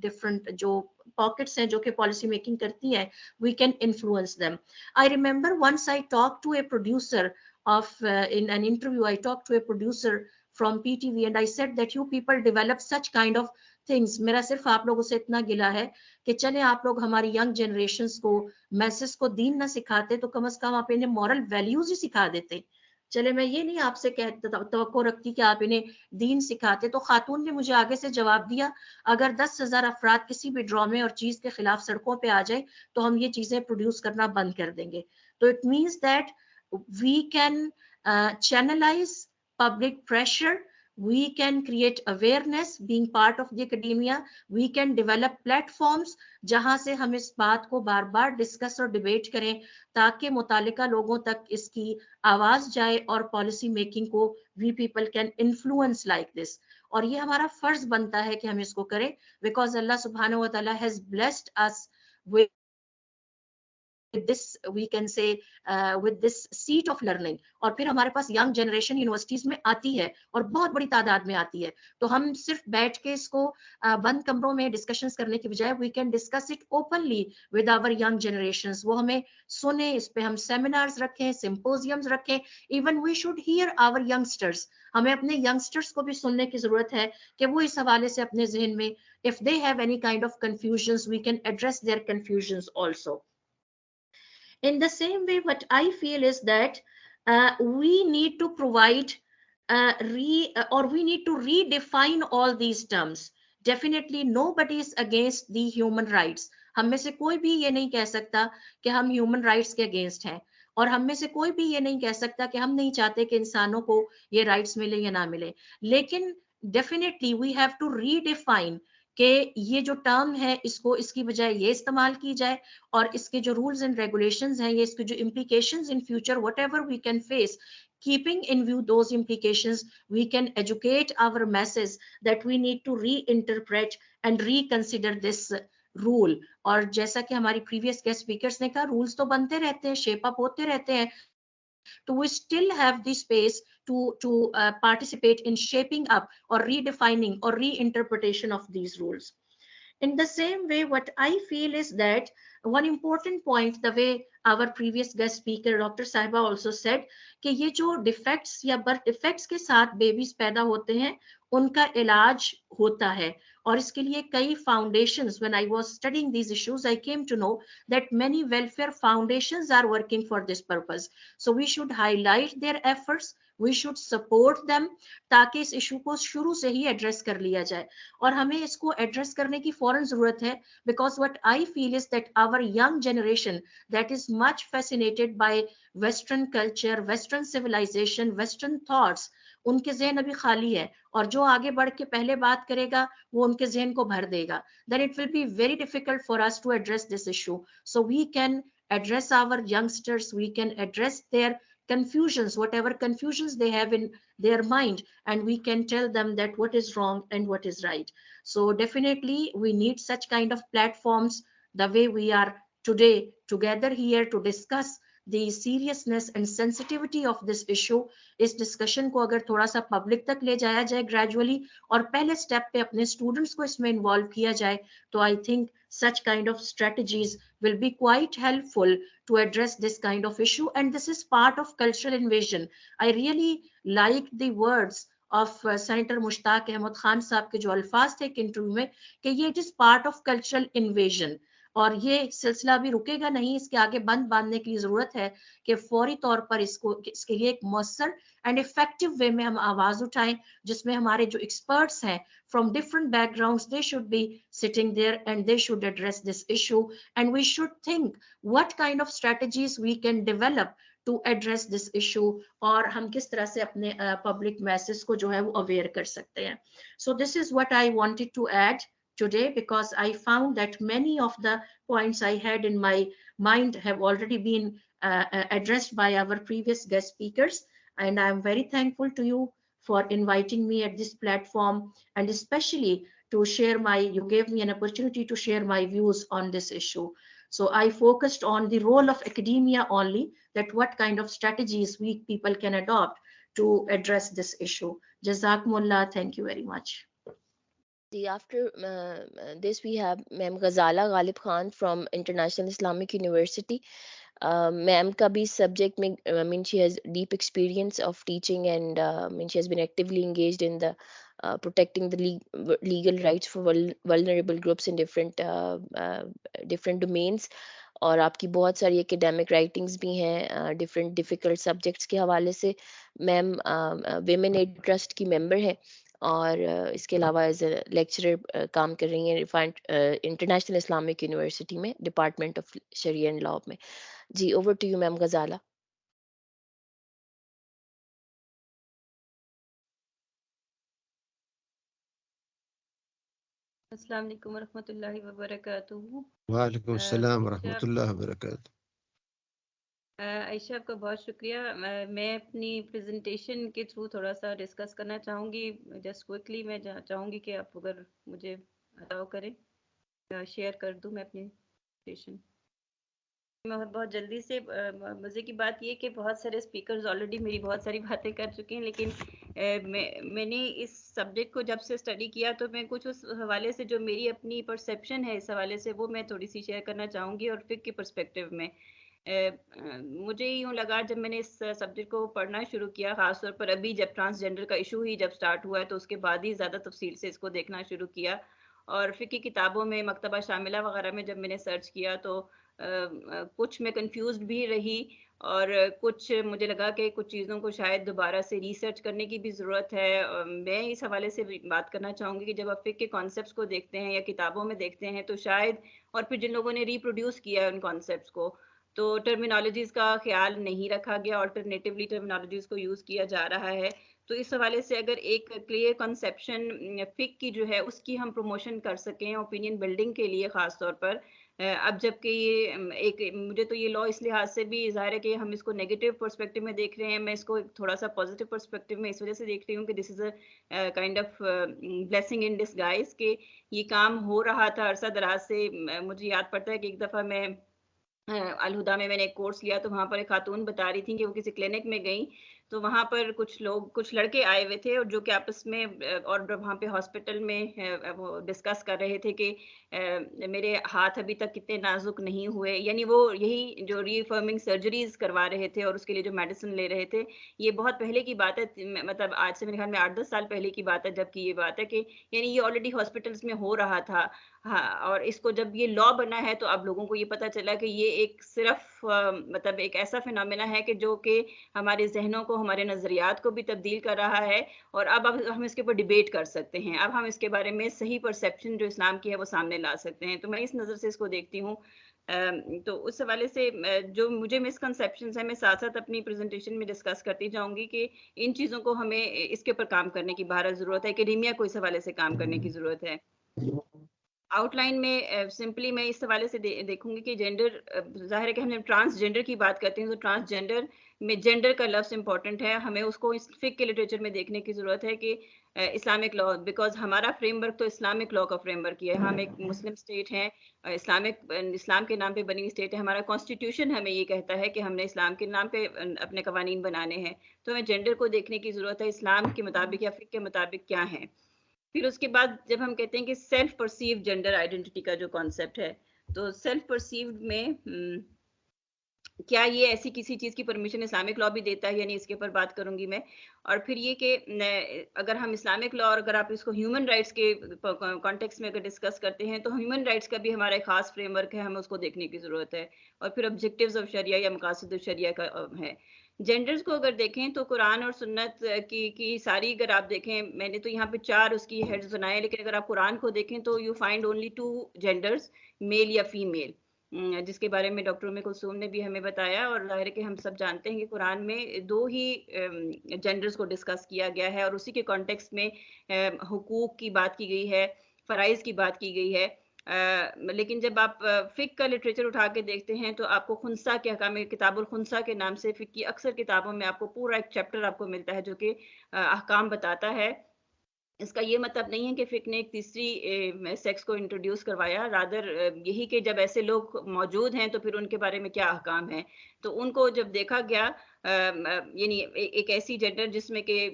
different जो pockets हैं जो कि policy making करती हैं, we can influence them. I remember once I talked to a producer of in an interview, I talked to a producer from PTV and I said that you people develop such kind of things. मेरा सिर्फ आप लोगों से इतना गिला है कि चले आप लोग हमारी young generations को, masses को दीन ना सिखाते तो कम से कम आप इन्हें moral values ही सिखा देते. चले मैं ये नहीं आपसे तवक्को रखती कि आप इन्हें दीन सिखाते. तो खातून ने मुझे आगे से जवाब दिया, अगर 10,000 अफराद किसी भी ड्रामे और चीज के खिलाफ सड़कों पे आ जाए तो हम ये चीजें प्रोड्यूस करना बंद कर देंगे. तो it means that we can channelize public pressure, we can create awareness being part of the academia, we can develop platforms जहां से हम इस बात को बार बार डिस्कस और डिबेट करें ताकि मुतालिका लोगों तक इसकी आवाज जाए और पॉलिसी मेकिंग को we people can influence like this. और ये हमारा फर्ज बनता है कि हम इसको करें बिकॉज अल्लाह सुब्हानहू व तआला has blessed us with this we can say with this seat of learning। और फिर हमारे पास यंग जनरेशन यूनिवर्सिटीज में आती है और बहुत बड़ी तादाद में आती है, तो हम सिर्फ बैठ के इसको बंद कमरों में डिस्कशंस करने की बजाय we can discuss it openly with our young generations. वो हमें सुने, इस पे हम सेमिनार्स रखें, सिंपोजियम्स रखें, even we should hear our youngsters. हमें अपने यंगस्टर्स को भी सुनने की जरूरत है कि वो इस हवाले से अपने जहन में if they have any kind of confusions we can address their confusions also। In the same way, what I feel is that we need to provide or we need to redefine all these terms। Definitely nobody is against the human rights। हम में से कोई भी ये नहीं कह सकता कि हम ह्यूमन राइट्स के अगेंस्ट हैं, और हम में से कोई भी ये नहीं कह सकता कि हम नहीं चाहते कि इंसानों को ये राइट्स मिले या ना मिले। लेकिन definitely we have to redefine कि ये जो टर्म है इसको इसकी बजाय ये इस्तेमाल की जाए, और इसके जो रूल्स एंड रेगुलेशंस हैं, ये इसके जो implications in future whatever we can face, keeping in view those implications we can educate our masses that we need to reinterpret and reconsider this rule। और जैसा कि हमारी प्रीवियस गेस्ट स्पीकर्स ने कहा, रूल्स तो बनते रहते हैं, शेप अप होते रहते हैं, तो we still have the space to participate in shaping up or redefining or reinterpretation of these rules। In the same way, what I feel is that one important point, the way our previous guest speaker Dr. Sahiba also said, कि ये जो defects या birth defects के साथ babies पैदा होते हैं उनका इलाज होता है, और इसके लिए कई foundations, when I was studying these issues I came to know that many welfare foundations are working for this purpose। So we should highlight their efforts, we should support them ताकि इस इशू को शुरू से ही address कर लिया जाए। और हमें इसको एड्रेस करने की फौरन जरूरत है because what I feel is that our young generation that is much fascinated by western culture, western civilization, western thoughts, उनके जहन अभी खाली है, और जो आगे बढ़ के पहले बात करेगा वो उनके जहन को भर देगा, then it will be very difficult for us to address this issue. So we can address our youngsters, we can address their confusions, whatever confusions they have in their mind, and we can tell them that what is wrong and what is right। So definitely we need such kind of platforms the way we are today together here to discuss the seriousness and sensitivity of this issue। इस discussion को अगर थोड़ा सा public तक ले जाया जाए gradually, और पहले स्टेप पे अपने स्टूडेंट्स को इसमें इन्वॉल्व किया जाए, तो I think such kind of strategies will be quite helpful to address this kind of issue, and this is part of cultural invasion। I really like the words of Senator Mushtaq Ahmed Khan साहब के जो अल्फाज थे interview में कि ये it is part of cultural invasion, और ये सिलसिला भी रुकेगा नहीं, इसके आगे बंद बांधने की जरूरत है कि फौरी तौर पर इसके लिए एक मौसर एंड इफेक्टिव वे में हम आवाज उठाएं, जिसमें हमारे जो एक्सपर्ट्स हैं from different backgrounds they should be sitting there and they should address this issue, and we should think what kind of strategies we can develop to address this issue, और हम किस तरह से अपने public masses को जो है वो aware कर सकते हैं। So this is what I wanted to add today, because I found that many of the points I had in my mind have already been addressed by our previous guest speakers, and I am very thankful to you for inviting me at this platform, and especially to share you gave me an opportunity to share my views on this issue। So I focused on the role of academia only, that what kind of strategies we people can adopt to address this issue। Jazakumullah, thank you very much। After this, we have Ma'am Ghazala Ghalib Khan from International Islamic University. Ma'am का भी subject में, I mean, she has deep experience of teaching, and I mean, she has been actively engaged in the protecting the legal rights for vulnerable groups in different domains। और आपकी बहुत सारी academic writings भी हैं different difficult subjects के हवाले से। Ma'am women add trust की मेंबर है, और इसके अलावा एज ए लेक्चरर काम कर रही हैं इंटरनेशनल इस्लामिक यूनिवर्सिटी में, department of Sharia and law में। जी, over to you ma'am Ghazala. السلام علیکم ورحمۃ اللہ وبرکاتہ. وعلیکم السلام ورحمۃ اللہ وبرکاتہ. عائشہ آپ کا بہت شکریہ. میں اپنی پریزنٹیشن کے تھرو تھوڑا سا ڈسکس کرنا چاہوں گی. جسٹ کوئکلی میں چاہوں گی کہ آپ اگر مجھے الاؤ کریں شیئر کر دوں میں اپنی پریزنٹیشن. بہت جلدی سے. مزے کی بات یہ کہ بہت سارے اسپیکرز آلریڈی میری بہت ساری باتیں کر چکے ہیں، لیکن میں نے اس سبجیکٹ کو جب سے اسٹڈی کیا تو میں کچھ اس حوالے سے جو میری اپنی پرسیپشن ہے اس حوالے سے وہ میں تھوڑی سی شیئر کرنا چاہوں گی. اور فقہ کے پرسپیکٹیو میں مجھے یوں لگا جب میں نے اس سبجیکٹ کو پڑھنا شروع کیا، خاص طور پر ابھی جب ٹرانسجینڈر کا ایشو ہی جب سٹارٹ ہوا ہے تو اس کے بعد ہی زیادہ تفصیل سے اس کو دیکھنا شروع کیا. اور فقہ کتابوں میں مکتبہ شاملہ وغیرہ میں جب میں نے سرچ کیا تو کچھ میں کنفیوزڈ بھی رہی، اور کچھ مجھے لگا کہ کچھ چیزوں کو شاید دوبارہ سے ریسرچ کرنے کی بھی ضرورت ہے. میں اس حوالے سے بات کرنا چاہوں گی کہ جب آپ فقہ کے کانسیپٹس کو دیکھتے ہیں یا کتابوں میں دیکھتے ہیں تو شاید، اور پھر جن لوگوں نے ریپروڈیوس کیا ان کانسیپٹس کو، تو ٹرمینالوجیز کا خیال نہیں رکھا گیا، آلٹرنیٹیولی ٹرمینالوجیز کو یوز کیا جا رہا ہے. تو اس حوالے سے اگر ایک کلیئر کنسیپشن فقہ کی جو ہے اس کی ہم پروموشن کر سکیں اوپینین بلڈنگ کے لیے خاص طور پر، اب جب کہ یہ ایک مجھے تو یہ لا اس لحاظ سے بھی ظاہر ہے کہ ہم اس کو نیگیٹو پرسپیکٹو میں دیکھ رہے ہیں، میں اس کو تھوڑا سا پازیٹیو پرسپیکٹو میں اس وجہ سے دیکھ رہی ہوں کہ this is a kind of blessing in disguise کہ یہ کام ہو رہا تھا عرصہ دراز سے. مجھے یاد پڑتا ہے کہ ایک دفعہ میں الہدا میں نے ایک کورس لیا تو وہاں پر ایک خاتون بتا رہی تھیں کہ وہ کسی کلینک میں گئیں تو وہاں پر کچھ لڑکے آئے ہوئے تھے اور جو کہ آپس میں اور وہاں پہ ہاسپٹل میں وہ ڈسکس کر رہے تھے کہ میرے ہاتھ ابھی تک کتنے نازک نہیں ہوئے، یعنی وہ یہی جو ریفرمنگ سرجریز کروا رہے تھے اور اس کے لیے جو میڈیسن لے رہے تھے. یہ بہت پہلے کی بات ہے، مطلب آج سے میرے خیال میں 8-10 سال پہلے کی بات ہے، جبکہ یہ بات ہے کہ یعنی یہ آلریڈی ہاسپٹلس میں ہو رہا تھا. ہاں، اور اس کو جب یہ لا بنا ہے تو اب لوگوں کو یہ پتہ چلا کہ یہ ایک صرف مطلب ایک ایسا فینومینا ہے کہ جو کہ ہمارے ذہنوں کو، ہمارے نظریات کو بھی تبدیل کر رہا ہے. اور اب ہم اس کے اوپر ڈیبیٹ کر سکتے ہیں، اب ہم اس کے بارے میں صحیح پرسیپشن جو اسلام کی ہے وہ سامنے لا سکتے ہیں. تو میں اس نظر سے اس کو دیکھتی ہوں. تو اس حوالے سے جو مجھے مسکنسیپشنز ہیں میں ساتھ ساتھ اپنی پریزنٹیشن میں ڈسکس کرتی جاؤں گی کہ ان چیزوں کو ہمیں اس کے اوپر کام کرنے کی بہرحال ضرورت ہے، ایکیڈیمیا کو اس حوالے سے کام کرنے کی ضرورت ہے. آؤٹ لائن میں سمپلی میں اس حوالے سے دیکھوں گی کہ جینڈر، ظاہر ہے کہ ہم جب ٹرانسجینڈر کی بات کرتے ہیں تو ٹرانسجینڈر میں جینڈر کا لفظ امپورٹنٹ ہے. ہمیں اس کو اس فقہ کے لٹریچر میں دیکھنے کی ضرورت ہے کہ اسلامک لا، بیکاز ہمارا فریم ورک تو اسلامک لا کا فریم ورک ہے. ہم ایک مسلم اسٹیٹ ہیں، اسلام کے نام پہ بنی اسٹیٹ ہے. ہمارا کانسٹیٹیوشن ہمیں یہ کہتا ہے کہ ہم نے اسلام کے نام پہ اپنے قوانین بنانے ہیں. تو ہمیں جینڈر کو دیکھنے کی ضرورت ہے اسلام کے مطابق یا فقہ کے مطابق کیا ہے. پھر اس کے بعد جب ہم کہتے ہیں کہ سیلف پرسیو جینڈر آئیڈینٹی کا جو کانسیپٹ ہے، تو سیلف پرسیوڈ میں کیا یہ ایسی کسی چیز کی پرمیشن اسلامک لا بھی دیتا ہے، یعنی اس کے اوپر بات کروں گی میں. اور پھر یہ کہ اگر ہم اسلامک لا اور اگر آپ اس کو ہیومن رائٹس کے کانٹیکس میں اگر ڈسکس کرتے ہیں تو ہیومن رائٹس کا بھی ہمارا ایک خاص فریم ورک ہے، ہمیں اس کو دیکھنے کی ضرورت ہے. اور پھر آبجیکٹیوز آف شریعہ یا مقاصد الشریعہ کا ہے. جینڈرز کو اگر دیکھیں تو قرآن اور سنت کی ساری اگر آپ دیکھیں، میں نے تو یہاں پہ 4 اس کی ہیڈز بنائے، لیکن اگر آپ قرآن کو دیکھیں تو یو فائنڈ اونلی 2 جینڈرز، میل یا فیمیل، جس کے بارے میں ڈاکٹر ام کلثوم نے بھی ہمیں بتایا. اور ظاہر ہے کہ ہم سب جانتے ہیں کہ قرآن میں 2 ہی جینڈرز کو ڈسکس کیا گیا ہے اور اسی کے کانٹیکس میں حقوق کی بات کی گئی ہے، فرائض کی بات کی گئی ہے. لیکن جب آپ فقہ کا لٹریچر اٹھا کے دیکھتے ہیں تو آپ کو خنثیٰ کے احکام، کتاب الخنثیٰ کے نام سے فقہ کی اکثر کتابوں میں آپ کو پورا ایک چیپٹر آپ کو ملتا ہے جو کہ احکام بتاتا ہے. اس کا یہ مطلب نہیں ہے کہ فقہ نے ایک تیسری سیکس کو انٹروڈیوس کروایا، رادر یہی کہ جب ایسے لوگ موجود ہیں تو پھر ان کے بارے میں کیا احکام ہیں. تو ان کو جب دیکھا گیا، یعنی ایک ایسی جینڈر جس میں کہ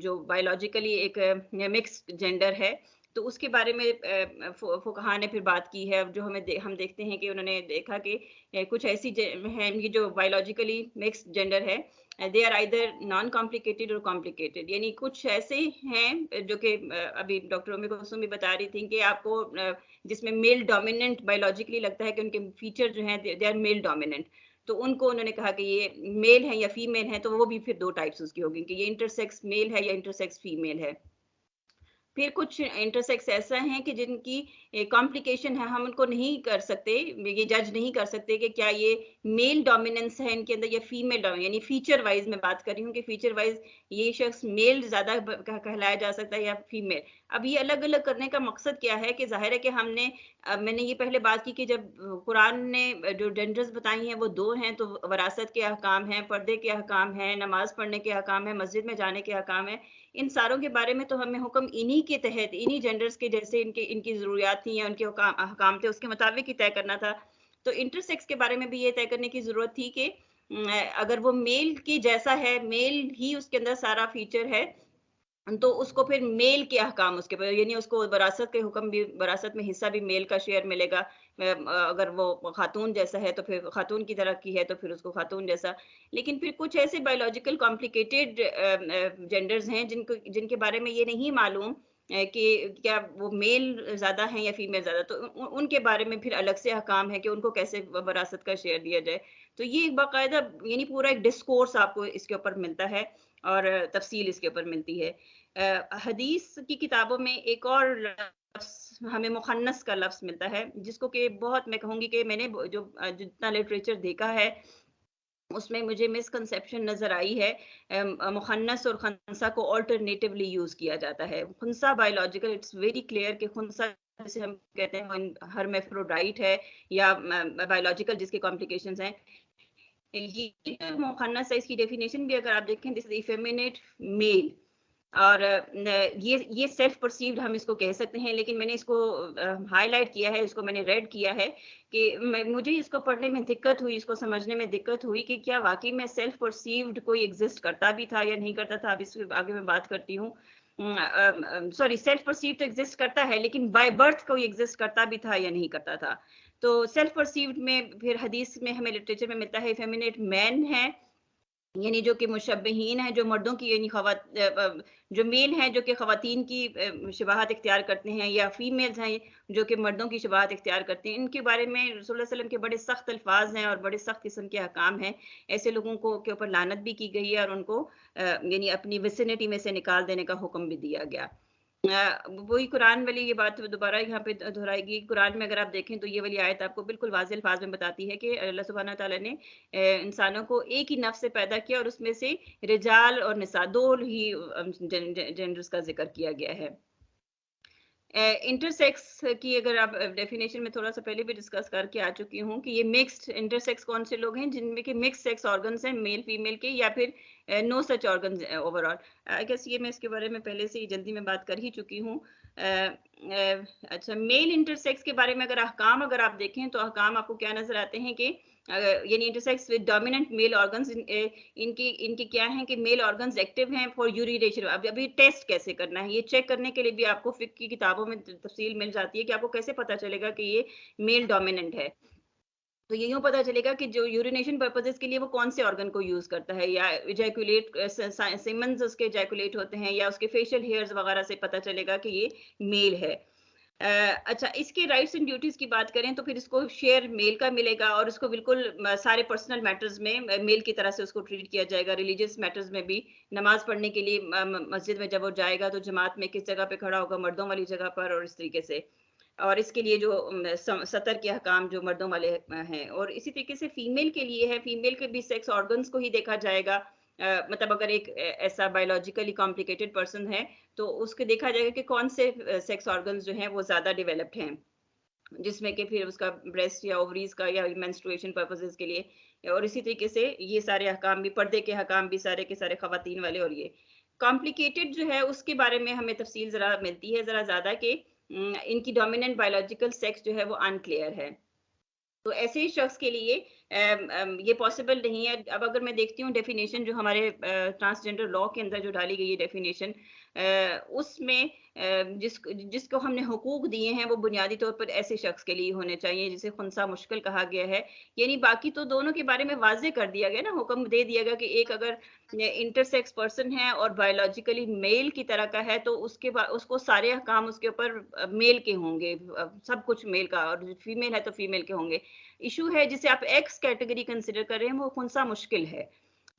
جو بایولوجیکلی ایک مکس جینڈر ہے، تو اس کے بارے میں فقہاء نے پھر بات کی ہے. جو ہم دیکھتے ہیں کہ انہوں نے دیکھا کہ کچھ ایسی ہیں جو بایولوجیکلی مکس جینڈر ہے، they are either non complicated اور کمپلیکیٹڈ، یعنی کچھ ایسے ہیں جو کہ ابھی ڈاکٹر ام کلثوم بھی بتا رہی تھیں کہ آپ کو جس میں میل ڈومیننٹ بایولوجیکلی لگتا ہے کہ ان کے فیچر جو ہیں دے آر میل ڈومیننٹ، تو ان کو انہوں نے کہا کہ یہ میل ہے یا فیمیل ہے، تو وہ بھی پھر 2 ٹائپس اس کی ہوگی کہ یہ انٹرسیکس میل ہے یا انٹرسیکس فیمیل ہے. پھر کچھ انٹرسیکس ایسا ہیں کہ جن کی کمپلیکیشن ہے، ہم ان کو نہیں کر سکتے، یہ جج نہیں کر سکتے کہ کیا یہ میل ڈومیننس ہے ان کے اندر یا فیمیل ڈومیننس، یعنی فیچر وائز میں بات کر رہی ہوں کہ فیچر وائز یہ شخص میل زیادہ کہلایا جا سکتا ہے یا فیمیل. اب یہ الگ الگ کرنے کا مقصد کیا ہے کہ ظاہر ہے کہ میں نے یہ پہلے بات کی کہ جب قرآن نے جو جینڈرز بتائی ہیں وہ 2 ہیں، تو وراثت کے احکام ہیں، پردے کے احکام ہیں، نماز پڑھنے کے احکام ہیں، مسجد میں جانے کے احکام ہیں. ان ساروں کے بارے میں تو ہمیں حکم انہی کے تحت، انہی جینڈرز کے جیسے ان کی ضروریات تھیں یا ان کے احکام تھے، اس کے مطابق ہی طے کرنا تھا. تو انٹرسیکس کے بارے میں بھی یہ طے کرنے کی ضرورت تھی کہ اگر وہ میل کی جیسا ہے، میل ہی اس کے اندر سارا فیچر ہے، تو اس کو پھر میل کے احکام اس کے پر، یعنی اس کو وراثت کے حکم بھی، وراثت میں حصہ بھی میل کا شیئر ملے گا. اگر وہ خاتون جیسا ہے تو پھر خاتون کی طرح کی ہے تو پھر اس کو خاتون جیسا. لیکن پھر کچھ ایسے بایولوجیکل کمپلیکیٹڈ جینڈرز ہیں جن کے بارے میں یہ نہیں معلوم کہ کیا وہ میل زیادہ ہیں یا فیمیل زیادہ، تو ان کے بارے میں پھر الگ سے احکام ہے کہ ان کو کیسے وراثت کا شیئر دیا جائے. تو یہ ایک باقاعدہ، یعنی پورا ایک ڈسکورس آپ کو اس کے اوپر ملتا ہے اور تفصیل اس کے اوپر ملتی ہے. حدیث کی کتابوں میں ایک اور لفظ ہمیں مخنث کا لفظ ملتا ہے، جس کو کہ بہت، میں کہوں گی کہ میں نے جو جتنا لٹریچر دیکھا ہے اس میں مجھے مسکنسیپشن نظر آئی ہے. مخنث اور خنثی کو آلٹرنیٹیولی یوز کیا جاتا ہے. خنثی بایولوجیکل، اٹس ویری کلیئر کہ خنثی جسے ہم کہتے ہیں ہرمیفروڈائٹ ہے یا بایولوجیکل جس کے کمپلیکیشنز ہیں. یہ مخنث ہے، اس کی ڈیفینیشن بھی اگر آپ دیکھیں، دس از ایفیمینیٹ میل، اور یہ سیلف پرسیوڈ ہم اس کو کہہ سکتے ہیں. لیکن میں نے اس کو ہائی لائٹ کیا ہے، اس کو میں نے ریڈ کیا ہے کہ مجھے اس کو پڑھنے میں دقت ہوئی، اس کو سمجھنے میں دقت ہوئی کہ کیا واقعی میں سیلف پرسیوڈ کوئی ایگزسٹ کرتا بھی تھا یا نہیں کرتا تھا. اب اس کے آگے میں بات کرتی ہوں. سوری، سیلف پرسیوڈ تو ایگزسٹ کرتا ہے، لیکن بائی برتھ کوئی ایگزسٹ کرتا بھی تھا یا نہیں کرتا تھا. تو سیلف پرسیوڈ میں پھر حدیث میں ہمیں لٹریچر میں ملتا ہے فیمینیٹ مین ہے، یعنی جو کہ مشبہین ہیں، جو مردوں کی، یعنی جو میل ہیں جو کہ خواتین کی شباہت اختیار کرتے ہیں، یا فیمیلز ہیں جو کہ مردوں کی شباہت اختیار کرتے ہیں. ان کے بارے میں رسول اللہ علیہ وسلم کے بڑے سخت الفاظ ہیں اور بڑے سخت قسم کے احکام ہیں. ایسے لوگوں کو کے اوپر لعنت بھی کی گئی ہے اور ان کو یعنی اپنی ویسینٹی میں سے نکال دینے کا حکم بھی دیا گیا. وہی قرآن والی یہ بات دوبارہ یہاں پہ دہرائی گی. قرآن میں اگر آپ دیکھیں تو یہ والی آیت آپ کو بالکل واضح الفاظ میں بتاتی ہے کہ اللہ سبحانہ تعالیٰ نے انسانوں کو ایک ہی نفس سے پیدا کیا، اور اس میں سے رجال اور نساء 2 ہی جینڈرز کا ذکر کیا گیا ہے. انٹرسیکس کی اگر آپ ڈیفینیشن میں تھوڑا سا پہلے بھی ڈسکس کر کے آ چکی ہوں کہ یہ مکسڈ انٹرسیکس کون سے لوگ ہیں جن میں کہ مکس سیکس آرگنز ہیں، میل فیمیل کے، یا پھر no such organs over all. I guess یہ میں اس کے بارے میں پہلے سے ہی جلدی میں بات کر ہی چکی ہوں. اچھا، میل انٹرسیکس کے بارے میں اگر احکام اگر آپ دیکھیں تو احکام آپ کو کیا نظر آتے ہیں کہ یعنی intersex with dominant male organs, ان کی کیا ہیں کہ میل آرگنز ایکٹیو ہیں فار یورینیشن. ابھی ٹیسٹ کیسے کرنا ہے، یہ چیک کرنے کے لیے بھی آپ کو فقہ کی کتابوں میں تفصیل مل جاتی ہے کہ آپ کو کیسے پتہ چلے گا کہ یہ میل ڈومیننٹ ہے. تو یہ یوں پتہ چلے گا کہ جو یورینیشن پرپزز کے لیے وہ کون سے آرگن کو یوز کرتا ہے، یا ایجیکولیٹ سیمنز اس کے ایجیکولیٹ ہوتے ہیں، یا اس کے فیشل ہیئرز وغیرہ سے پتہ چلے گا کہ یہ میل ہے. اچھا، اس کے رائٹس اینڈ ڈیوٹیز کی بات کریں تو پھر اس کو شیئر میل کا ملے گا، اور اس کو بالکل سارے پرسنل میٹرز میں میل کی طرح سے اس کو ٹریٹ کیا جائے گا. ریلیجیس میٹرز میں بھی نماز پڑھنے کے لیے مسجد میں جب وہ جائے گا تو جماعت میں کس جگہ پہ کھڑا ہوگا، مردوں والی جگہ پر، اور اس طریقے سے. اور اس کے لیے جو سطر کے احکام جو مردوں والے ہیں، اور اسی طریقے سے فیمیل کے لیے ہے، فیمیل کے بھی سیکس آرگنز کو ہی دیکھا جائے گا. مطلب اگر ایک ایسا بایولوجیکلی کمپلیکیٹڈ پرسن ہے تو اس کو دیکھا جائے گا کہ کون سے سیکس آرگنز جو ہیں وہ زیادہ ڈیولپڈ ہیں، جس میں کہ پھر اس کا بریسٹ یا اووریز کا یا مینسٹرویشن پرپزز کے لیے. اور اسی طریقے سے یہ سارے احکام بھی، پردے کے احکام بھی سارے کے سارے خواتین والے. اور یہ کمپلیکیٹڈ جو ہے اس کے بارے میں ہمیں تفصیل ذرا ملتی ہے ذرا زیادہ، کہ ان کی ڈومیننٹ بایولوجیکل سیکس جو ہے وہ انکلیئر ہے. تو ایسے ہی شخص کے لیے یہ پاسبل نہیں ہے. اب اگر میں دیکھتی ہوں ڈیفینیشن جو ہمارے ٹرانسجینڈر لا کے اندر جو ڈالی گئی ہے ڈیفینیشن، اس میں جس کو ہم نے حقوق دیے ہیں وہ بنیادی طور پر ایسے شخص کے لیے ہونے چاہیے جسے خنثی مشکل کہا گیا ہے. یعنی باقی تو دونوں کے بارے میں واضح کر دیا گیا نا، حکم دے دیا گیا کہ ایک اگر انٹرسیکس پرسن ہے اور بایولوجیکلی میل کی طرح کا ہے تو اس کو سارے احکام اس کے اوپر میل کے ہوں گے، سب کچھ میل کا، اور فیمیل ہے تو فیمیل کے ہوں گے. ایشو ہے جسے آپ ایکس کیٹیگری کنسیڈر کر رہے ہیں وہ خنثی مشکل ہے.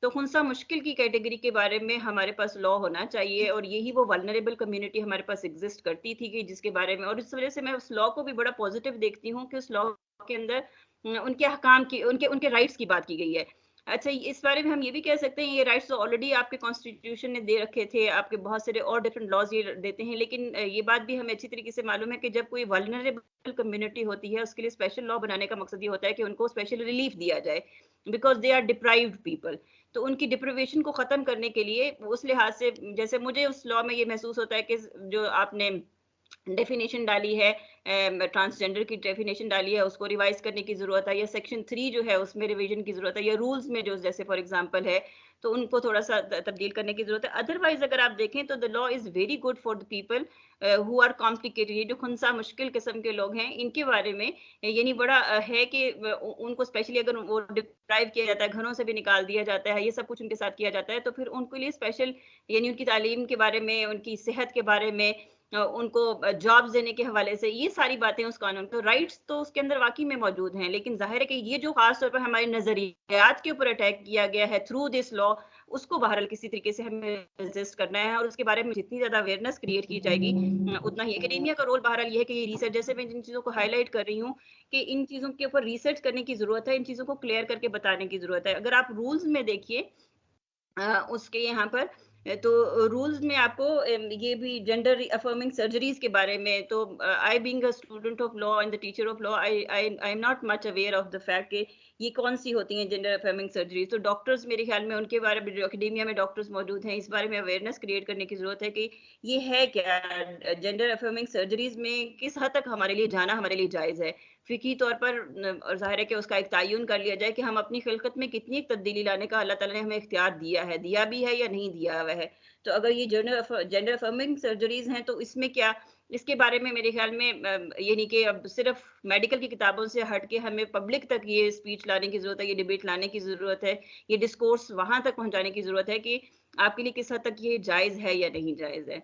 تو خنثی مشکل کی کیٹیگری کے بارے میں ہمارے پاس لا ہونا چاہیے، اور یہی وہ ولنریبل کمیونٹی ہمارے پاس ایگزسٹ کرتی تھی کہ جس کے بارے میں، اور اس وجہ سے میں اس لا کو بھی بڑا پازیٹیو دیکھتی ہوں کہ اس لا کے اندر ان کے حکام کی، ان کے رائٹس کی بات کی گئی ہے. اچھا، اس بارے میں ہم یہ بھی کہہ سکتے ہیں یہ رائٹس تو آلریڈی آپ کے کانسٹیٹیوشن نے دے رکھے تھے، آپ کے بہت سارے اور ڈفرینٹ لاز یہ دیتے ہیں، لیکن یہ بات بھی ہمیں اچھی طریقے سے معلوم ہے کہ جب کوئی ولنریبل کمیونٹی ہوتی ہے اس کے لیے اسپیشل لا بنانے کا مقصد یہ ہوتا ہے کہ ان کو اسپیشل ریلیف دیا جائے، because they are deprived people. تو ان کی ڈپریویشن کو ختم کرنے کے لیے اس لحاظ سے جیسے مجھے اس لا میں یہ محسوس ہوتا ہے کہ جو آپ نے ڈیفینیشن ڈالی ہے، ٹرانسجینڈر کی ڈیفینیشن ڈالی ہے، اس کو ریوائز کرنے کی ضرورت ہے، یا سیکشن 3 جو ہے اس میں ریویژن کی ضرورت ہے، یا رولز میں جو جیسے فار ایگزامپل ہے تو ان کو تھوڑا سا تبدیل کرنے کی ضرورت ہے. ادروائز اگر آپ دیکھیں تو the law is very good for the people who are complicated. یہ جو خنثی مشکل قسم کے لوگ ہیں ان کے بارے میں یعنی بڑا ہے کہ ان کو اسپیشلی اگر وہ ڈپرائیو کیا جاتا ہے، گھروں سے بھی نکال دیا جاتا ہے، یہ سب کچھ ان کے ساتھ کیا جاتا ہے، تو پھر ان کے لیے اسپیشل یعنی ان کی تعلیم کے بارے میں، ان کی صحت کے بارے میں، ان کو جابز دینے کے حوالے سے، یہ ساری باتیں اس قانون تو رائٹس تو اس کے اندر واقعی میں موجود ہیں. لیکن ظاہر ہے کہ یہ جو خاص طور پر ہمارے نظریات کے اوپر اٹیک کیا گیا ہے تھرو دس لا، اس کو بہرحال کسی طریقے سے ہمیں ریزسٹ کرنا ہے، اور اس کے بارے میں جتنی زیادہ اویئرنیس کریٹ کی جائے گی اتنا ہی. اکیڈیمیا کا رول بہرحال یہ ہے کہ یہ ریسرچ، جیسے میں جن چیزوں کو ہائی لائٹ کر رہی ہوں کہ ان چیزوں کے اوپر ریسرچ کرنے کی ضرورت ہے، ان چیزوں کو کلیئر کر کے بتانے کی ضرورت ہے. اگر آپ رولز میں دیکھیے اس کے یہاں پر تو رولز میں آپ کو یہ بھی جینڈر افرمنگ سرجریز کے بارے میں، تو آئی being a student of law and the teacher of law, I am not much aware of the fact کہ یہ کون سی ہوتی ہیں جینڈر افرمنگ سرجریز. تو ڈاکٹرز میرے خیال میں ان کے بارے میں جو اکیڈیمیا میں ڈاکٹرز موجود ہیں اس بارے میں اویئرنیس کریٹ کرنے کی ضرورت ہے کہ یہ ہے کیا جینڈر افرمنگ سرجریز میں، کس حد تک ہمارے لیے جانا ہمارے لیے جائز ہے فقہی طور پر، اور ظاہر ہے کہ اس کا ایک تعین کر لیا جائے کہ ہم اپنی خلقت میں کتنی ایک تبدیلی لانے کا اللہ تعالیٰ نے ہمیں اختیار دیا بھی ہے یا نہیں دیا ہوا ہے. تو اگر یہ جینڈر افرمنگ سرجریز ہیں تو اس میں کیا، اس کے بارے میں میرے خیال میں یعنی کہ اب صرف میڈیکل کی کتابوں سے ہٹ کے ہمیں پبلک تک یہ اسپیچ لانے کی ضرورت ہے، یہ ڈیبیٹ لانے کی ضرورت ہے، یہ ڈسکورس وہاں تک پہنچانے کی ضرورت ہے کہ آپ کے لیے کس حد تک یہ جائز ہے یا نہیں جائز ہے.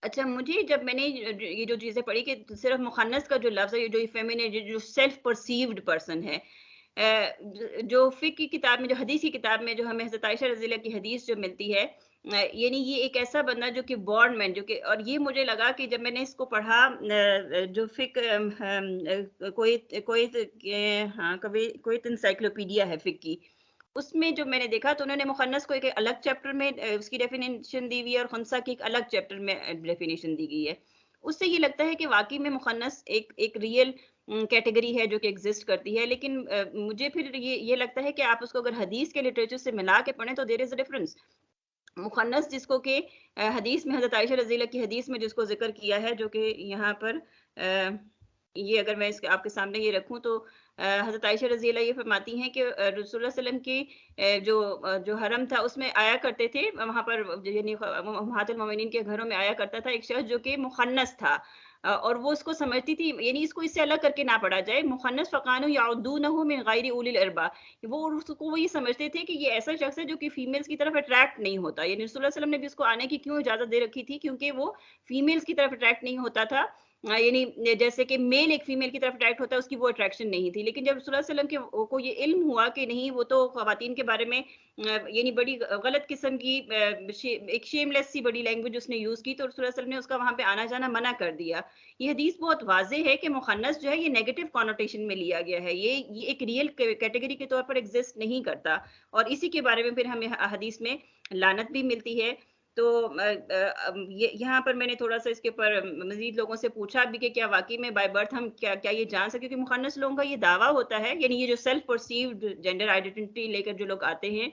اچھا، مجھے جب میں نے یہ جو چیزیں پڑھی کہ صرف مخنث کا جو لفظ ہے، یہ جو فیمینن جو سیلف پرسیوڈ پرسن ہے، جو فقہ کی کتاب میں، جو حدیث کی کتاب میں جو ہمیں حضرت عائشہ رضی اللہ کی حدیث جو ملتی ہے، یعنی یہ ایک ایسا بندہ جو کہ بورن مین، جو کہ، اور یہ مجھے لگا کہ جب میں نے اس کو پڑھا جو فقہ کوئی انسائکلوپیڈیا ہے فقہ کی، اس میں جو میں نے دیکھا تو انہوں نے مخنث کو ایک الگ چیپٹر میں اس کی ڈیفینیشن دی ہوئی ہے، اور خنثی کی ایک الگ چیپٹر میں ڈیفینیشن دی گئی ہے. اس سے یہ لگتا ہے کہ واقعی میں مخنث ایک ریئل کیٹیگری ہے جو کہ ایگزسٹ کرتی ہے. لیکن مجھے پھر یہ لگتا ہے کہ آپ اس کو اگر حدیث کے لٹریچر سے ملا کے پڑھیں تو دیر از اے ڈفرنس. مخنث جس کو کہ حدیث میں حضرت عائشہ رضی اللہ کی حدیث میں جس کو ذکر کیا ہے، جو کہ یہاں پر یہ اگر میں اس کے آپ کے سامنے یہ رکھوں تو حضرت عائشہ رضی اللہ یہ فرماتی ہیں کہ رسول اللہ صلی اللہ علیہ وسلم کی جو حرم تھا اس میں آیا کرتے تھے، وہاں پر یعنی امہات المومنین کے گھروں میں آیا کرتا تھا ایک شخص جو کہ مخنث تھا، اور وہ اس کو سمجھتی تھی، یعنی اس کو اس سے الگ کر کے نہ پڑھا جائے، مخنث فقانو یعدونہ من غیر اولی الارباء، وہ یہ سمجھتے تھے کہ یہ ایسا شخص ہے جو کہ فیمیلز کی طرف اٹریکٹ نہیں ہوتا. یعنی رسول اللہ صلی اللہ علیہ وسلم نے بھی اس کو آنے کی کیوں اجازت دے رکھی تھی؟ کیونکہ وہ فیمیلز کی طرف اٹریکٹ نہیں ہوتا تھا، یعنی جیسے کہ میل ایک فیمیل کی طرف اٹریکٹ ہوتا ہے، اس کی وہ اٹریکشن نہیں تھی. لیکن جب رسول اللہ علیہ وسلم کو یہ علم ہوا کہ نہیں، وہ تو خواتین کے بارے میں یعنی بڑی غلط قسم کی ایک شیم لیس سی بڑی لینگویج اس نے یوز کی، تو رسول اللہ علیہ وسلم نے اس کا وہاں پہ آنا جانا منع کر دیا. یہ حدیث بہت واضح ہے کہ مخنث جو ہے یہ نیگیٹو کانوٹیشن میں لیا گیا ہے، یہ ایک ریئل کیٹیگری کے طور پر ایگزسٹ نہیں کرتا، اور اسی کے بارے میں پھر ہمیں حدیث میں لعنت بھی ملتی ہے. تو یہاں پر میں نے تھوڑا سا اس کے اوپر مزید لوگوں سے پوچھا بھی کہ کیا واقعی میں بائی برتھ ہم کیا یہ جان سکتے، کیونکہ مخنث لوگوں کا یہ دعویٰ ہوتا ہے، یعنی یہ جو سیلف پرسیوڈ جینڈر آئیڈینٹی لے کر جو لوگ آتے ہیں،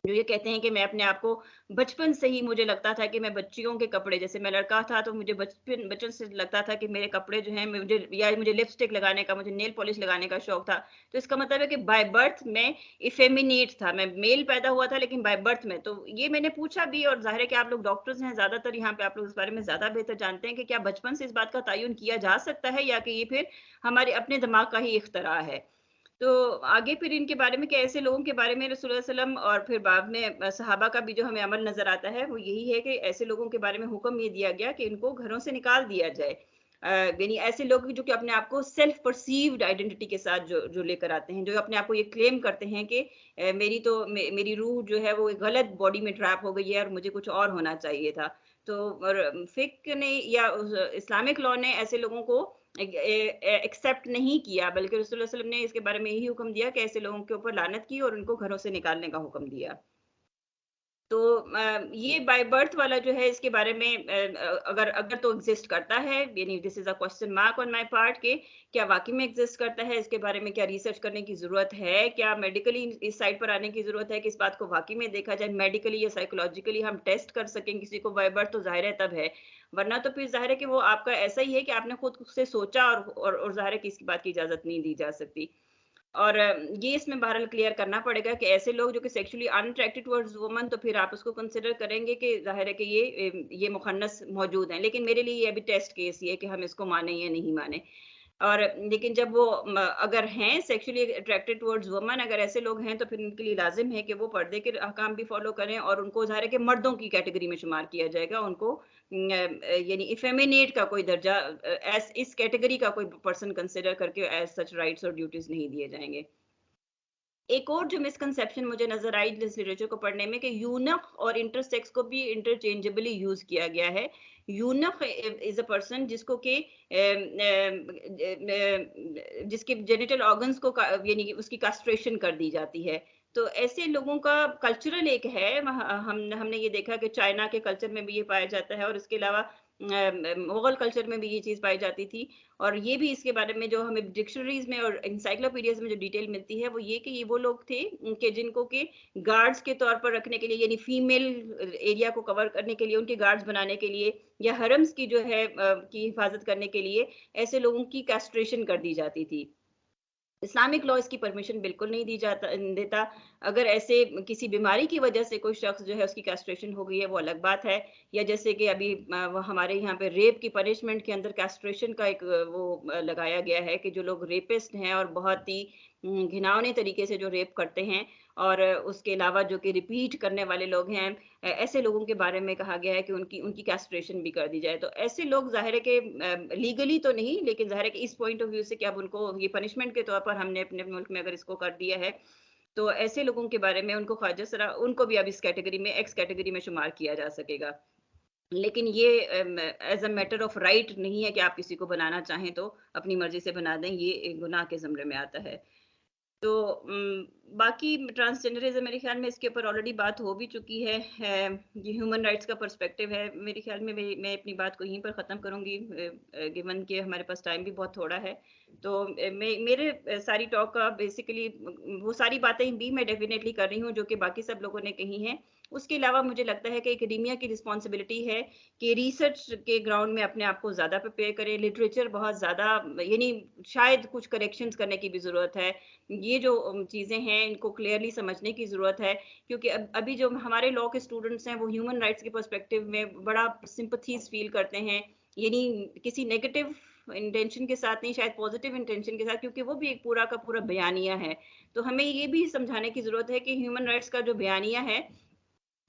جو یہ کہتے ہیں کہ میں اپنے آپ کو بچپن سے ہی مجھے لگتا تھا کہ میں بچیوں کے کپڑے، جیسے میں لڑکا تھا تو مجھے بچپن سے لگتا تھا کہ میرے کپڑے جو ہیں مجھے لپسٹک لگانے کا، مجھے نیل پالش لگانے کا شوق تھا، تو اس کا مطلب ہے کہ بائی برتھ میں ایفیمینیٹ تھا، میں میل پیدا ہوا تھا لیکن بائی برتھ میں. تو یہ میں نے پوچھا بھی، اور ظاہر ہے کہ آپ لوگ ڈاکٹرز ہیں زیادہ تر یہاں پہ، آپ لوگ اس بارے میں زیادہ بہتر جانتے ہیں کہ کیا بچپن سے اس بات کا تعین کیا جا سکتا ہے یا کہ یہ پھر ہمارے اپنے دماغ کا ہی اختراع ہے. تو آگے پھر ان کے بارے میں کہ ایسے لوگوں کے بارے میں رسول اللہ علیہ وسلم اور پھر بعد میں صحابہ کا بھی جو ہمیں عمل نظر آتا ہے وہ یہی ہے کہ ایسے لوگوں کے بارے میں حکم یہ دیا گیا کہ ان کو گھروں سے نکال دیا جائے. یعنی ایسے لوگ جو کہ اپنے آپ کو سیلف پرسیوڈ آئیڈینٹی کے ساتھ جو لے کر آتے ہیں، جو اپنے آپ کو یہ کلیم کرتے ہیں کہ میری روح جو ہے وہ غلط باڈی میں ٹریپ ہو گئی ہے اور مجھے کچھ اور ہونا چاہیے تھا. تو فقہ نے یا اسلامک لاء نے ایسے لوگوں کو ایکسیپٹ نہیں کیا، بلکہ رسول اللہ علیہ وسلم نے اس کے بارے میں یہی حکم دیا کہ ایسے لوگوں کے اوپر لعنت کی اور ان کو گھروں سے نکالنے کا حکم دیا. تو یہ بائی برتھ والا جو ہے اس کے بارے میں اگر تو ایگزسٹ کرتا ہے، یعنی this is a question mark on my part کہ کیا واقعی میں ایگزسٹ کرتا ہے، اس کے بارے میں کیا ریسرچ کرنے کی ضرورت ہے، کیا میڈیکلی اس سائٹ پر آنے کی ضرورت ہے کہ اس بات کو واقعی میں دیکھا جائے میڈیکلی یا سائیکولوجیکلی ہم ٹیسٹ کر سکیں کسی کو بائی برتھ، تو ظاہر ہے تب ہے، ورنہ تو پھر ظاہر ہے کہ وہ آپ کا ایسا ہی ہے کہ آپ نے خود سے سوچا اور ظاہر ہے کہ اس کی بات کی اجازت نہیں دی جا سکتی. اور یہ اس میں بہرحال کلیئر کرنا پڑے گا کہ ایسے لوگ جو کہ سیکشولی ان اٹریکٹڈ ٹورڈز وومن، تو پھر آپ اس کو کنسیڈر کریں گے کہ ظاہر ہے کہ یہ مخنث موجود ہیں، لیکن میرے لیے یہ ابھی ٹیسٹ کیس یہ ہے کہ ہم اس کو مانیں یا نہیں مانیں. اور لیکن جب وہ اگر ہیں سیکشولی اٹریکٹڈ ٹورڈز وومن، اگر ایسے لوگ ہیں تو پھر ان کے لیے لازم ہے کہ وہ پردے کے احکام بھی فالو کریں، اور ان کو ظاہر ہے کہ مردوں کی کیٹیگری میں شمار کیا جائے گا، ان کو یعنی ایفیمینیٹ کا کوئی درجہ اس کیٹیگری کا کوئی پرسن کنسیڈر کر کے ایز سچ رائٹس اور ڈیوٹیز نہیں دیے جائیں گے. ایک اور جو مسکنسیپشن مجھے نظر آئی اس لٹریچر کو پڑھنے میں کہ یونق اور انٹرسیکس کو بھی انٹرچینجبلی یوز کیا گیا ہے. یونق از اے پرسن جس کو کہ جس کے جینیٹل آرگنز کو یعنی اس کی کاسٹریشن کر دی جاتی ہے. تو ایسے لوگوں کا کلچرل ایک ہے، ہم نے یہ دیکھا کہ چائنا کے کلچر میں بھی یہ پایا جاتا ہے، اور اس کے علاوہ مغل کلچر میں بھی یہ چیز پائی جاتی تھی. اور یہ بھی اس کے بارے میں جو ہمیں ڈکشنریز میں اور انسائکلوپیڈیاز میں جو ڈیٹیل ملتی ہے وہ یہ کہ یہ وہ لوگ تھے کہ جن کو کہ گارڈز کے طور پر رکھنے کے لیے، یعنی فیمیل ایریا کو کور کرنے کے لیے، ان کے گارڈز بنانے کے لیے، یا حرمز کی جو ہے کی حفاظت کرنے کے لیے ایسے لوگوں کی کیسٹریشن کر دی جاتی تھی. اسلامک لاء اس کی پرمیشن بالکل نہیں دیتا. اگر ایسے کسی بیماری کی وجہ سے کوئی شخص جو ہے اس کی کیسٹریشن ہو گئی ہے وہ الگ بات ہے، یا جیسے کہ ابھی ہمارے یہاں پہ ریپ کی پنشمنٹ کے اندر کیسٹریشن کا ایک وہ لگایا گیا ہے کہ جو لوگ ریپسٹ ہیں اور بہت ہی گھناؤنے طریقے سے جو ریپ کرتے ہیں، اور اس کے علاوہ جو کہ ریپیٹ کرنے والے لوگ ہیں، ایسے لوگوں کے بارے میں کہا گیا ہے کہ ان کی کیسٹریشن بھی کر دی جائے. تو ایسے لوگ ظاہر ہے کہ لیگلی تو نہیں، لیکن ظاہر ہے کہ اس پوائنٹ آف ویو سے کہ اب ان کو یہ پنشمنٹ کے طور پر ہم نے اپنے ملک میں اگر اس کو کر دیا ہے، تو ایسے لوگوں کے بارے میں ان کو خواجہ سرا ان کو بھی اب اس کیٹیگری میں ایکس کیٹیگری میں شمار کیا جا سکے گا. لیکن یہ as a matter of right نہیں ہے کہ آپ کسی کو بنانا چاہیں تو اپنی مرضی سے بنا دیں، یہ گناہ کے زمرے میں آتا ہے. تو باقی ٹرانسجنڈرزم میرے خیال میں اس کے اوپر آلریڈی بات ہو بھی چکی ہے. یہ ہیومن رائٹس کا پرسپیکٹیو ہے میرے خیال میں. میں اپنی بات کو یہیں پر ختم کروں گی گیون کہ ہمارے پاس ٹائم بھی بہت تھوڑا ہے. تو میرے ساری ٹاک کا بیسیکلی وہ ساری باتیں بھی میں ڈیفینیٹلی کر رہی ہوں جو کہ باقی سب لوگوں نے کہی ہیں. اس کے علاوہ مجھے لگتا ہے کہ اکیڈیمیا کی رسپانسبلٹی ہے کہ ریسرچ کے گراؤنڈ میں اپنے آپ کو زیادہ پریپیئر کریں. لٹریچر بہت زیادہ، یعنی شاید کچھ کریکشنز کرنے کی بھی ضرورت ہے. یہ جو چیزیں ہیں ان کو کلیئرلی سمجھنے کی ضرورت ہے، کیونکہ ابھی جو ہمارے لاء کے اسٹوڈنٹس ہیں وہ ہیومن رائٹس کے پرسپیکٹیو میں بڑا سمپتھیز فیل کرتے ہیں، یعنی کسی نیگیٹو انٹینشن کے ساتھ نہیں، شاید پازیٹیو انٹینشن کے ساتھ، کیونکہ وہ بھی ایک پورا کا پورا بیانیہ ہے. تو ہمیں یہ بھی سمجھانے کی ضرورت ہے کہ ہیومن رائٹس کا جو بیانیہ ہے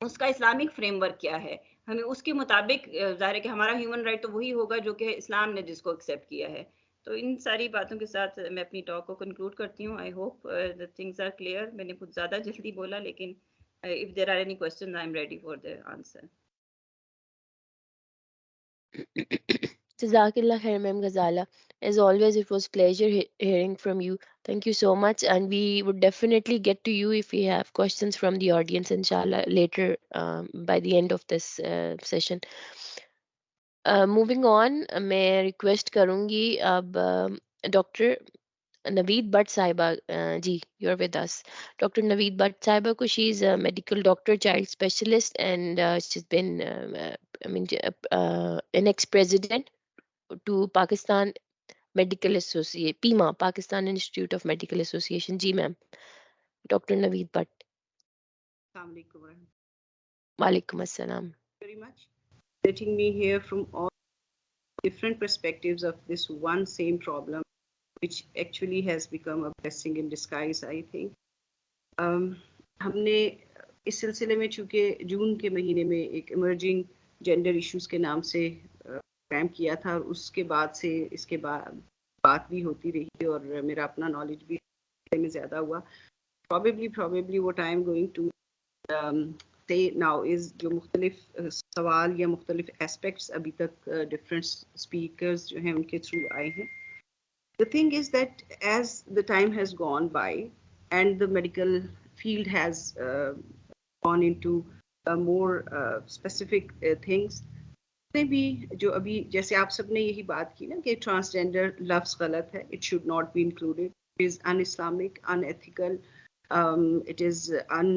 اس کا اسلامک فریم ورک کیا ہے. ہمیں اس کے مطابق ظاہر ہے کہ ہمارا ہیومن رائٹ تو وہی ہوگا جو کہ اسلام نے جس کو ایکسیپٹ کیا ہے. تو ان ساری باتوں کے ساتھ میں اپنی ٹاک کو کنکلوڈ کرتی ہوں. I hope things are clear. میں نے کچھ زیادہ جلدی بولا، لیکن if there are any questions I am ready for the answer. Jazakallah khair, Ma'am Ghazala. As always, it was pleasure hearing from you. Thank you so much, and we would definitely get to you if we have questions from the audience, inshallah, later by the end of this session. Moving on, میں request کروں گی اب doctor Naveed Butt صاحبہ ji you are with us. Doctor Naveed Butt صاحبہ کو she is medical doctor child specialist and she is been an ex-president to Pakistan Medical Association, PIMA, Pakistan Institute of Medical Association. جی ma'am doctor Naveed Butt. السلام علیکم ورحمۃ وعلیکم السلام. اللہ very much letting me hear from all different perspectives of this one same problem which actually has become a blessing in disguise, I think. ہم نے اس سلسلے میں چونکہ جون کے مہینے میں ایک ایمرجنگ جینڈر ایشوز کے نام سے پروگرام کیا تھا، اور اس کے بعد سے اس کے بعد بات بھی ہوتی رہی اور میرا اپنا نالج بھی میں زیادہ ہوا. probably what I am going to say now is جو مختلف سوال یا مختلف اسپیکٹس ابھی تک ڈفرینٹ اسپیکرز جو ہیں ان کے تھرو آئے ہیں. The thing is that as the time has gone by and the medical field has gone into more specific things, نے بھی جو ابھی جیسے آپ سب نے یہی بات کی نا کہ ٹرانسجینڈر لفظ غلط ہے. It should not be included. It is un Islamic, unethical, it is in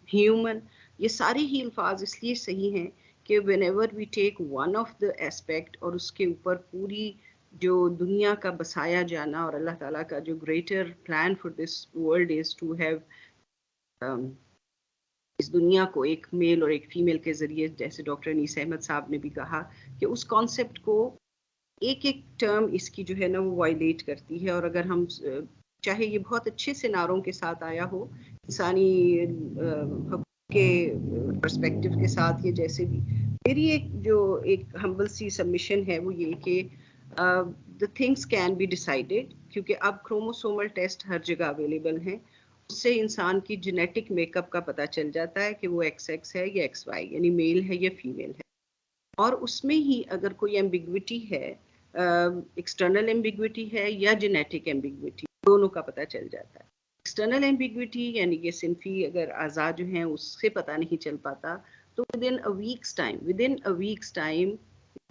human. یہ سارے ہی الفاظ اس لیے صحیح ہیں کہ whenever we take one of the aspect اور اس کے اوپر پوری جو دنیا کا بسایا جانا اور اللہ تعالیٰ کا جو greater plan for this world is to have اس دنیا کو ایک میل اور ایک فیمیل کے ذریعے، جیسے ڈاکٹر انیس احمد صاحب نے بھی کہا کہ اس کانسیپٹ کو ایک ایک ٹرم اس کی جو ہے نا وہ وائلیٹ کرتی ہے. اور اگر ہم چاہے یہ بہت اچھے سے نعروں کے ساتھ آیا ہو، انسانی حقوق کے پرسپیکٹو کے ساتھ، یہ جیسے بھی میری ایک ہمبل سی سبمیشن ہے وہ یہ کہ the things can be decided، کیونکہ اب کروموسومل ٹیسٹ ہر جگہ اویلیبل ہیں. اس سے انسان کی جینیٹک میک اپ کا پتہ چل جاتا ہے کہ وہ ایکس ایکس ہے یا ایکس وائی، یعنی میل ہے یا فیمیل ہے. اور اس میں ہی اگر کوئی ایمبیگوٹی ہے، ایکسٹرنل ایمبیگوٹی ہے یا جینیٹک ایمبیگوٹی، دونوں کا پتہ چل جاتا ہے. ایکسٹرنل ایمبیگوٹی یعنی کہ صنفی اگر اعضاء جو ہیں اس سے پتہ نہیں چل پاتا تو ودن اے ویکس ٹائم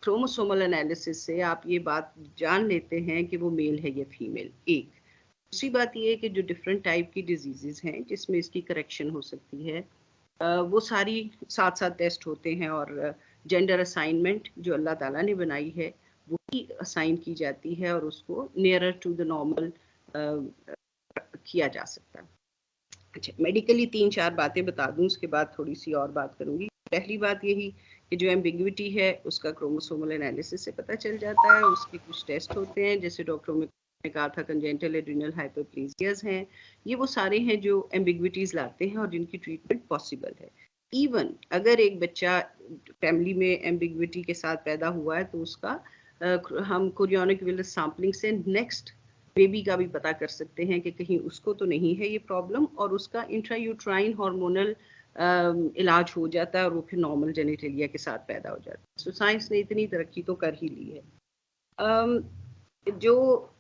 کروموسومل انالیسس سے آپ یہ بات جان لیتے ہیں کہ وہ میل ہے یا فیمیل. ایک دوسری بات یہ ہے کہ جو ڈفرینٹ ٹائپ کی ڈیزیزز ہیں جس میں اس کی کریکشن ہو سکتی ہے، وہ ساری ساتھ ساتھ ٹیسٹ ہوتے ہیں. اور جینڈر اسائنمنٹ جو اللہ تعالیٰ نے بنائی ہے وہی اسائن کی جاتی ہے اور اس کو نیئرر ٹو دا نارمل کیا جا سکتا ہے. اچھا، میڈیکلی 3-4 باتیں بتا دوں، اس کے بعد تھوڑی سی اور بات کروں گی. پہلی بات یہی کہ جو ایمبیگوٹی ہے اس کا کروموسومل انالیسس سے پتہ چل جاتا ہے. اس کے کچھ ٹیسٹ ہوتے ہیں جیسے ڈاکٹروں نے کہا تھا کنجینٹل ایڈرینل ہائپرپلیزیاز ہیں. یہ وہ سارے ہیں جو ایمبیگوٹیز لاتے ہیں اور جن کی ٹریٹمنٹ پاسبل ہے. ایون اگر ایک بچہ فیملی میں ایمبیگوٹی کے ساتھ پیدا ہوا ہے تو اس کا ہم کوریونک ویلس سیمپلنگ سے نیکسٹ بیبی کا بھی پتہ کر سکتے ہیں کہ کہیں اس کو تو نہیں ہے یہ پرابلم، اور اس کا انٹرا یوٹرائن ہارمونل علاج ہو جاتا ہے اور وہ پھر نارمل جینیٹیلیا کے ساتھ پیدا ہو جاتا ہے. سو سائنس نے اتنی ترقی تو کر ہی لی ہے. جو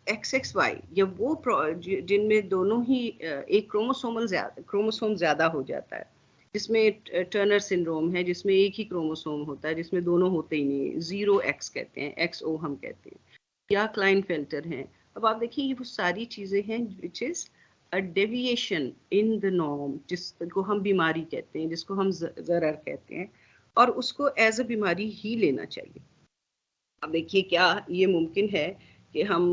ایکس ایکس وائی یا وہ جن میں دونوں ہی ایک کروموسوم زیادہ ہو جاتا ہے، جس میں ٹرنر سنڈروم ہے، جس میں ایک ہی کروموسوم ہوتا ہے، جس میں دونوں ہوتے ہی نہیں، 0x کہتے ہیں، XO ہم کہتے ہیں، یا کلائن فلٹر ہیں. اب آپ دیکھیے یہ وہ ساری چیزیں ہیں which is a deviation in the norm، جس کو ہم بیماری کہتے ہیں، جس کو ہم ضرر کہتے ہیں، اور اس کو ایز اے بیماری ہی لینا چاہیے. اب دیکھیے کیا یہ ممکن ہے کہ ہم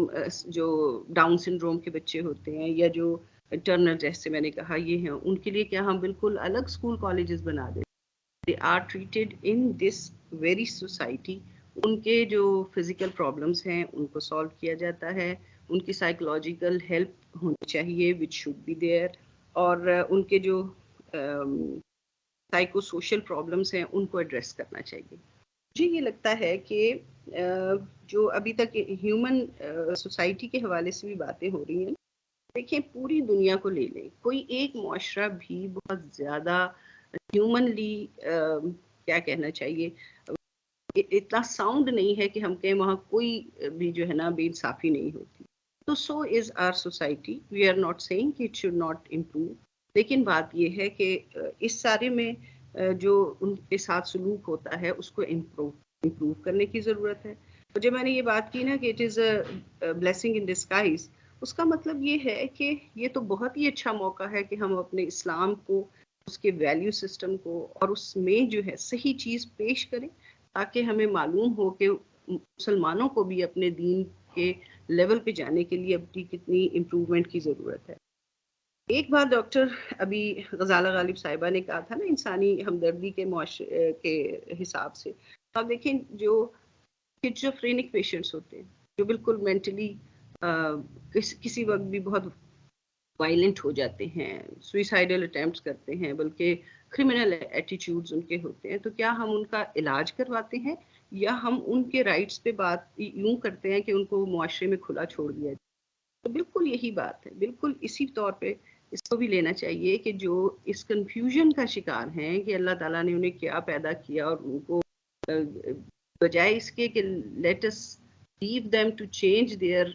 جو ڈاؤن سنڈروم کے بچے ہوتے ہیں یا جو ٹرنر جیسے میں نے کہا یہ ہیں، ان کے لیے کیا ہم بالکل الگ اسکول کالجز بنا دیں؟ they are treated in this very society. ان کے جو فزیکل پرابلمس ہیں ان کو سالو کیا جاتا ہے، ان کی سائیکولوجیکل ہیلپ ہونی چاہیے which should be there، اور ان کے جو سائیکو سوشل پرابلمس ہیں ان کو ایڈریس کرنا چاہیے. مجھے یہ لگتا ہے کہ جو ابھی تک ہیومن سوسائٹی کے حوالے سے بھی باتیں ہو رہی ہیں، دیکھیں پوری دنیا کو لے لیں، کوئی ایک معاشرہ بھی بہت زیادہ ہیومنلی کیا کہنا چاہیے اتنا ساؤنڈ نہیں ہے کہ ہم کہیں وہاں کوئی بھی جو ہے نا بے انصافی نہیں ہوتی. تو so is our society. We are not saying کہ اٹ شوڈ ناٹ امپروو، لیکن بات یہ ہے کہ اس سارے میں جو ان کے ساتھ سلوک ہوتا ہے اس کو امپروو کرنے کی ضرورت ہے. اور جب میں نے یہ بات کی نا کہ it is a blessing in disguise, اس کا مطلب یہ ہے کہ یہ تو بہت ہی اچھا موقع ہے کہ ہم اپنے اسلام کو، اس کے ویلیو سسٹم کو اور اس میں جو ہے صحیح چیز پیش کریں، تاکہ ہمیں معلوم ہو کہ مسلمانوں کو بھی اپنے دین کے لیول پہ جانے کے لیے اپنی کتنی امپروومنٹ کی ضرورت ہے. ایک بات ڈاکٹر ابھی غزالہ غالب صاحبہ نے کہا تھا نا انسانی ہمدردی کے معاشرے کے حساب سے، آپ دیکھیں جو سکیزوفرینک پیشنٹس ہوتے ہیں جو بالکل مینٹلی کسی وقت بھی بہت وائلنٹ ہو جاتے ہیں، سوئسائڈل اٹیمپٹس کرتے ہیں، بلکہ کرمنل ایٹیٹیوڈز ان کے ہوتے ہیں، تو کیا ہم ان کا علاج کرواتے ہیں یا ہم ان کے رائٹس پہ بات یوں کرتے ہیں کہ ان کو معاشرے میں کھلا چھوڑ دیا جائے. تو بالکل یہی بات ہے. بالکل اسی طور پہ اس کو بھی لینا چاہیے کہ جو اس کنفیوژن کا شکار ہیں کہ اللہ تعالیٰ نے انہیں کیا پیدا کیا اور ان کو بجائے اس کے کہ let us leave them to change their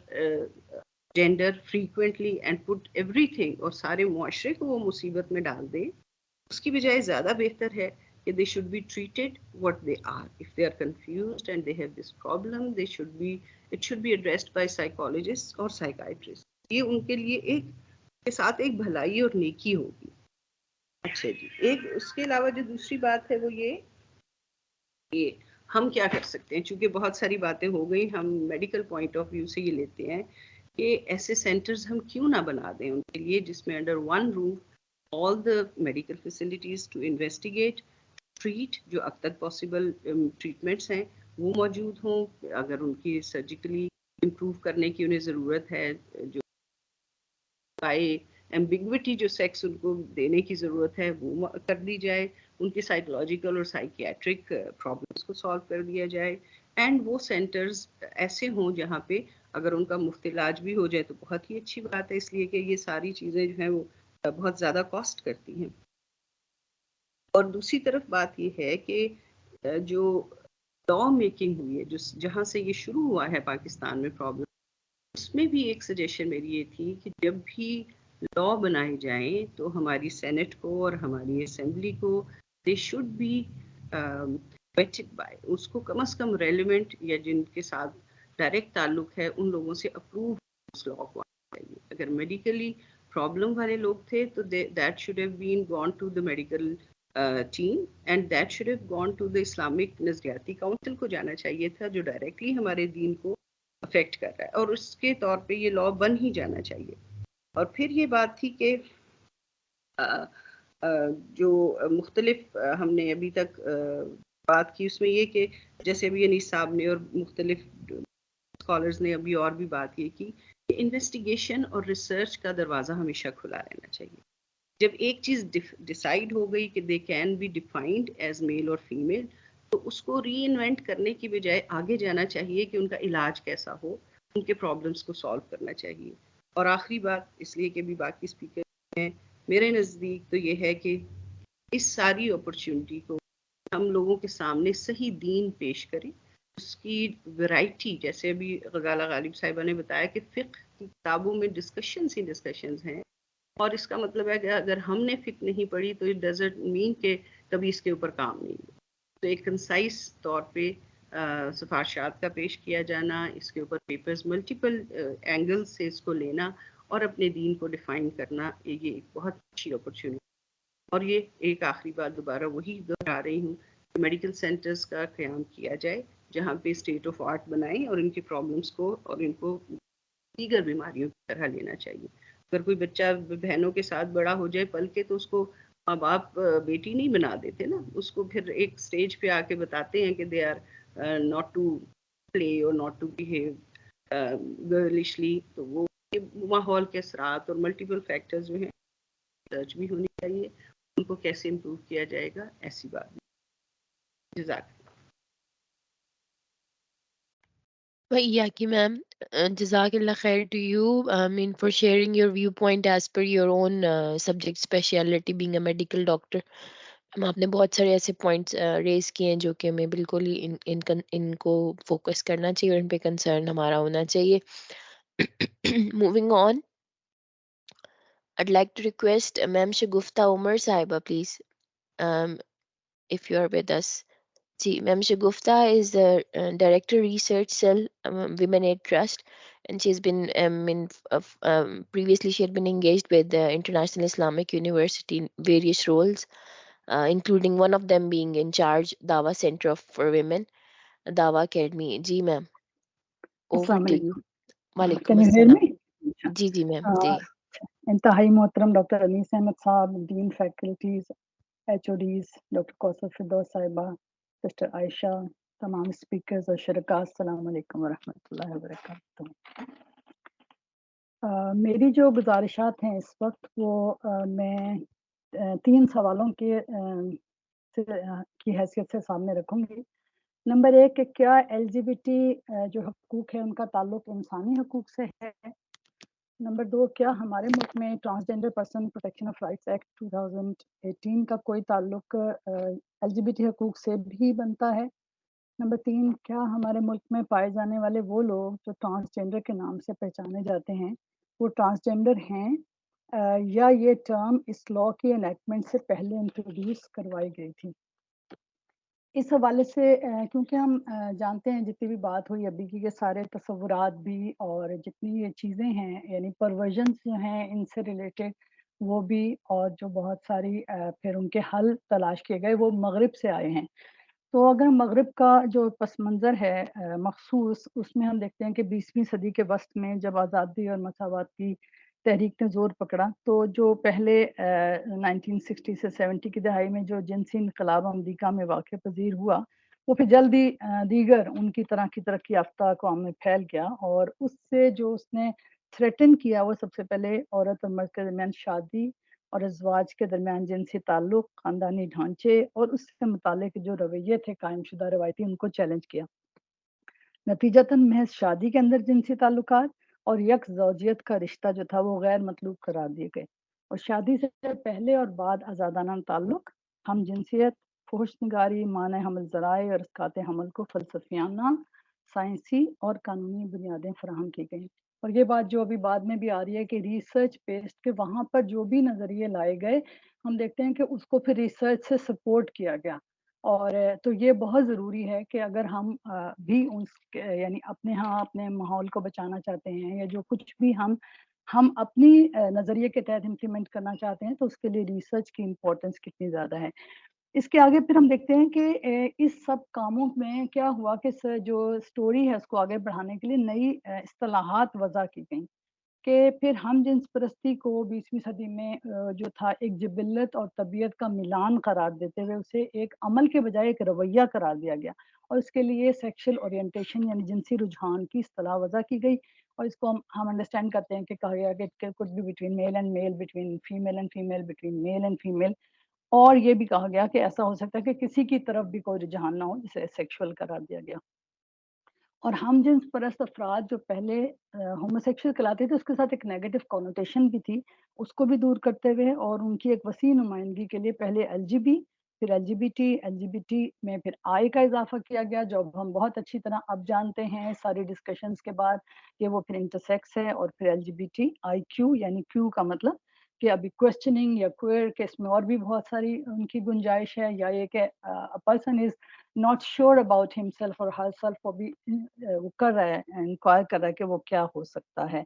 gender frequently and put everything اور سارے معاشرے کو وہ مصیبت میں ڈال دیں, اس کی بجائے زیادہ بہتر ہے کہ they should be treated what they are. If they are confused and they have this problem, it should be addressed by psychologists or psychiatrists. یہ ان کے لیے ایک کے ساتھ ایک بھلائی اور نیکی ہوگی. اچھا جی, ایک اس کے علاوہ جو دوسری بات ہے وہ یہ کہ ہم کیا کر سکتے ہیں. چونکہ بہت ساری باتیں ہو گئی, ہم میڈیکل پوائنٹ آف ویو سے یہ لیتے ہیں کہ ایسے سینٹرز ہم کیوں نہ بنا دیں ان کے لیے جس میں under one roof all the medical facilities to investigate, treat, جو اب تک پاسبل ٹریٹمنٹس ہیں وہ موجود ہوں. اگر ان کی سرجیکلی امپروو کرنے کی انہیں ضرورت ہے, جو ایمبیگوٹی جو سیکس ان کو دینے کی ضرورت ہے وہ کر دی جائے, ان کی سائیکولوجیکل اور سائیکیاٹرک پرابلمس کو سالو کر دیا جائے. اینڈ وہ سینٹرز ایسے ہوں جہاں پہ اگر ان کا مفت علاج بھی ہو جائے تو بہت ہی اچھی بات ہے, اس لیے کہ یہ ساری چیزیں جو ہیں وہ بہت زیادہ کاسٹ کرتی ہیں. اور دوسری طرف بات یہ ہے کہ جو لا میکنگ ہوئی ہے, جہاں سے یہ شروع ہوا ہے پاکستان میں پرابلم, اس میں بھی ایک سجیشن میری یہ تھی کہ جب بھی لا بنائے جائیں تو ہماری سینٹ کو اور ہماری اسمبلی کو they should be vetted by, اس کو کم از کم ریلیونٹ یا جن کے ساتھ ڈائریکٹ تعلق ہے ان لوگوں سے اپروو اس لا کو آنا چاہیے. اگر میڈیکلی پرابلم والے لوگ تھے تو that should have been gone to the medical team and that should have gone to the Islamic نظریاتی کاؤنسل کو جانا چاہیے تھا جو ڈائریکٹلی ہمارے دین کو افیکٹ کر رہا ہے, اور اس کے طور پہ یہ لا بن ہی جانا چاہیے. اور پھر یہ بات تھی کہ جو مختلف ہم نے ابھی تک بات کی اس میں یہ کہ جیسے ابھی انیس صاحب نے اور مختلف اسکالرز نے ابھی اور بھی بات یہ کی کہ انویسٹیگیشن اور ریسرچ کا دروازہ ہمیشہ کھلا رہنا چاہیے. جب ایک چیز ڈیسائیڈ ہو گئی کہ they can be defined as male اور فیمیل, تو اس کو ری انوینٹ کرنے کی بجائے آگے جانا چاہیے کہ ان کا علاج کیسا ہو, ان کے پرابلمس کو سالو کرنا چاہیے. اور آخری بات اس لیے کہ بھی باقی اسپیکر ہیں, میرے نزدیک تو یہ ہے کہ اس ساری اپرچونٹی کو ہم لوگوں کے سامنے صحیح دین پیش کریں, اس کی ورائٹی, جیسے ابھی غزالہ غالب صاحبہ نے بتایا کہ فقہ کی کتابوں میں ڈسکشنز ہیں, اور اس کا مطلب ہے کہ اگر ہم نے فقہ نہیں پڑھی تو اٹ ڈزنٹ مین کہ کبھی اس کے اوپر کام نہیں ہوا. تو ایک کنسائز طور پہ سفارشات کا پیش کیا جانا, اس کے اوپر پیپرز ملٹیپل اینگل سے اس کو لینا اور اپنے دین کو ڈیفائن کرنا, یہ ایک بہت اچھی اپرچونٹی. اور یہ ایک آخری بات دوبارہ وہی دہرا رہی ہوں کہ میڈیکل سینٹرز کا قیام کیا جائے جہاں پہ اسٹیٹ آف آرٹ بنائیں اور ان کی پرابلمس کو اور ان کو دیگر بیماریوں کی طرح لینا چاہیے. اگر کوئی بچہ بہنوں کے ساتھ بڑا ہو جائے پل کے تو اس کو ماں باپ بیٹی نہیں بنا دیتے نا, اس کو پھر ایک سٹیج پہ آ کے بتاتے ہیں کہ they are not to play اور ناٹ ٹو بیہیو گرلشلی. تو وہ ماحول کے اثرات اور ملٹیپل فیکٹرز جو ہیں ریسرچ بھی ہونی چاہیے, ان کو کیسے امپروو کیا جائے گا, ایسی بات. جزاک Yaki ma'am, Jazakallah khair to you. I mean, for sharing your viewpoint as per your own subject speciality, being a medical doctor. آپ نے بہت سارے ایسے پوائنٹس ریز کیے ہیں جو کہ ہمیں بالکل ہی ان کو فوکس کرنا چاہیے اور ان پہ کنسرن ہمارا ہونا چاہیے. Moving on, I'd like to request میم شگفتہ عمر صاحبہ please, if you are with us. G ma'am Shagufta is the director research cell women aid trust, and she's been previously she had been engaged with the International Islamic University in various roles, including one of them being in charge Dawa Center for Women, Dawa Academy. G ma'am, over السلام to you. علیکم. وعلیکم Can you hear السلام. me? جی جی میم, جی. انتہائی محترم doctor Anees Ahmed صاحب, dean faculties, H O Ds, doctor Kausar Firdous صاحبہ, sister عائشہ, تمام speakers اور شرکاء, السلام علیکم ورحمۃ اللہ وبرکاتہ. میری جو گزارشات ہیں اس وقت وہ میں 3 سوالوں کی حیثیت سے سامنے رکھوں گی. نمبر 1 کہ کیا LGBT جو حقوق ہے ان کا تعلق انسانی حقوق سے ہے. نمبر 2 کیا ہمارے ملک میں transgender person protection of rights act 2018 کا کوئی تعلق LGBT حقوق سے بھی بنتا ہے. نمبر 3 کیا ہمارے ملک میں پائے جانے والے وہ لوگ جو ٹرانسجینڈر کے نام سے پہچانے جاتے ہیں وہ ٹرانسجینڈر ہیں یا یہ ٹرم اس لاء کی انیکٹمنٹ سے پہلے انٹروڈیوس کروائی گئی تھی. اس حوالے سے کیونکہ ہم جانتے ہیں جتنی بھی بات ہوئی ابھی کی کہ سارے تصورات بھی اور جتنی یہ چیزیں ہیں یعنی پرورژنس جو ہیں ان سے ریلیٹڈ وہ بھی اور جو بہت ساری پھر ان کے حل تلاش کیے گئے وہ مغرب سے آئے ہیں. تو اگر مغرب کا جو پس منظر ہے مخصوص اس میں ہم دیکھتے ہیں کہ 20ویں صدی کے وسط میں جب آزادی اور مساوات کی تحریک نے زور پکڑا تو جو پہلے 1960 سے 70 کی دہائی میں جو جنسی انقلاب امریکہ میں واقع پذیر ہوا وہ پھر جلدی دیگر ان کی طرح کی ترقی یافتہ اقوام میں پھیل گیا اور اس سے جو اس نے تھریٹن کیا وہ سب سے پہلے عورت اور مرد کے درمیان شادی اور ازواج کے درمیان جنسی تعلق خاندانی ڈھانچے اور اس سے متعلق جو رویے تھے قائم شدہ روایتی ان کو چیلنج کیا. نتیجتاً محض شادی کے اندر جنسی تعلقات اور یک زوجیت کا رشتہ جو تھا وہ غیر مطلوب قرار دیے گئے اور شادی سے پہلے اور بعد آزادانہ تعلق ہم جنسیت فحش نگاری مانع حمل ذرائع اور اسقاط حمل کو فلسفیانہ سائنسی اور قانونی بنیادیں فراہم کی گئیں. اور یہ بات جو ابھی بعد میں بھی آ رہی ہے کہ ریسرچ بیسڈ کہ وہاں پر جو بھی نظریے لائے گئے ہم دیکھتے ہیں کہ اس کو پھر ریسرچ سے سپورٹ کیا گیا. اور تو یہ بہت ضروری ہے کہ اگر ہم بھی یعنی اپنے ہاں اپنے ماحول کو بچانا چاہتے ہیں یا جو کچھ بھی ہم اپنی نظریے کے تحت امپلیمنٹ کرنا چاہتے ہیں تو اس کے لیے ریسرچ کی امپورٹنس کتنی زیادہ ہے. اس کے آگے پھر ہم دیکھتے ہیں کہ اس سب کاموں میں کیا ہوا کہ جو سٹوری ہے اس کو آگے بڑھانے کے لیے نئی اصطلاحات وضع کی گئیں کہ پھر ہم جنس پرستی کو 20ویں صدی میں جو تھا ایک جبلت اور طبیعت کا ملان قرار دیتے ہوئے اسے ایک عمل کے بجائے ایک رویہ قرار دیا گیا اور اس کے لیے سیکشل اورینٹیشن یعنی جنسی رجحان کی اصطلاح وضع کی گئی اور اس کو ہم انڈرسٹینڈ کرتے ہیں کہ کہا گیا کہ کچھ بھی between male and male between female and female between male and female اور یہ بھی کہا گیا کہ ایسا ہو سکتا ہے کہ کسی کی طرف بھی کوئی رجحان نہ ہو جسے سیکشول قرار دیا گیا. اور ہم جنس پرست افراد جو پہلے ہوموسیکشل کہلاتے تھے اس کے ساتھ ایک نیگیٹو کونوٹیشن بھی تھی اس کو بھی دور کرتے ہوئے اور ان کی ایک وسیع نمائندگی کے لیے پہلے LGB پھر LGBT میں پھر I کا اضافہ کیا گیا جو اب ہم بہت اچھی طرح اب جانتے ہیں ساری ڈسکشنز کے بعد کہ وہ پھر انٹرسیکس ہے اور پھر LGBTIQ یعنی Q کا مطلب کہ ابھی کوشچننگ یا کوئر کے اس میں اور بھی بہت ساری ان کی گنجائش ہے یا یہ کہ person is not sure about himself اور ہر سیلف وہ بھی وہ کر رہا ہے انکوائر کر رہا ہے کہ وہ کیا ہو سکتا ہے.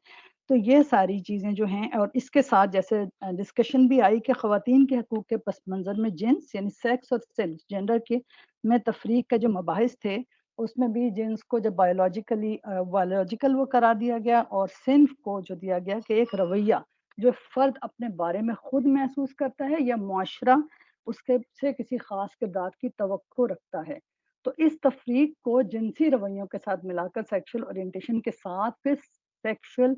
تو یہ ساری چیزیں جو ہیں اور اس کے ساتھ جیسے ڈسکشن بھی آئی کہ خواتین کے حقوق کے پس منظر میں جنس یعنی سیکس اور سیلف جینڈر کے میں تفریق کا جو مباحث تھے اس میں بھی جنس کو جب بایولوجیکل وہ قرار دیا گیا اور صنف کو جو دیا گیا کہ ایک رویہ جو فرد اپنے بارے میں خود محسوس کرتا ہے یا معاشرہ اس کے سے کسی خاص کردار کی توقع رکھتا ہے. تو اس تفریق کو جنسی رویوں کے ساتھ ملا کر سیکشل اورینٹیشن کے ساتھ پھر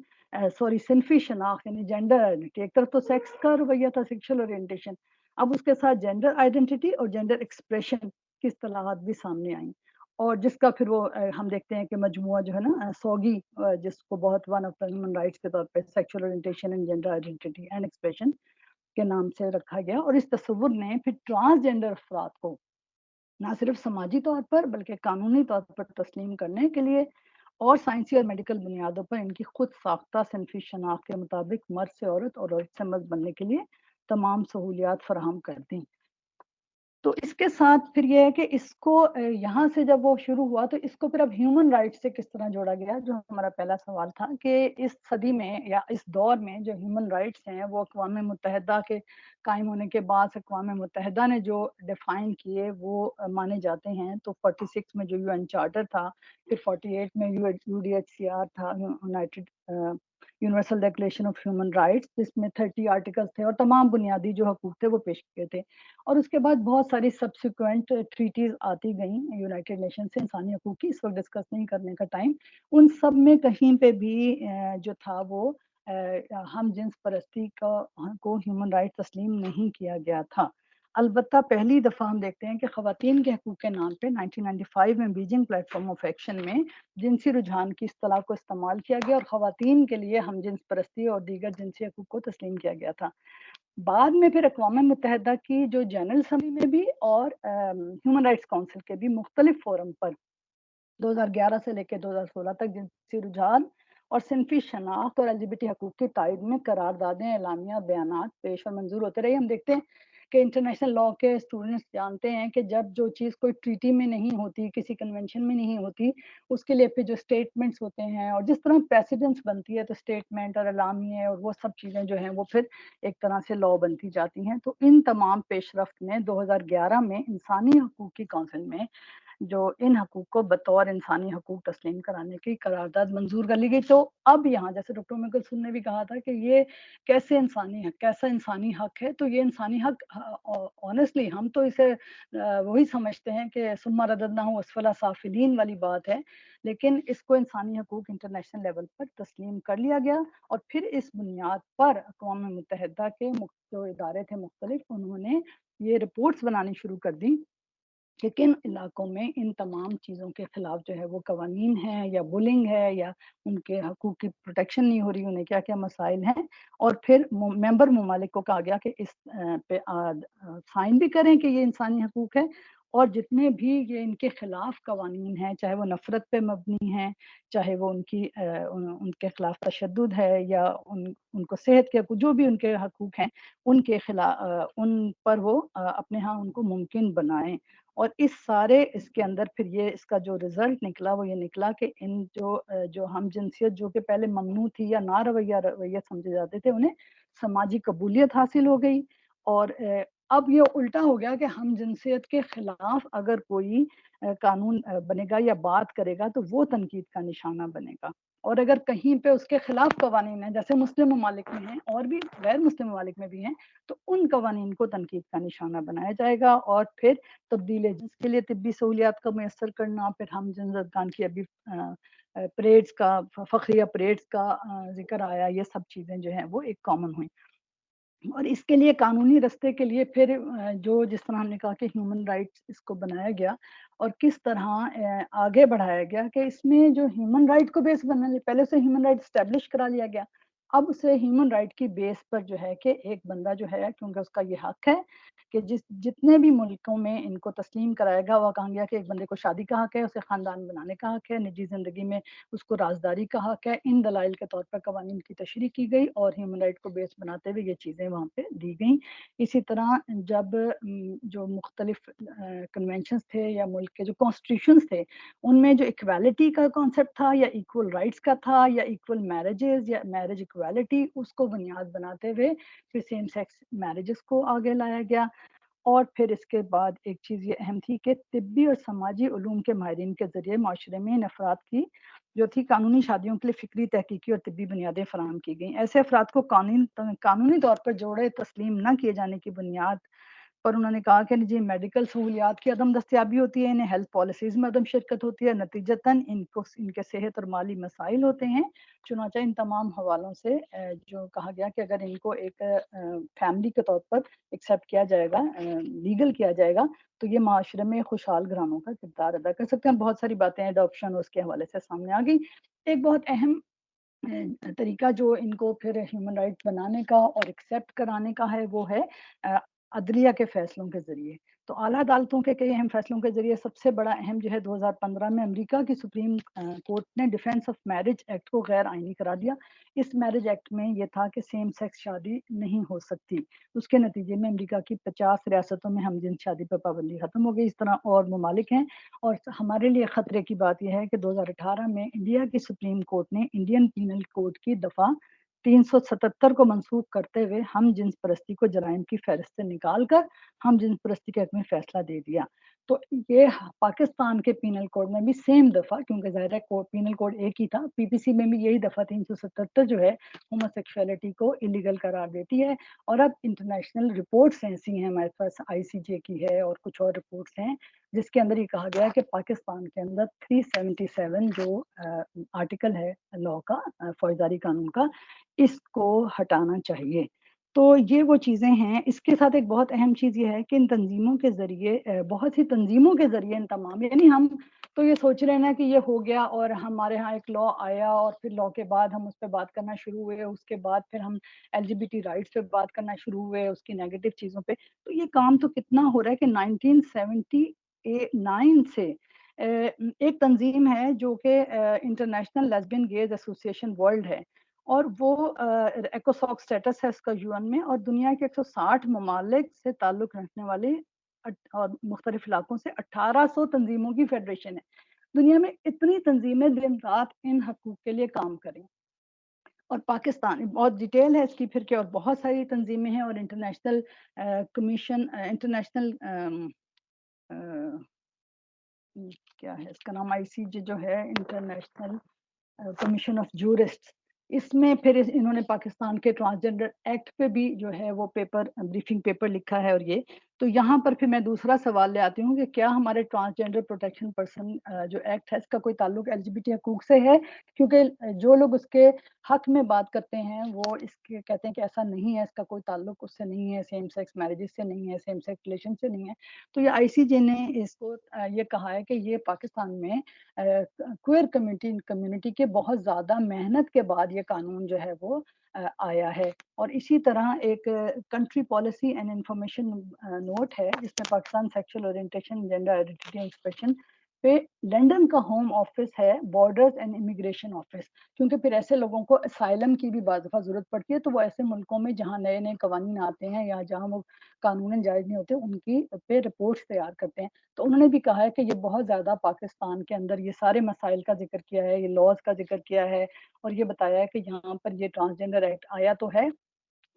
صنفی شناخت یعنی جینڈر آئیڈینٹی ایک طرف تو سیکس کا رویہ تھا سیکشل اورینٹیشن اب اس کے ساتھ جینڈر آئیڈینٹی اور جینڈر ایکسپریشن کی اصطلاحات بھی سامنے آئیں اور جس کا پھر وہ ہم دیکھتے ہیں کہ مجموعہ جو ہے نا سوگی جس کو بہت one of the human rights کے طور پہ sexual orientation and gender identity and expression کے نام سے رکھا گیا اور اس تصور نے پھر ٹرانسجینڈر افراد کو نہ صرف سماجی طور پر بلکہ قانونی طور پر تسلیم کرنے کے لیے اور سائنسی اور میڈیکل بنیادوں پر ان کی خود ساختہ صنفی شناخت کے مطابق مرد سے عورت اور عورت سے مرد بننے کے لیے تمام سہولیات فراہم کر دیں. تو اس کے ساتھ پھر یہ ہے کہ اس کو یہاں سے جب وہ شروع ہوا تو اس کو پھر اب ہیومن رائٹس سے کس طرح جوڑا گیا جو ہمارا پہلا سوال تھا کہ اس صدی میں یا اس دور میں جو ہیومن رائٹس ہیں وہ اقوام متحدہ کے قائم ہونے کے بعد اقوام متحدہ نے جو ڈیفائن کیے وہ مانے جاتے ہیں. تو 46 میں جو UN چارٹر تھا پھر 48 میں UDHCR تھا United universal declaration of human rights جس میں 30 آرٹیکلز تھے اور تمام بنیادی جو حقوق تھے وہ پیش کیے تھے اور اس کے بعد بہت ساری سبسیکوینٹ ٹریٹیز آتی گئیں یونائٹڈ نیشن سے انسانی حقوق کی اس وقت ڈسکس نہیں کرنے کا ٹائم ان سب میں کہیں پہ بھی جو تھا وہ ہم جنس پرستی کو ہیومن رائٹ تسلیم نہیں کیا گیا تھا. البتہ پہلی دفعہ ہم دیکھتے ہیں کہ خواتین کے حقوق کے نام پہ 1995 میں Beijing plate form of action میں جنسی رجحان کی اصطلاح کو استعمال کیا گیا اور خواتین کے لیے ہم جنس پرستی اور دیگر جنسی حقوق کو تسلیم کیا گیا تھا. بعد میں پھر اقوام متحدہ کی جو جنرل اسمبلی میں بھی اور ہیومن رائٹس کونسل کے بھی مختلف فورم پر 2011 سے لے کے 2016 تک جنسی رجحان اور صنفی شناخت اور LGBT حقوق کی تائید میں قراردادیں، اعلامیہ، بیانات پیش اور منظور ہوتے رہے. ہم دیکھتے ہیں کہ انٹرنیشنل لاء کے اسٹوڈنٹس جانتے ہیں کہ جب جو چیز کوئی ٹریٹی میں نہیں ہوتی، کسی کنونشن میں نہیں ہوتی، اس کے لیے پھر جو اسٹیٹمنٹس ہوتے ہیں اور جس طرح پریسیڈنٹس بنتی ہے تو اسٹیٹمنٹ اور اعلامیے اور وہ سب چیزیں جو ہیں وہ پھر ایک طرح سے لاء بنتی جاتی ہیں. تو ان تمام پیش رفت نے 2011 میں انسانی حقوق کی کونسل میں جو ان حقوق کو بطور انسانی حقوق تسلیم کرانے کی قرارداد منظور کر لی گئی. تو اب یہاں جیسے ڈاکٹر مکلثوم نے بھی کہا تھا کہ یہ کیسے انسانی حق، کیسا انسانی حق ہے، تو یہ انسانی حق آنیسٹلی ہم تو اسے وہی سمجھتے ہیں کہ ثم رددناہ اسفل سافلین والی بات ہے، لیکن اس کو انسانی حقوق انٹرنیشنل لیول پر تسلیم کر لیا گیا اور پھر اس بنیاد پر اقوام متحدہ کے جو ادارے تھے مختلف، انہوں نے یہ رپورٹس بنانی شروع کر دی کہ کن علاقوں میں ان تمام چیزوں کے خلاف جو ہے وہ قوانین ہیں یا بلنگ ہے یا ان کے حقوق کی پروٹیکشن نہیں ہو رہی، انہیں کیا کیا مسائل ہیں. اور پھر ممبر ممالک کو کہا گیا کہ اس پہ سائن بھی کریں کہ یہ انسانی حقوق ہے، اور جتنے بھی یہ ان کے خلاف قوانین ہیں، چاہے وہ نفرت پہ مبنی ہیں، چاہے وہ ان کے خلاف تشدد ہے یا ان کو صحت کے جو بھی ان کے حقوق ہیں ان کے خلاف ان پر وہ اپنے ہاں ان کو ممکن بنائیں. اور اس کے اندر پھر یہ اس کا جو رزلٹ نکلا وہ یہ نکلا کہ ان جو ہم جنسیت جو کہ پہلے ممنوع تھی یا نہ رویت سمجھے جاتے تھے، انہیں سماجی قبولیت حاصل ہو گئی. اور اب یہ الٹا ہو گیا کہ ہم جنسیت کے خلاف اگر کوئی قانون بنے گا یا بات کرے گا تو وہ تنقید کا نشانہ بنے گا، اور اگر کہیں پہ اس کے خلاف قوانین ہیں جیسے مسلم ممالک میں ہیں اور بھی غیر مسلم ممالک میں بھی ہیں تو ان قوانین کو تنقید کا نشانہ بنایا جائے گا. اور پھر تبدیل جنس کے لیے طبی سہولیات کا میسر کرنا، پھر ہم جنس ارکان کی ابھی پریڈز کا فخریہ پریڈز کا ذکر آیا، یہ سب چیزیں جو ہیں وہ ایک کامن ہوئیں. اور اس کے لیے قانونی رستے کے لیے پھر جو جس طرح ہم نے کہا کہ ہیومن رائٹس اس کو بنایا گیا اور کس طرح آگے بڑھایا گیا کہ اس میں جو ہیومن رائٹ کو بیس بنانے پہلے سے ہیومن رائٹ اسٹیبلش کرا لیا گیا، اب اسے ہیومن رائٹ کی بیس پر جو ہے کہ ایک بندہ جو ہے کیونکہ اس کا یہ حق ہے کہ جتنے بھی ملکوں میں ان کو تسلیم کرایا گا، وہ کہا گیا کہ ایک بندے کو شادی کا حق ہے، اسے خاندان بنانے کا حق ہے، نجی زندگی میں اس کو رازداری کا حق ہے. ان دلائل کے طور پر قوانین کی تشریح کی گئی اور ہیومن رائٹ کو بیس بناتے ہوئے یہ چیزیں وہاں پہ دی گئیں. اسی طرح جب جو مختلف کنونشنز تھے یا ملک کے جو کانسٹیٹیوشنز تھے ان میں جو ایکویلٹی کا کانسیپٹ تھا یا ایکول رائٹس کا تھا یا ایکول میرجز یا میرج ایکویلٹی، اس کو بنیاد بناتے ہوئے پھر سیم سیکس میرجز کو آگے لایا گیا. اور پھر اس کے بعد ایک چیز یہ اہم تھی کہ طبی اور سماجی علوم کے ماہرین کے ذریعے معاشرے میں ان افراد کی جو تھی قانونی شادیوں کے لیے فکری، تحقیقی اور طبی بنیادیں فراہم کی گئیں. ایسے افراد کو قانونی طور پر جوڑے تسلیم نہ کیے جانے کی بنیاد پر انہوں نے کہا کہ جی میڈیکل سہولیات کی عدم دستیابی ہوتی ہے، انہیں ہیلتھ پالیسیز میں عدم شرکت ہوتی ہے، نتیجتاً ان کے صحت اور مالی مسائل ہوتے ہیں. چنانچہ ان تمام حوالوں سے جو کہا گیا کہ اگر ان کو ایک فیملی کے طور پر ایکسیپٹ کیا جائے گا، لیگل کیا جائے گا، تو یہ معاشرے میں خوشحال گھرانوں کا کردار ادا کر سکتے ہیں. بہت ساری باتیں اڈاپشن اس کے حوالے سے سامنے آ گئی. ایک بہت اہم طریقہ جو ان کو پھر ہیومن رائٹ بنانے کا اور ایکسیپٹ کرانے کا ہے وہ ہے عدلیہ کے فیصلوں کے ذریعے. تو اعلیٰ عدالتوں کے کئی اہم فیصلوں کے ذریعے سب سے بڑا اہم جو ہے 2015 میں امریکہ کی سپریم کورٹ نے ڈیفینس آف میرج ایکٹ کو غیر آئینی قرار دیا. اس میرج ایکٹ میں یہ تھا کہ سیم سیکس شادی نہیں ہو سکتی. اس کے نتیجے میں امریکہ کی 50 ریاستوں میں ہم جنس شادی پر پابندی ختم ہو گئی. اس طرح اور ممالک ہیں. اور ہمارے لیے خطرے کی بات یہ ہے کہ 2018 میں انڈیا کی سپریم کورٹ نے انڈین پینل کوڈ کی دفعہ 377 کو منسوخ کرتے ہوئے ہم جنس پرستی کو جرائم کی فہرست سے نکال کر ہم جنس پرستی کے حق میں فیصلہ دے دیا. تو یہ پاکستان کے پینل کوڈ میں بھی سیم دفعہ، کیونکہ ظاہر ہے پینل کوڈ ایک ہی تھا، پی پی سی میں بھی یہی دفعہ 377 جو ہے ہومو سیکشولیٹی کو ایلیگل قرار دیتی ہے. اور اب انٹرنیشنل رپورٹس ایسی ہیں ہمارے پاس، آئی سی جے کی ہے اور کچھ اور رپورٹس ہیں جس کے اندر یہ کہا گیا ہے کہ پاکستان کے اندر 377 جو آرٹیکل ہے لاء کا، فوجداری قانون کا، اس کو ہٹانا چاہیے. تو یہ وہ چیزیں ہیں. اس کے ساتھ ایک بہت اہم چیز یہ ہے کہ ان تنظیموں کے ذریعے بہت سی تنظیموں کے ذریعے ان تمام، یعنی ہم تو یہ سوچ رہے ہیں نا کہ یہ ہو گیا اور ہمارے ہاں ایک لا آیا اور پھر لا کے بعد ہم اس پہ بات کرنا شروع ہوئے، اس کے بعد پھر ہم LGBT رائٹس پہ بات کرنا شروع ہوئے، اس کی نیگیٹو چیزوں پہ. تو یہ کام تو کتنا ہو رہا ہے کہ 1979 سے ایک تنظیم ہے جو کہ international lesbian gays association world ہے، اور وہ ایکوساک اسٹیٹس ہے اس کا UN میں، اور دنیا کے 160 ممالک سے تعلق رکھنے والے اور مختلف علاقوں سے 1800 تنظیموں کی فیڈریشن ہے. دنیا میں اتنی تنظیمیں دن رات ان حقوق کے لیے کام کریں. اور پاکستان بہت ڈیٹیل ہے اس کی پھر کہ، اور بہت ساری تنظیمیں ہیں، اور انٹرنیشنل کمیشن، انٹرنیشنل کیا ہے اس کا نام، ICJ جو ہے، انٹرنیشنل کمیشن آف جورسٹ، اس میں پھر انہوں نے پاکستان کے ٹرانسجینڈر ایکٹ پہ بھی جو ہے وہ پیپر، بریفنگ پیپر لکھا ہے. اور یہ تو یہاں پر پھر میں دوسرا سوال لے آتی ہوں کہ کیا ہمارے ٹرانسجینڈر پروٹیکشن پرسن جو ایکٹ ہے اس کا کوئی تعلق LGBT حقوق سے ہے؟ کیونکہ جو لوگ اس کے حق میں بات کرتے ہیں وہ اس کے کہتے ہیں کہ ایسا نہیں ہے، اس کا کوئی تعلق اس سے نہیں ہے، سیم سیکس میرجز سے نہیں ہے، سیم سیکس ریلیشن سے نہیں ہے. تو یہ ICJ نے اس کو یہ کہا ہے کہ یہ پاکستان میں کوئر کمیونٹی کے بہت زیادہ محنت کے بعد یہ قانون جو ہے وہ آیا ہے. اور اسی طرح ایک country policy and information note ہے جس میں Pakistan sexual orientation, gender identity expression پہ لنڈن کا ہوم آفس ہے، بارڈرز اینڈ امیگریشن آفس. کیونکہ پھر ایسے لوگوں کو اسائلم کی بھی بعض دفعہ ضرورت پڑتی ہے، تو وہ ایسے ملکوں میں جہاں نئے نئے قوانین آتے ہیں یا جہاں وہ قانون جائز نہیں ہوتے ان کی پہ رپورٹس تیار کرتے ہیں. تو انہوں نے بھی کہا ہے کہ یہ بہت زیادہ پاکستان کے اندر یہ سارے مسائل کا ذکر کیا ہے، یہ لاز کا ذکر کیا ہے، اور یہ بتایا ہے کہ یہاں پر یہ ٹرانسجینڈر ایکٹ آیا تو ہے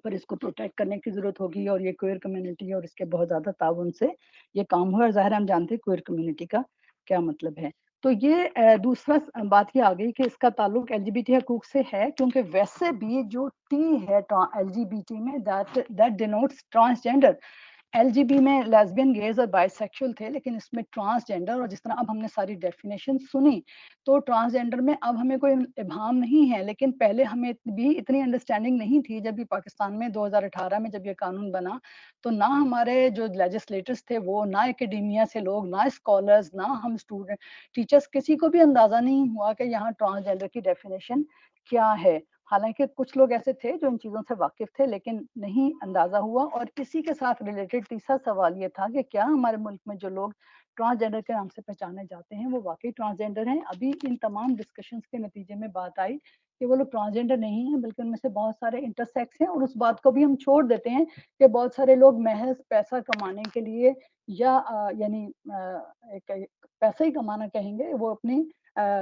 پر اس کو پروٹیکٹ کرنے کی ضرورت ہوگی، اور یہ کوئر کمیونٹی اور اس کے بہت زیادہ تعاون سے یہ کام ہوا. اور ظاہر ہم جانتے ہیں کوئر کمیونٹی کا کیا مطلب ہے. تو یہ دوسرا بات یہ آ گئی کہ اس کا تعلق LGBT حقوق سے ہے، کیونکہ ویسے بھی جو T ہے LGBT میں that denotes transgender. LGB میں لیسبین، گیز اور بائی سیکشل تھے، لیکن اس میں ٹرانسجینڈر، اور جس طرح اب ہم نے ساری ڈیفینیشن سنی تو ٹرانسجینڈر میں اب ہمیں کوئی ابہام نہیں ہے. لیکن پہلے ہمیں بھی اتنی انڈرسٹینڈنگ نہیں تھی. جب بھی پاکستان میں 2018 میں جب یہ قانون بنا تو نہ ہمارے جو لیجسلیٹرز تھے وہ، نہ اکیڈیمیا سے لوگ، نہ اسکالرز، نہ ہم اسٹوڈنٹ ٹیچرز، کسی کو بھی اندازہ نہیں ہوا کہ یہاں ٹرانسجینڈر کی ڈیفینیشن کیا ہے. حالانکہ کچھ لوگ ایسے تھے جو ان چیزوں سے واقف تھے لیکن نہیں اندازہ ہوا. اور اسی کے ساتھ ریلیٹڈ تیسرا سوال یہ تھا کہ کیا ہمارے ملک میں جو لوگ ٹرانسجینڈر کے نام سے پہچانے جاتے ہیں وہ واقعی ٹرانسجینڈر ہیں؟ ابھی ان تمام ڈسکشنز کے نتیجے میں بات آئی کہ وہ لوگ ٹرانسجینڈر نہیں ہیں، بلکہ ان میں سے بہت سارے انٹرسیکس ہیں. اور اس بات کو بھی ہم چھوڑ دیتے ہیں کہ بہت سارے لوگ محض پیسہ کمانے کے لیے یا یعنی ایک پیسہ ہی کمانا کہیں گے، وہ اپنی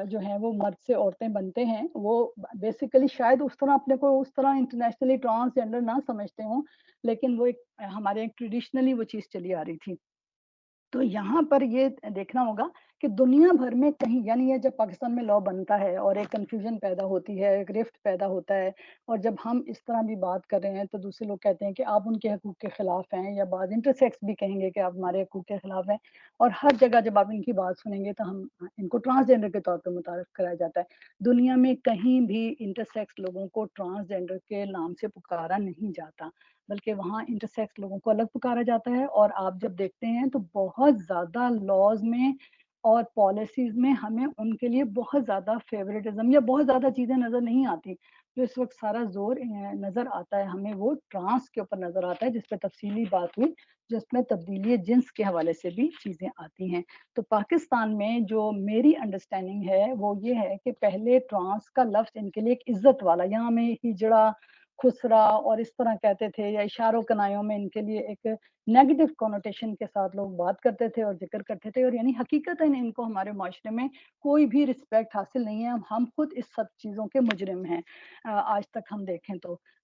جو ہیں وہ مرد سے عورتیں بنتے ہیں، وہ بیسیکلی شاید اس طرح اپنے کو اس طرح انٹرنیشنلی ٹرانسجینڈر نہ سمجھتے ہوں، لیکن وہ ایک ہمارے ٹریڈیشنلی وہ چیز چلی آ رہی تھی. تو یہاں پر یہ دیکھنا ہوگا کہ دنیا بھر میں کہیں، یعنی یہ جب پاکستان میں لا بنتا ہے اور ایک کنفیوژن پیدا ہوتی ہے، ایک رفٹ پیدا ہوتا ہے، اور جب ہم اس طرح بھی بات کر رہے ہیں تو دوسرے لوگ کہتے ہیں کہ آپ ان کے حقوق کے خلاف ہیں، یا بعض انٹرسیکس بھی کہیں گے کہ آپ ہمارے حقوق کے خلاف ہیں. اور ہر جگہ جب آپ ان کی بات سنیں گے تو ہم ان کو ٹرانسجینڈر کے طور پہ متعارف کرایا جاتا ہے. دنیا میں کہیں بھی انٹرسیکس لوگوں کو ٹرانسجینڈر کے نام سے پکارا نہیں جاتا، بلکہ وہاں انٹرسیکس لوگوں کو الگ پکارا جاتا ہے. اور آپ جب دیکھتے ہیں تو بہت زیادہ لاز میں اور پالیسیز میں ہمیں ان کے لیے بہت زیادہ فیوریٹزم یا بہت زیادہ چیزیں نظر نہیں آتی. جو اس وقت سارا زور نظر آتا ہے ہمیں وہ ٹرانس کے اوپر نظر آتا ہے، جس پہ تفصیلی بات ہوئی، جس میں تبدیلی جنس کے حوالے سے بھی چیزیں آتی ہیں. تو پاکستان میں جو میری انڈرسٹینڈنگ ہے وہ یہ ہے کہ پہلے ٹرانس کا لفظ ان کے لیے ایک عزت والا، یہاں میں ہجڑا، خسرا اور اس طرح کہتے تھے، یا اشاروں کنایوں میں ان کے لیے ایک نیگیٹو کونوٹیشن کے ساتھ لوگ بات کرتے تھے اور ذکر کرتے تھے. اور یعنی حقیقت ان کو ہمارے معاشرے میں کوئی بھی رسپیکٹ حاصل نہیں ہے. ہم خود اس سب چیزوں کے مجرم ہیں آج تک ہم دیکھیں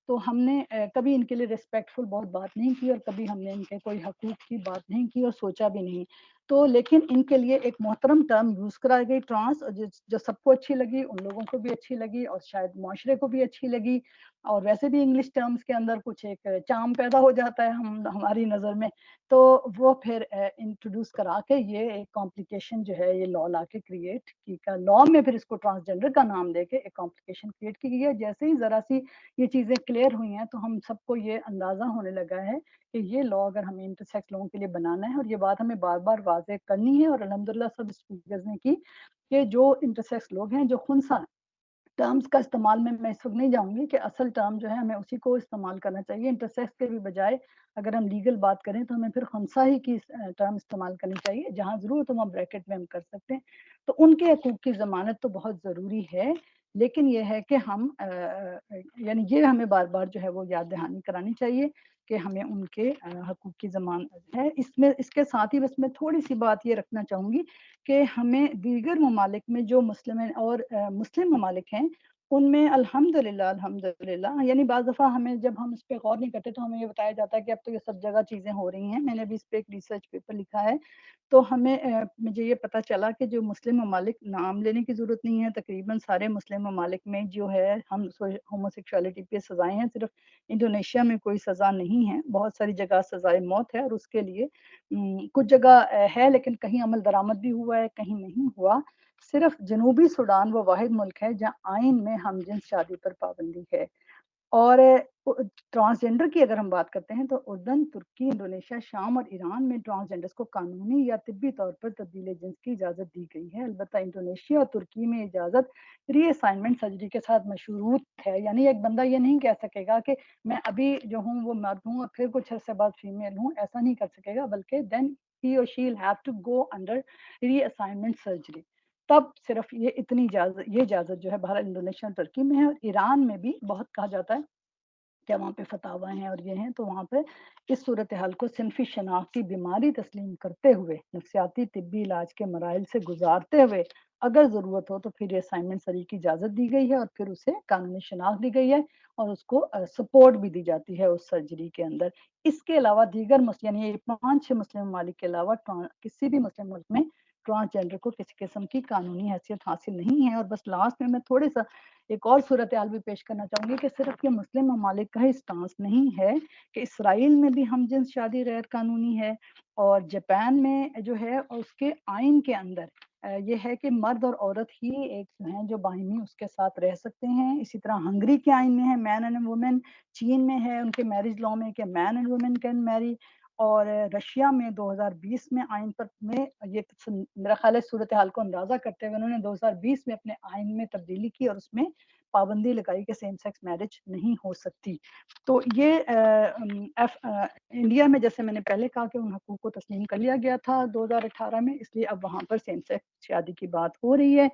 تو ہم نے کبھی ان کے لیے ریسپیکٹفل بہت بات نہیں کی، اور کبھی ہم نے ان کے کوئی حقوق کی بات نہیں کی اور سوچا بھی نہیں. تو لیکن ان کے لیے ایک محترم ٹرم یوز کرائی گئی ٹرانس، جو سب کو اچھی لگی، ان لوگوں کو بھی اچھی لگی اور شاید معاشرے کو بھی اچھی لگی. اور ویسے بھی انگلش ٹرمز کے اندر کچھ ایک چام پیدا ہو جاتا ہے ہماری نظر میں، تو وہ پھر انٹروڈیوس کرا کے یہ ایک کمپلیکیشن جو ہے یہ لا کے کریٹ کی کا لا میں پھر اس کو ٹرانسجینڈر کا نام دے کے ایک کمپلیکیشن کریٹ کی گئی ہے. جیسے ہی ذرا سی یہ چیزیں کلیئر ہوئی ہیں تو ہم سب کو یہ اندازہ ہونے لگا ہے کہ یہ لا اگر ہمیں انٹرسیکس لوگوں کے لیے بنانا ہے، اور یہ بات ہمیں بار بار واضح کرنی ہے، اور الحمدللہ سب اسپیکرز نے کی کہ جو انٹرسیکس لوگ ہیں، جو خنثی ٹرمز کا استعمال میں اس وقت نہیں جاؤں گی کہ اصل ٹرم جو ہے ہمیں اسی کو استعمال کرنا چاہیے، انٹرسیکس کے بھی بجائے اگر ہم لیگل بات کریں تو ہمیں پھر خنثی ہی کی ٹرم استعمال کرنی چاہیے، جہاں ضرورت ہم بریکٹ میں ہم کر سکتے ہیں۔ تو ان کے حقوق کی ضمانت تو بہت ضروری ہے، لیکن یہ ہے کہ ہم یعنی یہ ہمیں بار بار جو ہے وہ یاد دہانی کرانی چاہیے کہ ہمیں ان کے حقوق کی ضمانت ہے۔ اس کے ساتھ ہی بس میں تھوڑی سی بات یہ رکھنا چاہوں گی کہ ہمیں دیگر ممالک میں جو مسلم ممالک ہیں ان میں الحمدللہ یعنی بعض دفعہ ہمیں جب ہم اس پہ غور نہیں کرتے تو ہمیں یہ بتایا جاتا ہے کہ اب تو یہ سب جگہ چیزیں ہو رہی ہیں۔ میں نے بھی اس پہ ایک ریسرچ پیپر لکھا ہے، تو مجھے یہ پتہ چلا کہ جو مسلم ممالک، نام لینے کی ضرورت نہیں ہے، تقریباً سارے مسلم ممالک میں جو ہے ہم ہوموسیکشوالٹی پہ سزائیں ہیں، صرف انڈونیشیا میں کوئی سزا نہیں ہے، بہت ساری جگہ سزائے موت ہے، اور اس کے لیے کچھ جگہ ہے لیکن کہیں عمل درآمد بھی ہوا ہے، کہیں نہیں ہوا۔ صرف جنوبی سوڈان وہ واحد ملک ہے جہاں آئین میں ہم جنس شادی پر پابندی ہے۔ اور ٹرانسجینڈر کی اگر ہم بات کرتے ہیں تو اردن، ترکی، انڈونیشیا، شام اور ایران میں ٹرانسجینڈرز کو قانونی یا طبی طور پر تبدیل جنس کی اجازت دی گئی ہے۔ البتہ انڈونیشیا اور ترکی میں اجازت ری اسائنمنٹ سرجری کے ساتھ مشروط ہے، یعنی ایک بندہ یہ نہیں کہہ سکے گا کہ میں ابھی جو ہوں وہ مرد ہوں اور پھر کچھ عرصے بعد فیمیل ہوں، ایسا نہیں کر سکے گا، بلکہ دین ہی اور she will have to go under reassignment surgery, تب صرف یہ اجازت جو ہے باہر انڈونیشیا اور ترکی میں ہے۔ اور ایران میں بھی بہت کہا جاتا ہے کہ وہاں پہ فتاوی ہیں اور یہ ہیں، تو وہاں پہ اس صورتحال کو صنفی شناختی بیماری تسلیم کرتے ہوئے، نفسیاتی طبی علاج کے مراحل سے گزارتے ہوئے اگر ضرورت ہو تو پھر یہ اسائنمنٹ سری کی اجازت دی گئی ہے، اور پھر اسے قانونی شناخت دی گئی ہے اور اس کو سپورٹ بھی دی جاتی ہے اس سرجری کے اندر۔ اس کے علاوہ دیگر یعنی 5-6 مسلم ممالک کے علاوہ کسی بھی مسلم ملک میں ٹرانسجینڈر کو کسی قسم کی قانونی حیثیت حاصل نہیں ہے۔ اور بس لاسٹ میں تھوڑے سا ایک اور صورتحال بھی پیش کرنا چاہوں گی کہ صرف یہ مسلم ممالک کا ہی سٹانس نہیں ہے کہ اسرائیل میں بھی ہم جنس شادی غیر قانونی ہے، اور جاپان میں جو ہے اس کے آئین کے اندر یہ ہے کہ مرد اور عورت ہی ایک ہیں جو باہمی اس کے ساتھ رہ سکتے ہیں۔ اسی طرح ہنگری کے آئین میں ہے مین اینڈ وومن، چین میں ہے ان کے میرج لا میں کہ مین اینڈ وومن کین میری، اور رشیا میں 2020 میں آئین پر میں یہ میرا خیال ہے صورتحال کو اندازہ کرتے ہوئے انہوں نے 2020 میں اپنے آئین میں تبدیلی کی اور اس میں پابندی لگائی کہ سیم سیکس میرج نہیں ہو سکتی۔ تو یہ انڈیا میں جیسے میں نے پہلے کہا کہ ان حقوق کو تسلیم کر لیا گیا تھا 2018 میں، اس لیے اب وہاں پر سیم سیکس شادی کی بات ہو رہی ہے۔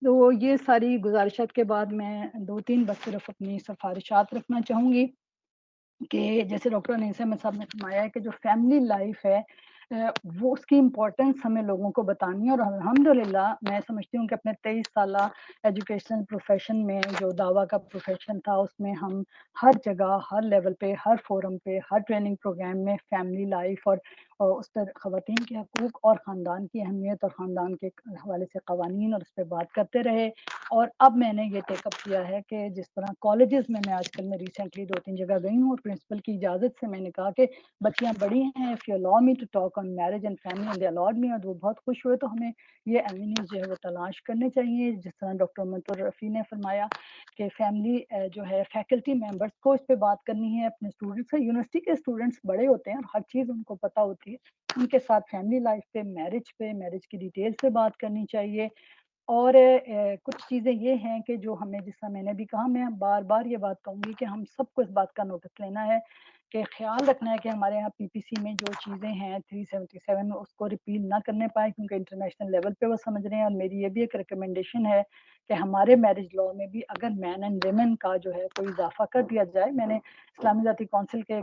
تو یہ ساری گزارشات کے بعد میں 2-3 بس صرف اپنی سفارشات رکھنا چاہوں گی کہ جیسے ڈاکٹر انیس احمد صاحب نے فرمایا ہے کہ جو فیملی لائف ہے وہ اس کی امپورٹنس ہمیں لوگوں کو بتانی ہے، اور الحمدللہ میں سمجھتی ہوں کہ اپنے 23 سالہ ایجوکیشنل پروفیشن میں جو دعویٰ کا پروفیشن تھا اس میں ہم ہر جگہ، ہر لیول پہ، ہر فورم پہ، ہر ٹریننگ پروگرام میں فیملی لائف اور اس پر خواتین کے حقوق اور خاندان کی اہمیت اور خاندان کے حوالے سے قوانین اور اس پہ بات کرتے رہے۔ اور اب میں نے یہ ٹیک اپ کیا ہے کہ جس طرح کالجز میں آج کل میں ریسنٹلی 2-3 جگہ گئی ہوں اور پرنسپل کی اجازت سے میں نے کہا کہ بچیاں بڑی ہیں، if you allow me to talk on marriage and family and they allowed me، اور وہ بہت خوش ہوئے۔ تو ہمیں یہ ایونیوز جو ہے وہ تلاش کرنے چاہیے، جس طرح ڈاکٹر منطور رفیع نے فرمایا کہ فیملی جو ہے فیکلٹی ممبرس کو اس پہ بات کرنی ہے، اپنے اسٹوڈنٹس سے، یونیورسٹی کے اسٹوڈنٹس بڑے ہوتے ہیں اور ہر چیز ان کو پتہ ہوتی ہے، ان کے ساتھ فیملی لائف پہ، میرج کی ڈیٹیل سے بات کرنی چاہیے۔ اور کچھ چیزیں یہ ہیں کہ جو ہمیں، جس طرح میں نے بھی کہا، میں بار بار یہ بات کہوں گی کہ ہم سب کو اس بات کا نوٹس لینا ہے کہ خیال رکھنا ہے کہ ہمارے یہاں پی پی سی میں جو چیزیں ہیں 377 میں اس کو ریپیل نہ کرنے پائیں، کیونکہ انٹرنیشنل لیول پہ وہ سمجھ رہے ہیں۔ اور میری یہ بھی ایک ریکمنڈیشن ہے کہ ہمارے میرج لاء میں بھی اگر مین اینڈ ویمن کا جو ہے کوئی اضافہ کر دیا جائے۔ میں نے اسلامی ذاتی کونسل کے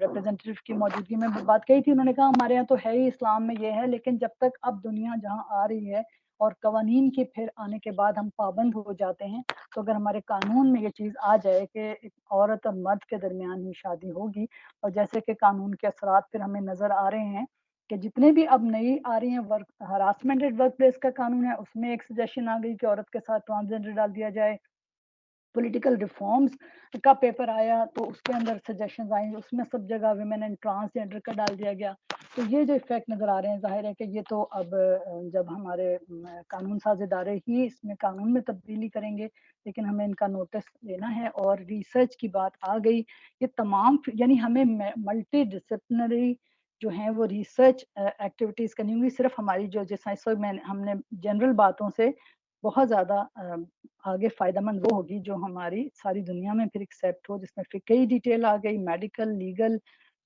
ریپرزینٹیو کی موجودگی میں بات کہی تھی، انہوں نے کہا ہمارے یہاں تو ہے ہی اسلام میں یہ ہے، لیکن جب تک اب دنیا جہاں آ رہی ہے اور قوانین کے پھر آنے کے بعد ہم پابند ہو جاتے ہیں، تو اگر ہمارے قانون میں یہ چیز آ جائے کہ ایک عورت اور مرد کے درمیان ہی شادی ہوگی، اور جیسے کہ قانون کے اثرات پھر ہمیں نظر آ رہے ہیں کہ جتنے بھی اب نئی آ رہی ہیں ہراسمنٹ ایٹ ورک پلیس کا قانون ہے، اس میں ایک سجیشن آ گئی کہ عورت کے ساتھ ٹرانسجینڈر ڈال دیا جائے۔ पॉलिटिकल रिफॉर्म्स का पेपर आया तो उसके अंदर सजेशंस आए, उसमें सब जगह विमेन एंड ट्रांसजेंडर का डाल दिया गया। तो ये जो इफेक्ट नज़र आ रहे हैं, जाहिर है कि ये तो अब जब हमारे कानून साज इदारे ही इसमें कानून में तब्दीली करेंगे, लेकिन हमें इनका नोटिस लेना है। और रिसर्च की बात आ गई, ये तमाम यानी हमें मल्टी डिसिप्लिनरी जो है वो रिसर्च एक्टिविटीज़ करनी होंगी। सिर्फ हमारी जो जैसा इस वक्त हमने जनरल बातों से बहुत ज़्यादा आगे फ़ायदेमंद वो होगी जो हमारी सारी दुनिया में फिर एक्सेप्ट हो, जिसमें फिर कई डिटेल आ गई, मेडिकल, लीगल,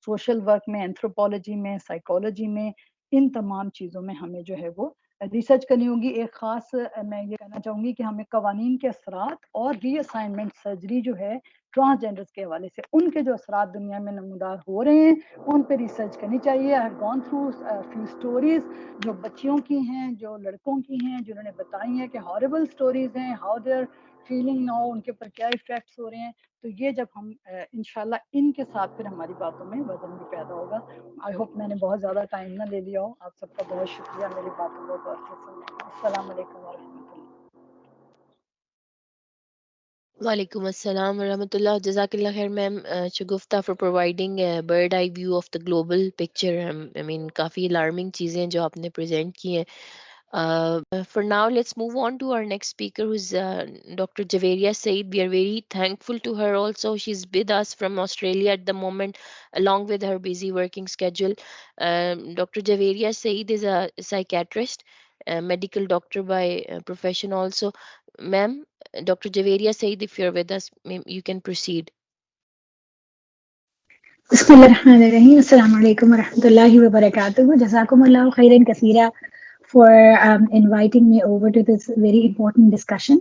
सोशल वर्क में, एंथ्रोपोलॉजी में, साइकोलॉजी में, इन तमाम चीज़ों में हमें जो है वो रिसर्च करनी होगी। एक ख़ास मैं ये कहना चाहूँगी कि हमें कवानीन के असरात और रीअसाइनमेंट सर्जरी जो है ट्रांसजेंडर्स के हवाले से उनके जो असरात दुनिया में नमूदार हो रहे हैं उन पे रिसर्च करनी चाहिए। I have gone through few stories जो बच्चियों की हैं, जो लड़कों की हैं, जिन्होंने बताई हैं कि हॉरिबल स्टोरीज हैं, हाउ देयर फीलिंग नाउ, उनके ऊपर क्या इफेक्ट्स हो रहे हैं। तो ये जब हम इंशाल्लाह इनके साथ फिर हमारी बातों में वजन भी पैदा होगा। आई होप मैंने बहुत ज़्यादा टाइम ना ले लिया हो। आप सबका बहुत शुक्रिया मेरी बातों को गौर से सुनने का। अस्सलाम वालेकुम व रहमतुल्लाह। Walaikum assalam wa rahmatullah. Jazakallah khair, ma'am. Shagufta for providing a bird eye view of the global picture. I mean, काफ़ी alarming चीज़ें जो आपने present की हैं. For now, let's move on to our next speaker, who's Dr. Javeria Said. We are very thankful to her also. She's with us from Australia at the moment, along with her busy working schedule. Dr. Javeria Said is a psychiatrist, a medical doctor by profession also. Ma'am, Dr. Javeria Said, if you're with us, you can proceed. Bismillahirrahmanirrahim. Assalamu alaikum wa rahmatullahi wa barakatuh. Jazakumullahu khairan kaseera for inviting me over to this very important discussion.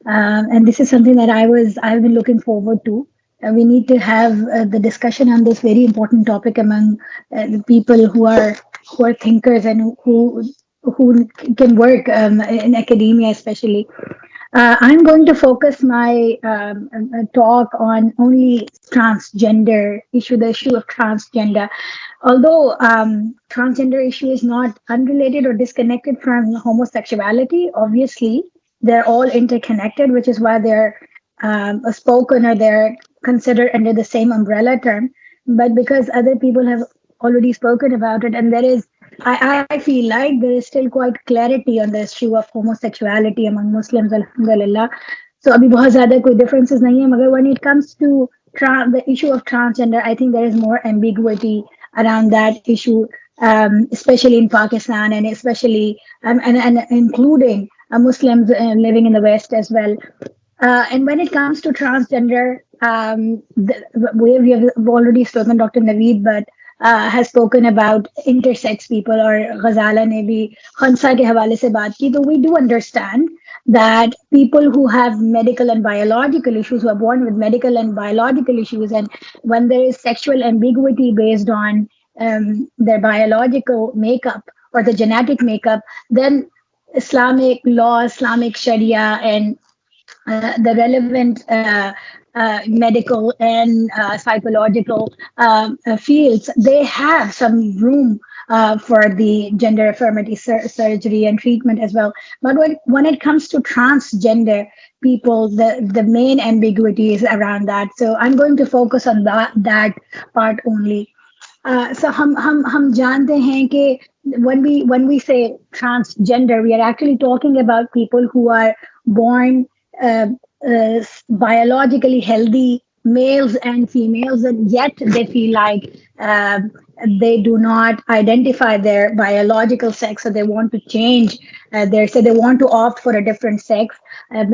And this is something that I've been looking forward to. We need to have the discussion on this very important topic among the people who are thinkers and who can work in academia, especially. I'm going to focus my talk on only transgender issue, the issue of transgender. Although transgender issue is not unrelated or disconnected from homosexuality, obviously they're all interconnected, which is why they're spoken or they're considered under the same umbrella term. But because other people have already spoken about it, and there is I feel like there is still quite clarity on the issue of homosexuality among Muslims, alhamdulillah. So अभी बहुत ज़्यादा कोई differences नहीं है, मगर when it comes to the issue of transgender, I think there is more ambiguity around that issue, especially in Pakistan and especially and including Muslims living in the West as well. And when it comes to transgender, we have already spoken, Dr. Naveed, but has spoken about intersex people, or Ghazala ne bhi Khansa ke hawale se baat ki. So we do understand that people who have medical and biological issues, who are born with medical and biological issues, and when there is sexual ambiguity based on their biological makeup or the genetic makeup, then Islamic law, Islamic Sharia, and the relevant medical and psychological fields, they have some room for the gender affirmative surgery and treatment as well. But when it comes to transgender people, the main ambiguity is around that. So I'm going to focus on that part only. So हम जानते हैं कि when we say transgender, we are actually talking about people who are born uh, biologically healthy males and females, and yet they feel like they do not identify their biological sex, so they want to change so they want to opt for a different sex,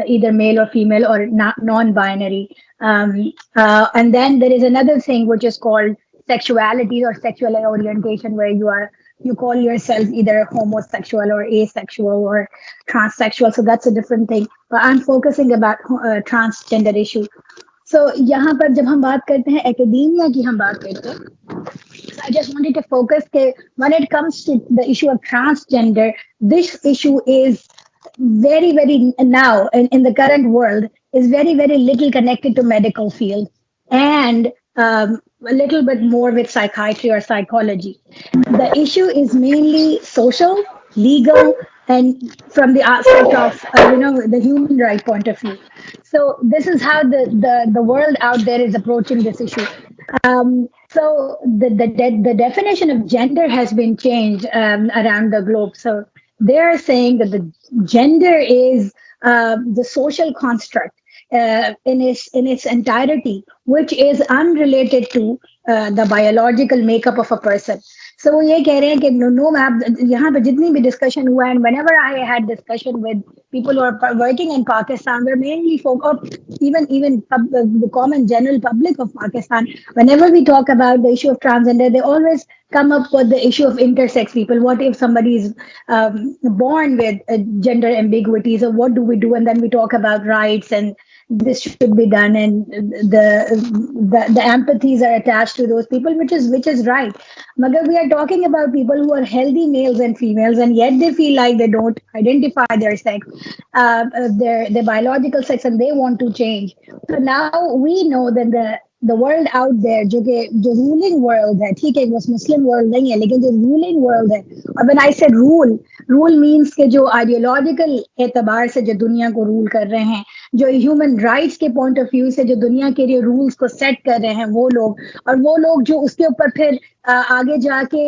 either male or female or non-binary. And then there is another thing which is called sexuality or sexual orientation, where you call yourself either homosexual or asexual or transsexual. So that's a different thing. But I'm focusing about transgender issue. So यहाँ पर जब हम बात करते हैं academia की हम बात करते हैं, so I just wanted to focus that when it comes to the issue of transgender, this issue is very now in the current world is very little connected to medical field, and a little bit more with psychiatry or psychology. The issue is mainly social, legal, and from the aspect of the human right point of view. So this is how the world out there is approaching this issue. So the definition of gender has been changed around the globe. So they are saying that the gender is the social construct in its entirety, which is unrelated to the biological makeup of a person. So वो ये कह रहे हैं कि no आप यहाँ पे जितनी भी डिस्कशन हुआ and whenever I had discussion with people who are working in Pakistan, we're mainly focused, the common general public of Pakistan, whenever we talk about the issue of transgender, they always come up with the issue of intersex people. What if somebody is born with gender ambiguities, or what do we do? And then we talk about rights and this should be done, and the empathies are attached to those people, which is right. Magar we are talking about people who are healthy males and females, and yet they feel like they don't identify their sex, their biological sex, and they want to change. So now we know that the world out there, जो ruling world है, ठीक है, वो Muslim world नहीं है, लेकिन जो ruling world है, और when I said rule means कि जो ideological एतबार से जो दुनिया को rule कर रहे हैं, जो ह्यूमन राइट्स के पॉइंट ऑफ व्यू से जो दुनिया के लिए रूल्स को सेट कर रहे हैं वो लोग, और वो लोग जो उसके ऊपर फिर आगे जाके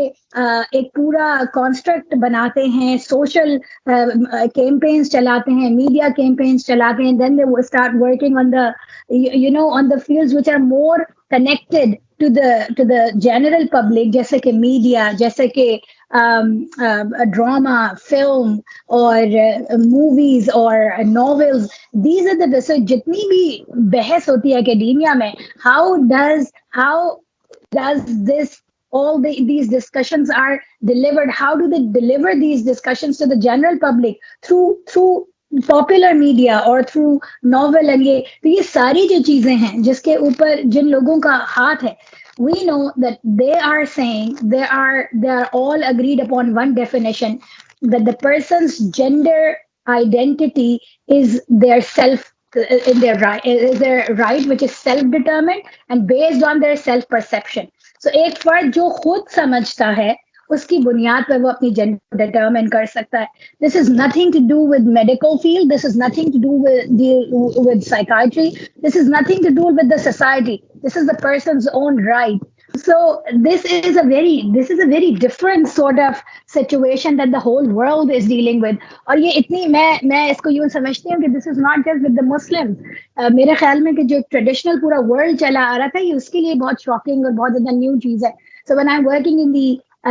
एक पूरा कॉन्स्ट्रक्ट बनाते हैं, सोशल कैंपेन्स चलाते हैं, मीडिया कैंपेन्स चलाते हैं, then they start working on the on the fields which are more connected to the general public, जैसे कि मीडिया, जैसे कि ड्रामा, फिल्म और मूवीज और novels. These are the, so जितनी भी बहस होती है एकेडेमिया में, how does this these discussions are delivered, how do they deliver these discussions to the general public through popular media और थ्रू नॉवेल एंड ये, तो ये सारी जो चीजें हैं जिसके ऊपर जिन लोगों का हाथ है, we know that they are saying they are all agreed upon one definition, that the person's gender identity is their self, in their right, is their right which is self determined and based on their self perception. So एक फर्द जो खुद समझता है उसकी बुनियाद पर वो अपनी जेंडर डिटरमिन कर सकता है. This is nothing to do with medical field. This is nothing to do with psychiatry. This is nothing to do with the society. This is the person's own right. So this is a very different sort of situation that the whole world is dealing with. और ये इतनी मैं इसको यूं समझती हूँ कि this is not just with the Muslims. मेरे ख्याल में कि जो ट्रेडिशनल पूरा वर्ल्ड चला आ रहा था, ये उसके लिए बहुत शॉकिंग और बहुत ज्यादा न्यू चीज है. So when I'm working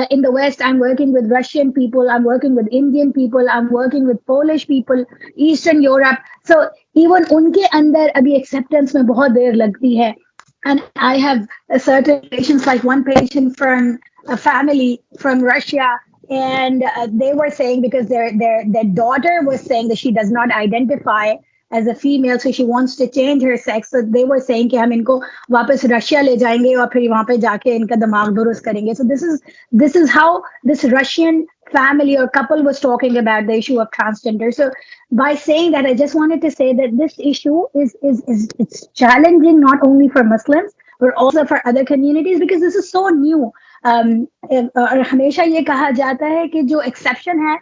in the West, I'm working with Russian people, I'm working with Indian people, I'm working with Polish people, Eastern Europe. So even उनके अंदर अभी acceptance में बहुत देर लगती है. And I have certain patients, like one patient from a family from Russia, and they were saying, because their daughter was saying that she does not identify as a female, so she wants to change her sex. So they were saying कि हम इनको वापस Russia ले जाएंगे और फिर वहां पे जाके इनका दिमाग दुरुस्त करेंगे. So this is how this Russian family or couple was talking about the issue of transgender. So by saying that, I just wanted to say that this issue is it's challenging not only for Muslims but also for other communities, because this is so new. और हमेशा ये कहा जाता है कि जो exception है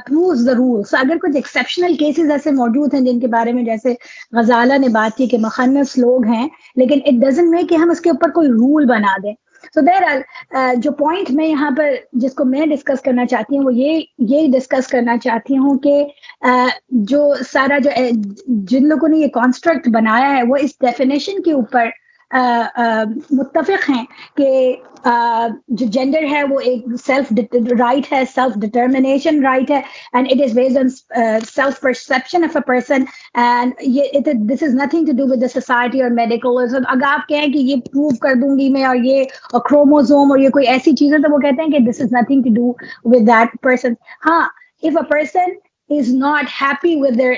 proves the rule. So अगर कुछ exceptional cases ऐसे मौजूद हैं जिनके बारे में जैसे गजाला ने बात की कि मुखन्नस लोग हैं, लेकिन it doesn't mean कि हम उसके ऊपर कोई रूल बना दें. So there are जो पॉइंट मैं यहाँ पर जिसको मैं डिस्कस करना चाहती हूँ वो ये डिस्कस करना चाहती हूँ कि जो सारा जो जिन लोगों ने ये कॉन्स्ट्रक्ट बनाया है वो इस डेफिनेशन के ऊपर मुत्तफिक हैं कि जो जेंडर है वो एक सेल्फ राइट है, सेल्फ डिटर्मिनेशन राइट है, and it is based on self perception of a person, and ये this is nothing to do with the society और मेडिकल. अगर आप कहें कि ये प्रूव कर दूंगी मैं और ये क्रोमोसोम और ये कोई ऐसी चीज है, तो वो कहते हैं कि this is nothing to do with that person. हाँ, if a person is not happy with their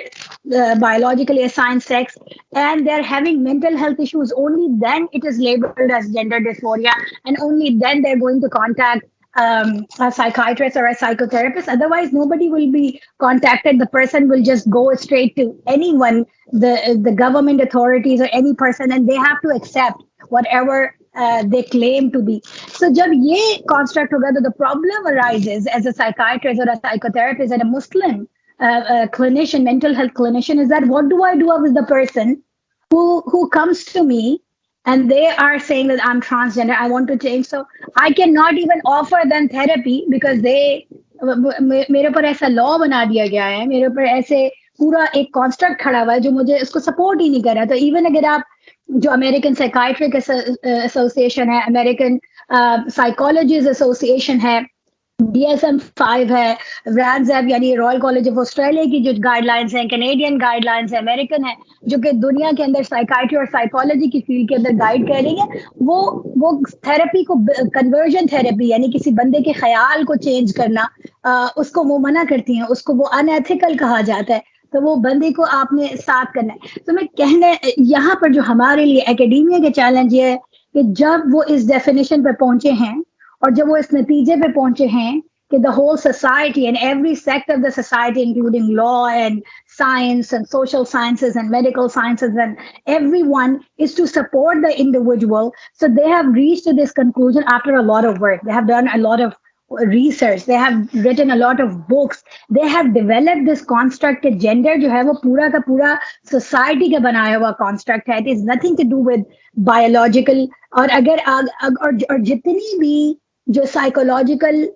biologically assigned sex and they're having mental health issues, only then it is labeled as gender dysphoria, and only then they're going to contact a psychiatrist or a psychotherapist. Otherwise, nobody will be contacted. The person will just go straight to anyone, the government authorities or any person, and they have to accept whatever they claim to be. So jab ye construct hoga, the problem arises as a psychiatrist or a psychotherapist and a Muslim clinician, mental health clinician, is that what do I do with the person who comes to me and they are saying that I'm transgender, I want to change. So I cannot even offer them therapy because they मेरे ऊपर ऐसा law बना दिया गया है, मेरे ऊपर ऐसे पूरा एक कॉन्स्ट्रक्ट खड़ा हुआ है जो मुझे इसको सपोर्ट ही नहीं कर रहा. तो इवन अगर आप जो अमेरिकन साइकाइट्रिक एसोसिएशन है, अमेरिकन साइकोलॉजिस्ट एसोसिएशन है, DSM-5 है, रैंजैप यानी रॉयल कॉलेज ऑफ ऑस्ट्रेलिया की जो गाइडलाइंस हैं, कैनेडियन गाइडलाइंस है, अमेरिकन है, जो कि दुनिया के अंदर साइकाइट्री और साइकोलॉजी की फील्ड के अंदर गाइड कर रही है, वो थेरेपी को कन्वर्जन थेरेपी यानी किसी बंदे के ख्याल को चेंज करना, उसको वो मना करती हैं, उसको वो अनएथिकल कहा जाता है. तो वो बंदे को आपने साथ करना है. तो मैं कहने यहाँ पर जो हमारे लिए एकेडमिया के चैलेंज ये है कि जब वो इस डेफिनेशन पर पहुंचे हैं और जब वो इस नतीजे पे पहुंचे हैं कि the whole society and every sector of the society, including law and science and social sciences and medical sciences and everyone, is to support the individual. So they have reached to this conclusion after a lot of work. They have done a lot of research. They have written a lot of books. They have developed this construct that gender जो है वो पूरा का पूरा society का बनाया हुआ construct है. It is nothing to do with biological. और अगर और जितनी भी जो साइकोलॉजिकल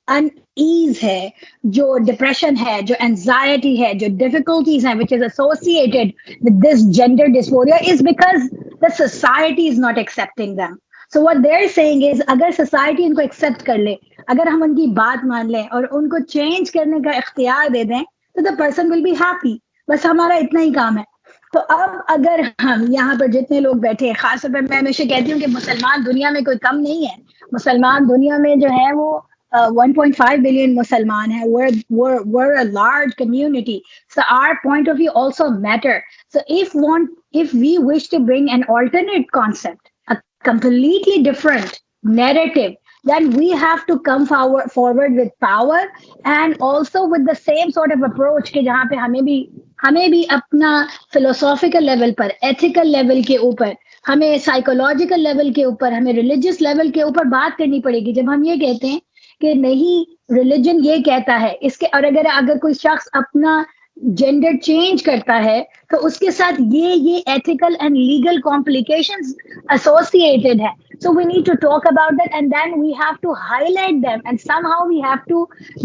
अनईज है, जो डिप्रेशन है, जो एंजाइटी है, जो डिफिकल्टीज हैं, which is associated with this gender dysphoria, is because the society is not accepting them. So what they are saying is अगर सोसाइटी इनको एक्सेप्ट कर ले, अगर हम उनकी बात मान लें और उनको चेंज करने का इख्तियार दे दें, तो the person will be happy. बस हमारा इतना ही काम है. तो अब अगर हम यहाँ पर जितने लोग बैठे हैं, खासतौर पर मैं हमेशा कहती हूँ कि मुसलमान दुनिया में कोई कम नहीं है. मुसलमान दुनिया में जो है वो 1.5 billion Musliman hai. We're a large community, so our point of view also matter. So if we wish to bring an alternate concept, a completely different narrative, then we have to come forward with power and also with the same sort of approach कि जहाँ पे हमें भी अपना philosophical level पर, ethical level के ऊपर, हमें psychological level के ऊपर, हमें religious level के ऊपर बात करनी पड़ेगी. जब हम ये कहते हैं कि नहीं रिलीजन ये कहता है इसके, और अगर कोई शख्स अपना जेंडर चेंज करता है तो उसके साथ ये ethical and legal complications associated है. So we need to talk about that and then we have to highlight them and somehow we have to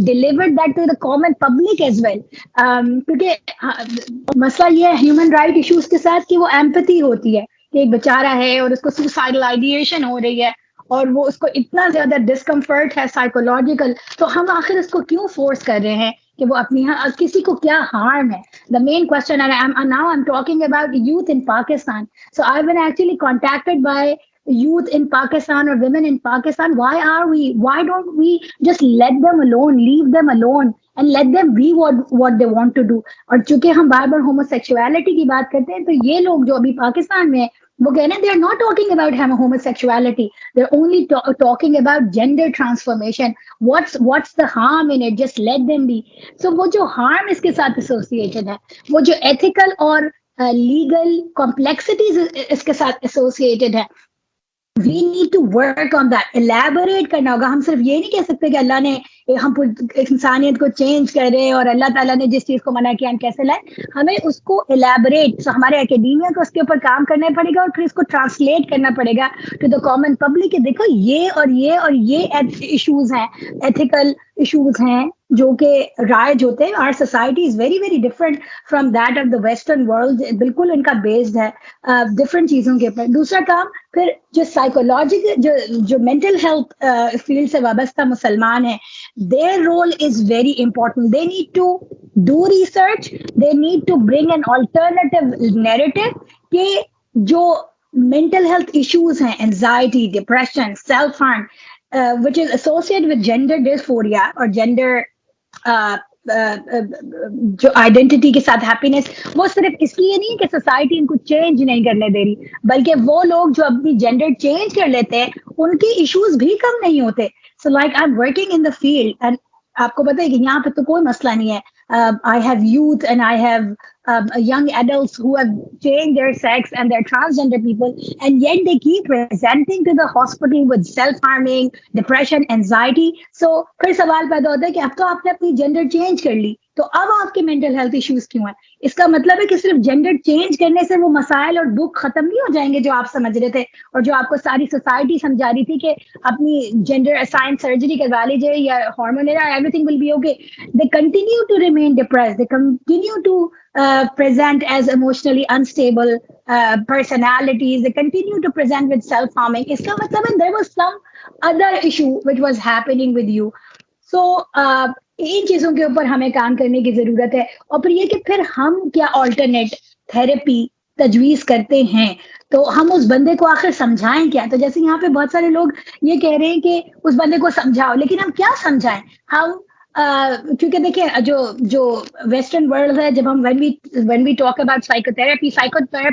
deliver that to the common public as well. क्योंकि मसला ये है human right issues के साथ कि वो empathy होती है कि एक बेचारा है और उसको सुसाइडल आइडिएशन हो रही है और वो उसको इतना ज्यादा डिस्कम्फर्ट है साइकोलॉजिकल, तो हम आखिर इसको क्यों फोर्स कर रहे हैं कि वो अपनी किसी को क्या हार्म है. The main question now I am talking about youth in Pakistan. So I been actually contacted by youth in Pakistan or women in Pakistan. Why don't we just let them alone, leave them alone and let them be what they want to do. और चूंकि हम बार बार homosexuality की बात करते हैं, तो ये लोग जो अभी पाकिस्तान में वो कह रहे हैं, they are not talking about homosexuality, they're only talking about gender transformation. What's the harm in it? Just let them be. So वो जो harm इसके साथ associated है, वो जो ethical और legal complexities इसके साथ associated है, we need to work on that. Elaborate करना होगा. हम सिर्फ ये नहीं कह सकते कि अल्लाह ने हम इंसानियत को चेंज कर रहे हैं और अल्लाह ताला ने जिस चीज को मना किया हम कैसे लाए. हमें उसको elaborate, so हमारे एकेडमिया को उसके ऊपर काम करना पड़ेगा और फिर इसको ट्रांसलेट करना पड़ेगा टू द कॉमन पब्लिक. देखो ये और ये इश्यूज हैं, एथिकल इश्यूज हैं जो कि राइज होते हैं. Our society is very very different from that of the western world. बिल्कुल इनका बेस्ड है डिफरेंट चीजों के ऊपर. दूसरा काम फिर जो साइकोलॉजिकल जो मेंटल हेल्थ फील्ड से वाबस्ता मुसलमान है, their role is very important. They need to do research, they need to bring an alternative narrative कि जो mental health issues हैं, anxiety, depression, self-harm, which is associated with gender dysphoria or gender जो identity के साथ happiness, वो सिर्फ इसलिए नहीं कि सोसाइटी इनको चेंज नहीं करने दे रही, बल्कि वो लोग जो अपनी जेंडर चेंज कर लेते हैं उनके इश्यूज भी कम नहीं होते. So like I am working in the field and आपको पता है कि यहाँ पे तो कोई मसला नहीं है. I have youth and I have young adults who have changed their sex and they're transgender people, and yet they keep presenting to the hospital with self-harming, depression, anxiety. So फिर सवाल पैदा होता है कि अब तो आपने अपनी जेंडर चेंज कर ली, तो अब आपके मेंटल हेल्थ इश्यूज क्यों हैं? इसका मतलब है कि सिर्फ जेंडर चेंज करने से वो मसाइल और दुख खत्म नहीं हो जाएंगे जो आप समझ रहे थे, और जो आपको सारी सोसाइटी समझा रही थी कि अपनी जेंडर असाइन सर्जरी करवा लीजिए या hormone everything will be okay. They continue to remain depressed. They continue to present as emotionally unstable personalities. They continue to present with self-harming. इसका मतलब है there was some other issue which was happening with you. So इन चीजों के ऊपर हमें काम करने की जरूरत है. और फिर ये कि फिर हम क्या ऑल्टरनेट थेरेपी तजवीज करते हैं, तो हम उस बंदे को आखिर समझाएं क्या? तो जैसे यहाँ पे बहुत सारे लोग ये कह रहे हैं कि उस बंदे को समझाओ, लेकिन हम क्या समझाएं? हम क्योंकि देखिए जो जो वेस्टर्न वर्ल्ड है, जब हम when we talk about psychotherapy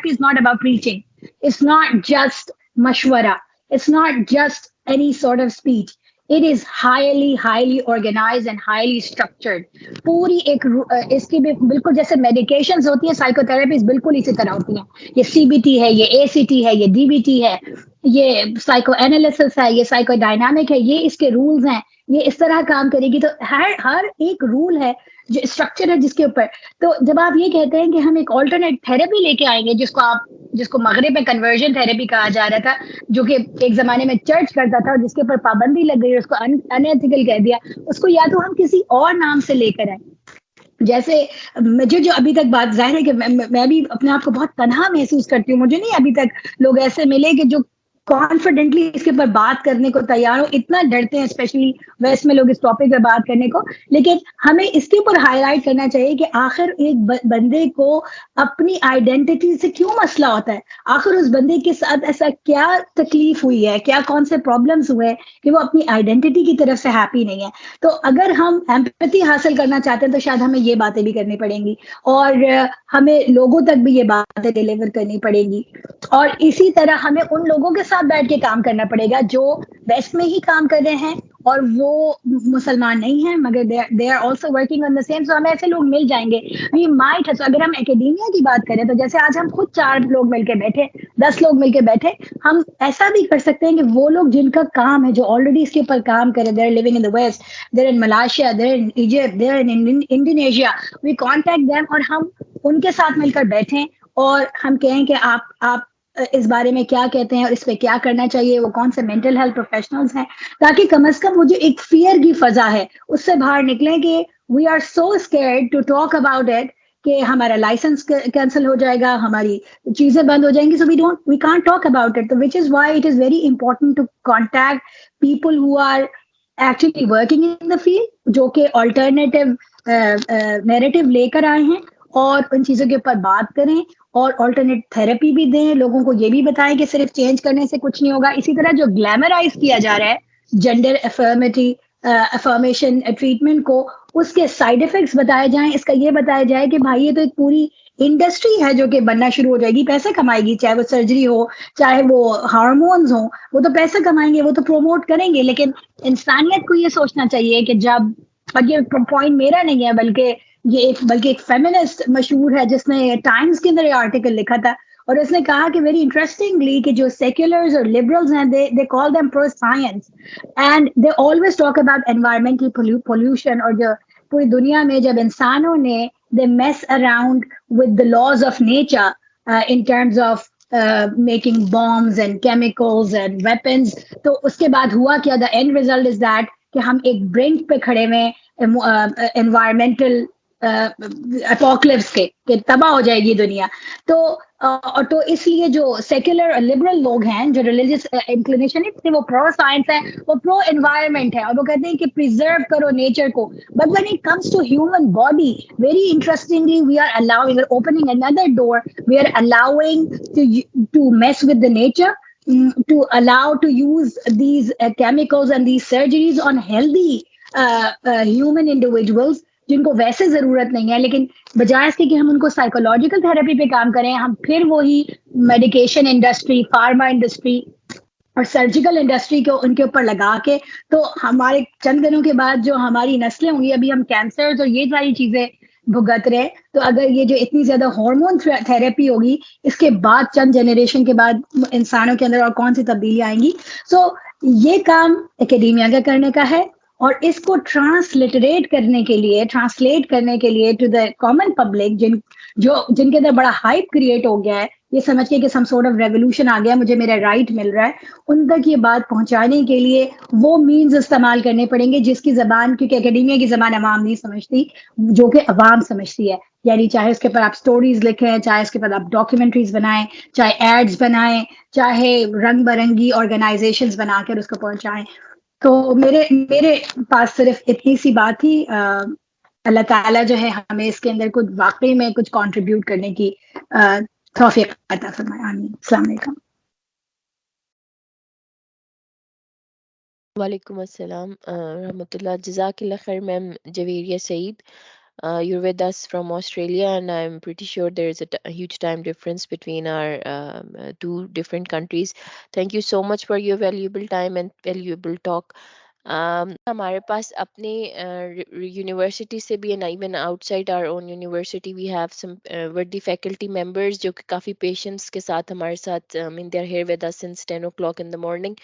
is not about preaching, it's not just mashwara, it's not just any sort of speech. It is highly organized and highly structured. पूरी एक इसकी भी बिल्कुल जैसे मेडिकेशंस होती है, साइकोथेरेपीज बिल्कुल इसी तरह होती हैं. ये सीबीटी है, ये एसीटी है, ये डीबीटी है, ये साइको एनालिसिस है, ये साइको डायनामिक है, ये इसके रूल्स हैं, ये इस तरह काम करेगी. तो हर एक रूल है जो स्ट्रक्चर है जिसके ऊपर. तो जब आप ये कहते हैं कि हम एक ऑल्टरनेट थेरेपी लेके आएंगे, जिसको मगरिब में कन्वर्जन थेरेपी कहा जा रहा था, जो कि एक जमाने में चर्च करता था और जिसके ऊपर पाबंदी लग गई, उसको अनएथिकल कह दिया, उसको या तो हम किसी और नाम से लेकर आए. जैसे मुझे जो अभी तक बात जाहिर है कि मैं भी अपने आप को बहुत तनहा महसूस करती हूँ. मुझे नहीं अभी तक लोग ऐसे मिले कि जो कॉन्फिडेंटली इसके ऊपर बात करने को तैयार हो. इतना डरते हैं स्पेशली वेस्ट में लोग इस टॉपिक पे बात करने को. लेकिन हमें इसके ऊपर हाईलाइट करना चाहिए कि आखिर एक बंदे को अपनी आइडेंटिटी से क्यों मसला होता है, आखिर उस बंदे के साथ ऐसा क्या तकलीफ हुई है, क्या कौन से प्रॉब्लम्स हुए हैं कि वो अपनी आइडेंटिटी की तरफ से हैप्पी नहीं है. तो अगर हम एम्पैथी हासिल करना चाहते हैं तो शायद हमें ये बातें भी करनी पड़ेंगी और हमें लोगों तक भी ये बातें डिलीवर करनी पड़ेगी. और इसी तरह हमें उन लोगों के साथ बैठ के काम करना पड़ेगा जो वेस्ट में ही काम कर रहे हैं और वो मुसलमान नहीं है, मगर they are also working on the same. So हमें ऐसे लोग मिल जाएंगे. वी माइट, अगर हम एकेडेमिया की बात करें तो जैसे आज हम खुद 4 लोग मिलके बैठे, 10 लोग मिलके बैठे, हम ऐसा भी कर सकते हैं कि वो लोग जिनका काम है, जो ऑलरेडी इसके ऊपर काम करे, they are living in the west, they are in Malaysia, they are in Egypt, they are in Indonesia, we contact them और हम उनके साथ मिलकर बैठें और हम कहें कि आप इस बारे में क्या कहते हैं और इस पे क्या करना चाहिए, वो कौन से मेंटल हेल्थ प्रोफेशनल्स हैं, ताकि कम से कम वो जो एक फियर की फजा है उससे बाहर निकलें कि we are so scared to talk about it कि हमारा लाइसेंस कैंसिल हो जाएगा, हमारी चीजें बंद हो जाएंगी. So we can't talk about it. Which is why it is very important to contact people who are actually working in the field, जो कि ऑल्टरनेटिव नैरेटिव लेकर आए हैं और उन चीजों के ऊपर बात करें और ऑल्टरनेट थेरेपी भी दें. लोगों को ये भी बताएं कि सिर्फ चेंज करने से कुछ नहीं होगा. इसी तरह जो ग्लैमराइज किया जा रहा है जेंडर अफर्मेशन ट्रीटमेंट को, उसके साइड इफेक्ट्स बताए जाएं. इसका ये बताया जाए कि भाई ये तो एक पूरी इंडस्ट्री है जो कि बनना शुरू हो जाएगी, पैसे कमाएगी, चाहे वो सर्जरी हो, चाहे वो हार्मोन्स हो, वो तो पैसे कमाएंगे, वो तो प्रोमोट करेंगे. लेकिन इंसानियत को ये सोचना चाहिए कि जब, और ये पॉइंट मेरा नहीं है बल्कि एक फेमिनिस्ट मशहूर है जिसने टाइम्स के अंदर ये आर्टिकल लिखा था और उसने कहा कि वेरी इंटरेस्टिंगली कि जो सेक्युलर्स और लिबरल्स हैं, they call them pro science and they always talk about environmental pollution. और जो पूरी दुनिया में जब इंसानों ने they mess around with the laws of nature in terms of making bombs and chemicals and weapons, तो उसके बाद हुआ क्या, the end result is that कि हम एक ब्रिंक पे खड़े हुए एनवायरमेंटल अपोकलिप्स के तबाह हो जाएगी दुनिया. तो इसलिए जो सेक्युलर और लिबरल लोग हैं, जो रिलीजियस इंक्लिनेशन है, वो प्रो साइंस है, वो प्रो एनवायरनमेंट है और वो कहते हैं कि प्रिजर्व करो नेचर को. But when it comes to human body, very interestingly we are allowing, opening another door, we are allowing to mess with the nature, to allow to use these chemicals and these surgeries on healthy human individuals जिनको वैसे जरूरत नहीं है. लेकिन बजाय इसके कि हम उनको साइकोलॉजिकल थेरेपी पे काम करें, हम फिर वही मेडिकेशन इंडस्ट्री, फार्मा इंडस्ट्री और सर्जिकल इंडस्ट्री को उनके ऊपर लगा के, तो हमारे चंद दिनों के बाद जो हमारी नस्लें होंगी, अभी हम कैंसर और ये सारी चीजें भुगत रहे हैं। तो अगर ये जो इतनी ज्यादा हार्मोन थेरेपी होगी, इसके बाद चंद जनरेशन के बाद इंसानों के अंदर और कौन सी तब्दीली आएंगी। सो ये काम एकेडेमिया का करने का है, और इसको ट्रांसलिटरेट करने के लिए, ट्रांसलेट करने के लिए टू द कॉमन पब्लिक, जिनके अंदर बड़ा हाइप क्रिएट हो गया है, ये समझ के कि सम सॉर्ट ऑफ रेवोल्यूशन आ गया, मुझे मेरा राइट मिल रहा है, उन तक ये बात पहुंचाने के लिए वो मीन्स इस्तेमाल करने पड़ेंगे जिसकी जबान, क्योंकि एकेडेमिया की जबान अवाम नहीं समझती, जो कि अवाम समझती है। यानी चाहे उसके पर आप स्टोरीज लिखें, चाहे उसके बाद आप डॉक्यूमेंट्रीज बनाएं, चाहे एड्स बनाएं, चाहे रंग बिरंगी ऑर्गेनाइजेशंस बनाकर उसको पहुंचाएं। तो मेरे मेरे पास सिर्फ इतनी सी बात थी। अल्लाह ताला जो है हमें इसके अंदर कुछ वाकई में कुछ कंट्रीब्यूट करने की तौफीक अता फरमाए। आमीन। अस्सलाम वालेकुम। वालेकुम अस्सलाम रहमतुल्लाह, जज़ाकिल्लाह खैर ma'am Javeria Saeed. You're with us from Australia, and I'm pretty sure there is a huge time difference between our two different countries. Thank you so much for your valuable time and valuable talk. हमारे पास अपने university से भी, and even outside our own university we have some worthy faculty members जो कि काफ़ी patience के साथ हमारे साथ, mean they are here with us since 10 o'clock in the morning.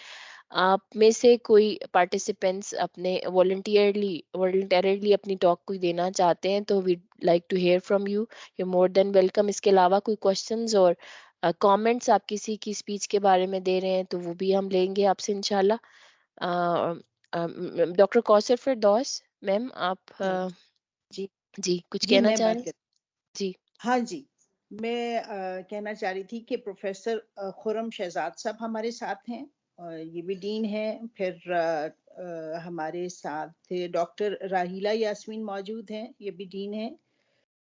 आप में से कोई पार्टिसिपेंट्स अपने वॉलंटियरली अपनी टॉक कोई देना चाहते हैं तो we like to hear from you, you more than welcome. इसके अलावा कोई क्वेश्चंस और कमेंट्स आप किसी की स्पीच के बारे में दे रहे हैं तो वो भी हम लेंगे आपसे इंशाल्लाह. डॉक्टर कौसर फिरदौस मैम, आप जी जी कुछ जी, कहना मैं चाह रहे बात हैं? कर जी हाँ जी, मैं कहना चाह रही थी कि प्रोफेसर खुरम शहजाद साहब हमारे साथ हैं, ये भी डीन हैं। फिर हमारे साथ डॉक्टर राहीला यास्मीन मौजूद हैं, ये भी डीन हैं।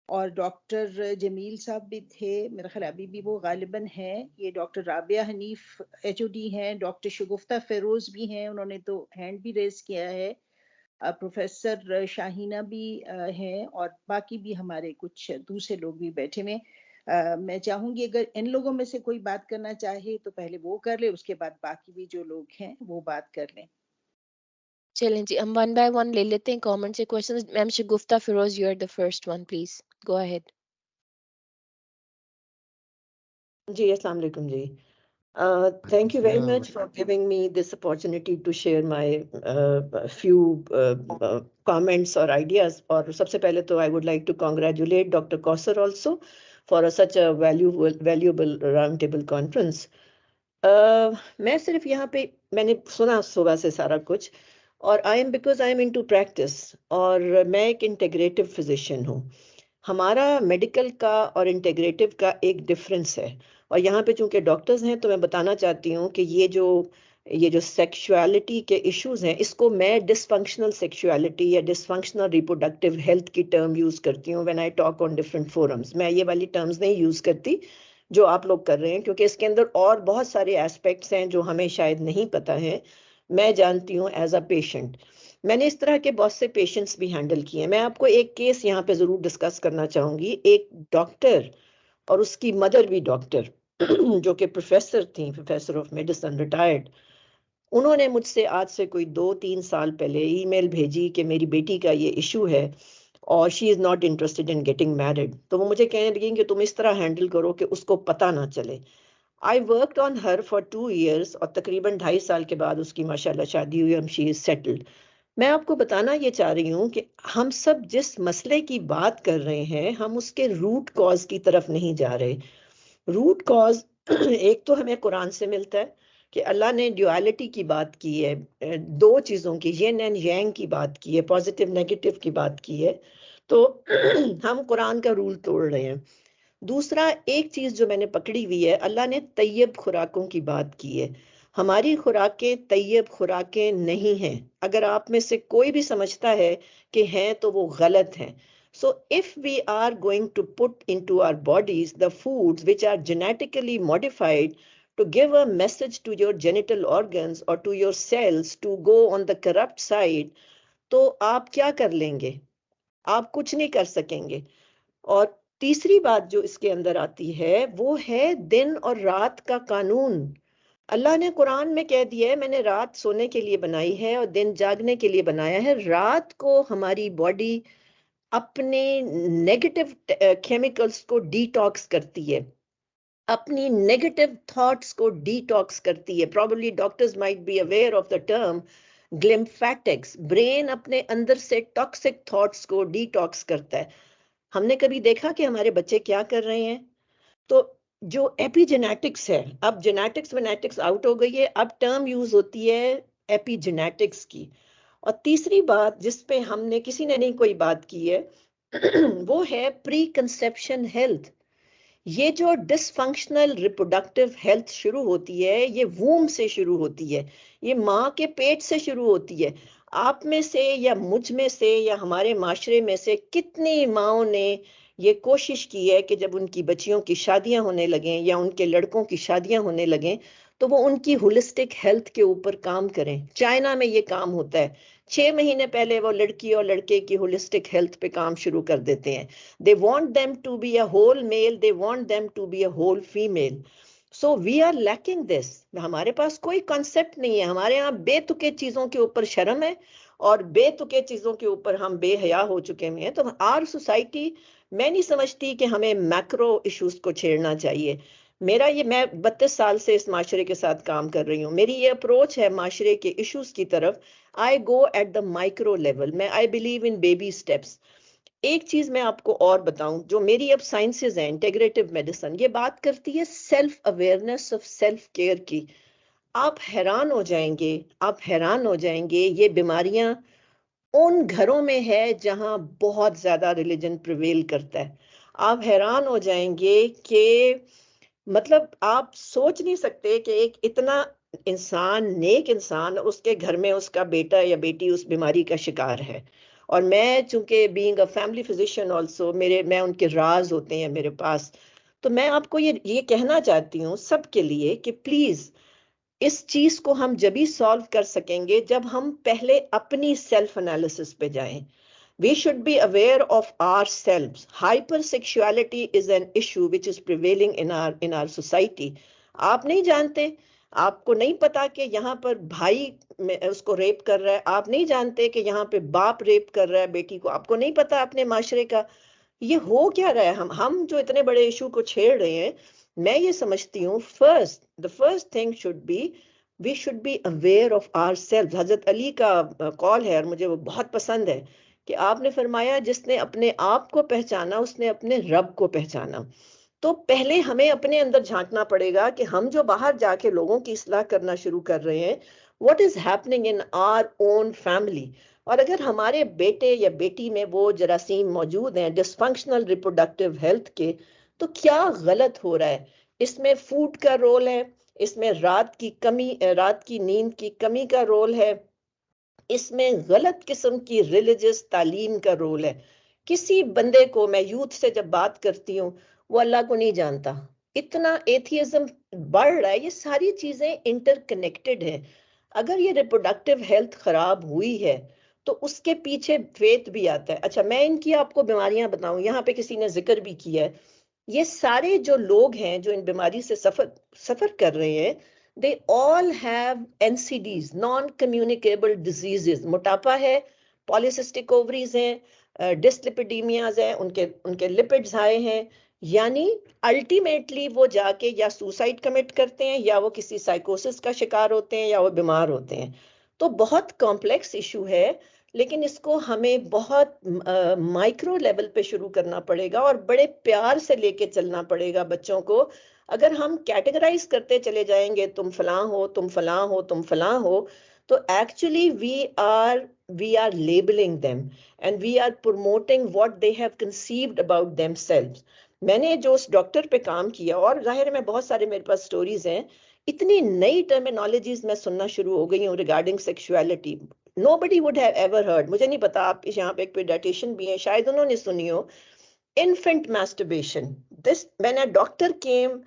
और डॉक्टर जमील साहब भी थे, मेरा ख्याल अभी भी वो गालिबन हैं। ये डॉक्टर राबिया हनीफ एचओडी हैं। डॉक्टर शगुफ्ता फेरोज भी हैं, उन्होंने तो हैंड भी रेज किया है। प्रोफेसर शाहीना भी हैं, और बाकी भी हमारे कुछ दूसरे लोग भी बैठे हुए। मैं चाहूंगी अगर इन लोगों में से कोई बात करना चाहे तो पहले वो कर ले, उसके बाद बाकी भी जो लोग हैं वो बात कर लें। चलें जी, हम वन बाय वन ले लेते हैं कमेंट से questions. Ma'am Shagufta Firoz, you are the first one, please go ahead. जी, अस्सलाम वालेकुम जी. Thank you very much for giving me this opportunity to share my few comments or ideas. और सबसे पहले तो I would like to congratulate Dr. Kausar also for such a valuable roundtable conference. मैं सिर्फ यहाँ पे मैंने सुना सुबह से सारा कुछ, और आई एम इनटू प्रैक्टिस, और मैं एक इंटीग्रेटिव फिजिशियन हूँ. हमारा मेडिकल का और इंटीग्रेटिव का एक डिफरेंस है. और यहाँ पे चूंकि डॉक्टर्स हैं तो मैं बताना चाहती हूँ कि ये जो सेक्सुअलिटी के इश्यूज हैं, इसको मैं डिसफंक्शनल सेक्सुअलिटी या डिसफंक्शनल रिप्रोडक्टिव हेल्थ की टर्म यूज करती हूँ when I talk on different forums. मैं ये वाली टर्म्स नहीं यूज करती जो आप लोग कर रहे हैं, क्योंकि इसके अंदर और बहुत सारे एस्पेक्ट्स हैं जो हमें शायद नहीं पता है. मैं जानती हूँ एज अ पेशेंट. मैंने इस तरह के बहुत से पेशेंट्स भी हैंडल किए हैं. मैं आपको एक केस यहाँ पे जरूर डिस्कस करना चाहूंगी. एक डॉक्टर और उसकी मदर भी डॉक्टर जो कि प्रोफेसर थी, प्रोफेसर ऑफ मेडिसिन, रिटायर्ड. उन्होंने मुझसे आज से कोई 2-3 साल पहले ईमेल भेजी कि मेरी बेटी का ये इशू है और she is not interested in getting married. तो वो मुझे कहने लगी कि तुम इस तरह हैंडल करो कि उसको पता ना चले. I worked on her for 2 years, और तकरीबन 2.5 साल के बाद उसकी माशाल्लाह शादी हुई. हम शी इज सेटल्ड. मैं आपको बताना ये चाह रही हूँ कि हम सब जिस मसले की बात कर रहे हैं, हम उसके रूट कॉज की तरफ नहीं जा रहे. रूट कॉज एक तो हमें कुरान से मिलता है कि अल्लाह ने ड्युअलिटी की बात की है, दो चीज़ों की, यिन एंड यांग की बात की है, पॉजिटिव नेगेटिव की बात की है. तो हम कुरान का रूल तोड़ रहे हैं. दूसरा, एक चीज जो मैंने पकड़ी हुई है, अल्लाह ने तैयब खुराकों की बात की है. हमारी खुराकें तैयब खुराकें नहीं हैं. अगर आप में से कोई भी समझता है कि हैं तो वो गलत हैं. So if we are going to put into our bodies the foods which are genetically modified to give a message to your genital organs or to your cells to go on the corrupt side, तो आप क्या कर लेंगे? आप कुछ नहीं कर सकेंगे. और तीसरी बात जो इसके अंदर आती है वो है दिन और रात का कानून. अल्लाह ने कुरान में कह दिया है, मैंने रात सोने के लिए बनाई है और दिन जागने के लिए बनाया है. रात को हमारी बॉडी اپنے نیگیٹو کیمیکلز کو ڈیٹاکس کرتی ہے، اپنی نیگیٹو تھاٹس کو ڈیٹاکس کرتی ہے. Probably doctors might be aware of the term glymphatics. Brain اپنے اندر سے ٹاکسک تھاٹس کو ڈیٹاکس کرتا ہے. ہم نے کبھی دیکھا کہ ہمارے بچے کیا کر رہے ہیں؟ تو جو ایپی جینیٹکس ہے، اب جینیٹکس ونیٹکس آؤٹ ہو گئی ہے، اب ٹرم یوز ہوتی ہے ایپی جینیٹکس کی. اور تیسری بات جس پہ ہم نے کسی نے نہیں کوئی بات کی ہے وہ ہے پری کنسیپشن ہیلتھ. یہ جو ڈس فنکشنل ریپروڈکٹیو ہیلتھ شروع ہوتی ہے یہ ووم سے شروع ہوتی ہے، یہ ماں کے پیٹ سے شروع ہوتی ہے. آپ میں سے یا مجھ میں سے یا ہمارے معاشرے میں سے کتنی ماؤں نے یہ کوشش کی ہے کہ جب ان کی بچیوں کی شادیاں ہونے لگیں یا ان کے لڑکوں کی شادیاں ہونے لگیں تو وہ ان کی ہولسٹک ہیلتھ کے اوپر کام کریں. چائنا میں یہ کام ہوتا ہے، 6 مہینے پہلے وہ لڑکی اور لڑکے کی ہولسٹک ہیلتھ پہ کام شروع کر دیتے ہیں. They want them to be a whole male, they want them to be a whole female. So we are lacking this. ہمارے پاس کوئی کنسپٹ نہیں ہے. ہمارے ہاں بے تکے چیزوں کے اوپر شرم ہے اور بے تکے چیزوں کے اوپر ہم بے حیا ہو چکے ہیں. تو آر سوسائٹی، میں نہیں سمجھتی کہ ہمیں میکرو ایشوز کو چھیڑنا چاہیے. میں 32 سال سے اس معاشرے کے ساتھ کام کر رہی ہوں. میری یہ اپروچ ہے معاشرے کے ایشوز کی طرف. I go at the micro level. میں I believe in baby steps. ایک چیز میں آپ کو اور بتاؤں جو میری اب سائنسز ہیں، انٹیگریٹو میڈیسن یہ بات کرتی ہے self awareness of self care کی. آپ حیران ہو جائیں گے، آپ حیران ہو جائیں گے یہ بیماریاں ان گھروں میں ہے جہاں بہت زیادہ ریلیجن پریویل کرتا ہے. آپ حیران ہو جائیں گے کہ مطلب آپ سوچ نہیں سکتے کہ ایک اتنا انسان، نیک انسان، اس کے گھر میں اس کا بیٹا یا بیٹی اس بیماری کا شکار ہے. اور میں چونکہ being a family physician also میں ان کے راز ہوتے ہیں میرے پاس. تو میں آپ کو یہ کہنا چاہتی ہوں سب کے لیے کہ پلیز اس چیز کو ہم جبھی سالو کر سکیں گے جب ہم پہلے اپنی سیلف انالیسس پہ جائیں. We should be aware of ourselves. Hypersexuality is an issue which is prevailing in our society. آپ نہیں جانتے، آپ کو نہیں پتا کہ یہاں پر بھائی اس کو ریپ کر رہا ہے، آپ نہیں جانتے کہ یہاں پہ باپ ریپ کر رہا ہے بیٹی کو، آپ کو نہیں پتا اپنے معاشرے کا یہ ہو کیا رہا ہے. ہم جو اتنے بڑے ایشو کو چھیڑ رہے ہیں، میں یہ سمجھتی ہوں the first thing should be we should be aware of ourselves. حضرت علی کا قول ہے اور مجھے وہ بہت پسند ہے کہ آپ نے فرمایا جس نے اپنے آپ کو پہچانا اس نے اپنے رب کو پہچانا. تو پہلے ہمیں اپنے اندر جھانکنا پڑے گا کہ ہم جو باہر جا کے لوگوں کی اصلاح کرنا شروع کر رہے ہیں، what is happening in our own family. اور اگر ہمارے بیٹے یا بیٹی میں وہ جراثیم موجود ہیں ڈسفنکشنل ریپروڈکٹیو ہیلتھ کے، تو کیا غلط ہو رہا ہے. اس میں فوڈ کا رول ہے، اس میں رات کی نیند کی کمی کا رول ہے، اس میں غلط قسم کی ریلیجس تعلیم کا رول ہے. کسی بندے کو، میں یوتھ سے جب بات کرتی ہوں، وہ اللہ کو نہیں جانتا. اتنا ایتھیزم بڑھ رہا ہے. یہ ساری چیزیں انٹر کنیکٹڈ ہیں. اگر یہ ریپروڈکٹیو ہیلتھ خراب ہوئی ہے تو اس کے پیچھے فیتھ بھی آتا ہے. اچھا میں ان کی آپ کو بیماریاں بتاؤں، یہاں پہ کسی نے ذکر بھی کیا ہے. یہ سارے جو لوگ ہیں جو ان بیماری سے سفر کر رہے ہیں، they all have NCDs, non-communicable diseases. موٹاپا ہے، polycystic ovaries ہیں، ڈسلپیڈیمیاز ہیں، ان کے لپڈز ہائی ہیں. یعنی الٹیمیٹلی وہ جا کے یا سوسائڈ کمٹ کرتے ہیں یا وہ کسی سائیکوسس کا شکار ہوتے ہیں یا وہ بیمار ہوتے ہیں. تو بہت کمپلیکس ایشو ہے، لیکن اس کو ہمیں بہت مائکرو لیول پہ شروع کرنا پڑے گا اور بڑے پیار سے لے کے چلنا پڑے گا بچوں کو. اگر ہم کیٹیگرائز کرتے چلے جائیں گے تم فلاں ہو، تم فلاں ہو، تم فلاں ہو، تو actually we are labeling them and we are promoting what they have conceived about themselves. میں نے جو اس ڈاکٹر پہ کام کیا، اور ظاہر میں بہت سارے میرے پاس سٹوریز ہیں، اتنی نئی ٹرمینالوجیز میں سننا شروع ہو گئی ہوں regarding sexuality. nobody would have ever heard. مجھے نہیں پتا، آپ یہاں پہ ایک پیڈیٹیشین بھی ہیں شاید انہوں نے سنی ہو. infant masturbation. When a doctor came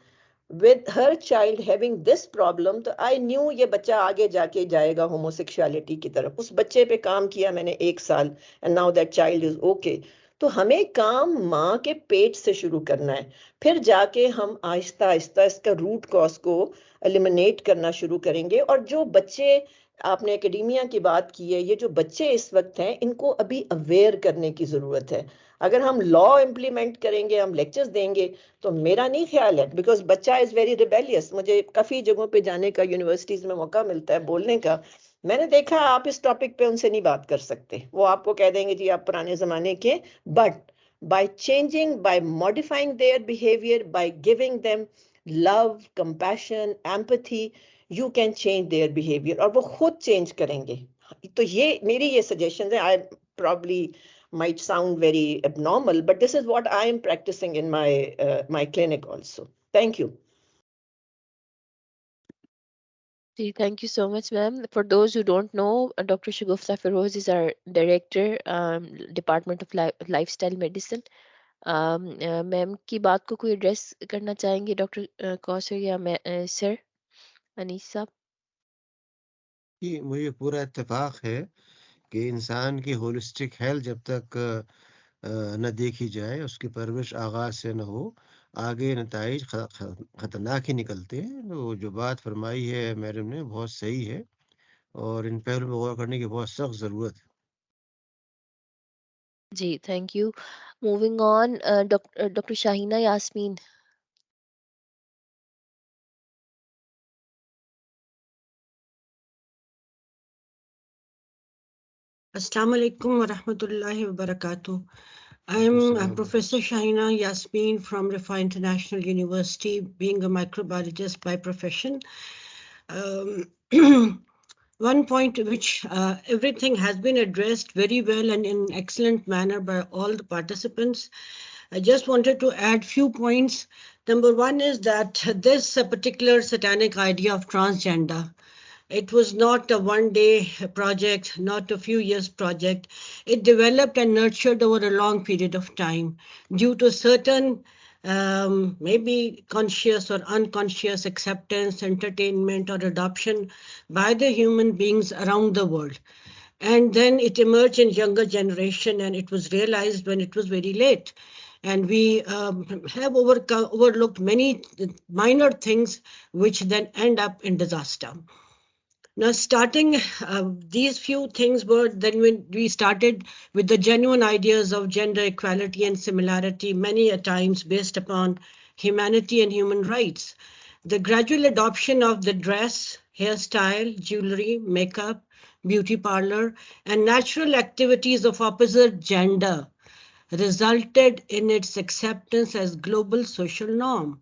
with her child having this problem, تو I knew یہ بچہ آگے جا کے جائے گا ہوموسیکشوالٹی کی طرف. اس بچے پہ کام کیا میں نے 1 سال and now that child is okay. تو ہمیں کام ماں کے پیٹ سے شروع کرنا ہے، پھر جا کے ہم آہستہ آہستہ اس کا روٹ کاز کو ایلیمنیٹ کرنا شروع کریں گے. اور جو بچے आपने एकेडेमिया की बात की है, ये जो बच्चे इस वक्त हैं इनको अभी अवेयर करने की जरूरत है। अगर हम लॉ इम्प्लीमेंट करेंगे, हम लेक्चर्स देंगे, तो मेरा नहीं ख्याल है, बिकॉज बच्चा इज वेरी रिबेलियस। मुझे काफी जगहों पे जाने का, यूनिवर्सिटीज में मौका मिलता है बोलने का। मैंने देखा आप इस टॉपिक पे उनसे नहीं बात कर सकते, वो आपको कह देंगे जी आप पुराने जमाने के। But by changing, by modifying their behavior, by giving them love, compassion, empathy, you can change their behavior, और वो खुद चेंज करेंगे। तो ये मेरी ये सजेशन है। I probably might sound very abnormal, but this is what I am practicing in my clinic also. Thank you. Thank you so much, ma'am. For those who don't know, Dr. Shagufta Feroz is our director, Department of Lifestyle Medicine. Ma'am की बात को कोई address करना चाहेंगे doctor Kausar या sir Anees साहब? कि मुझे पूरा इत्तेफाक है कि इंसान की होलिस्टिक हेल्थ जब तक न देखी जाए, उसकी परवरिश आगाज से न हो, आगे नताइज खतरनाक ही निकलते हैं। तो जो बात फरमाई है मैडम ने बहुत सही है और इन पहलू पर गौर करने की बहुत सख्त ज़रूरत है। जी, thank you. Moving on, doctor Shaheena Yasmeen. Assalamu alaikum wa rahmatullahi wa barakatuh. I'm Professor Shahina Yasmin from Rifa International University, being a microbiologist by profession. One point which everything has been addressed very well and in excellent manner by all the participants. I just wanted to add few points. Number one is that this particular satanic idea of transgender, it was not a one-day project, not a few years project. It developed and nurtured over a long period of time due to certain maybe conscious or unconscious acceptance, entertainment, or adoption by the human beings around the world. And then it emerged in younger generation, and it was realized when it was very late. And we have overlooked many minor things which then end up in disaster. Now, starting these few things were then when we started with the genuine ideas of gender equality and similarity, many a times based upon humanity and human rights. The gradual adoption of the dress, hairstyle, jewelry, makeup, beauty parlor, and natural activities of opposite gender resulted in its acceptance as global social norm.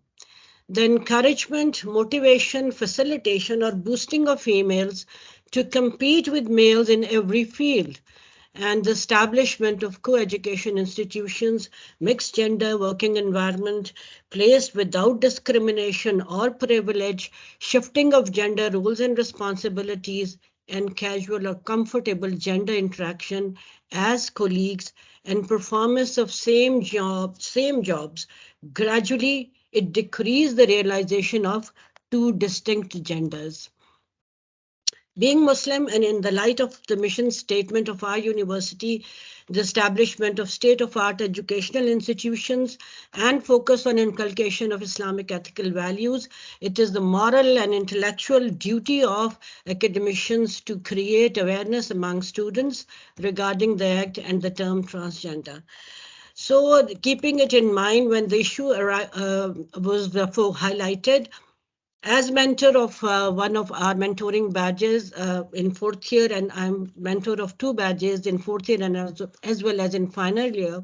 The encouragement, motivation, facilitation, or boosting of females to compete with males in every field, and the establishment of co-education institutions, mixed gender working environment, placed without discrimination or privilege, shifting of gender roles and responsibilities, and casual or comfortable gender interaction as colleagues, and performance of same jobs. Gradually, it decreased the realization of two distinct genders. Being Muslim, and in the light of the mission statement of our university, the establishment of state-of-art educational institutions and focus on inculcation of Islamic ethical values, it is the moral and intellectual duty of academicians to create awareness among students regarding the act and the term transgender. So, keeping it in mind when the issue was therefore highlighted, as mentor of one of our mentoring badges in fourth year, and I'm mentor of two badges in fourth year and as well as in final year,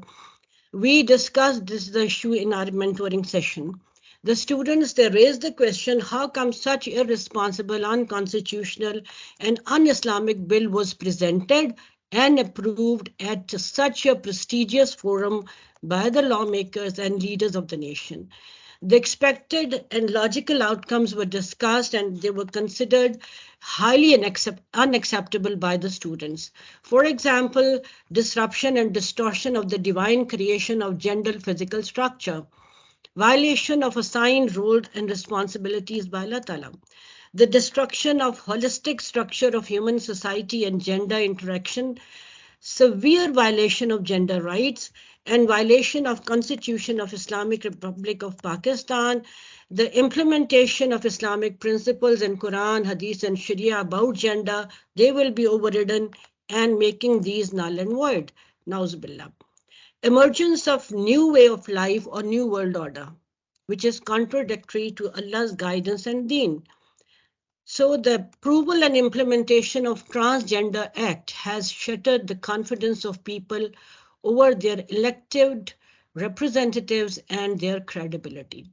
we discussed the issue in our mentoring session. The students, they raised the question, how come such irresponsible, unconstitutional, and un-Islamic bill was presented and approved at such a prestigious forum by the lawmakers and leaders of the nation? The expected and logical outcomes were discussed, and they were considered highly unacceptable by the students. For example, disruption and distortion of the divine creation of gender physical structure, violation of assigned roles and responsibilities by Allah Ta'ala, the destruction of holistic structure of human society and gender interaction, severe violation of gender rights, and violation of Constitution of Islamic Republic of Pakistan, the implementation of Islamic principles in Quran, Hadith, and Sharia about gender, they will be overridden and making these null and void. Nauzubillah. Emergence of new way of life or new world order, which is contradictory to Allah's guidance and deen. So the approval and implementation of Transgender Act has shattered the confidence of people over their elected representatives and their credibility.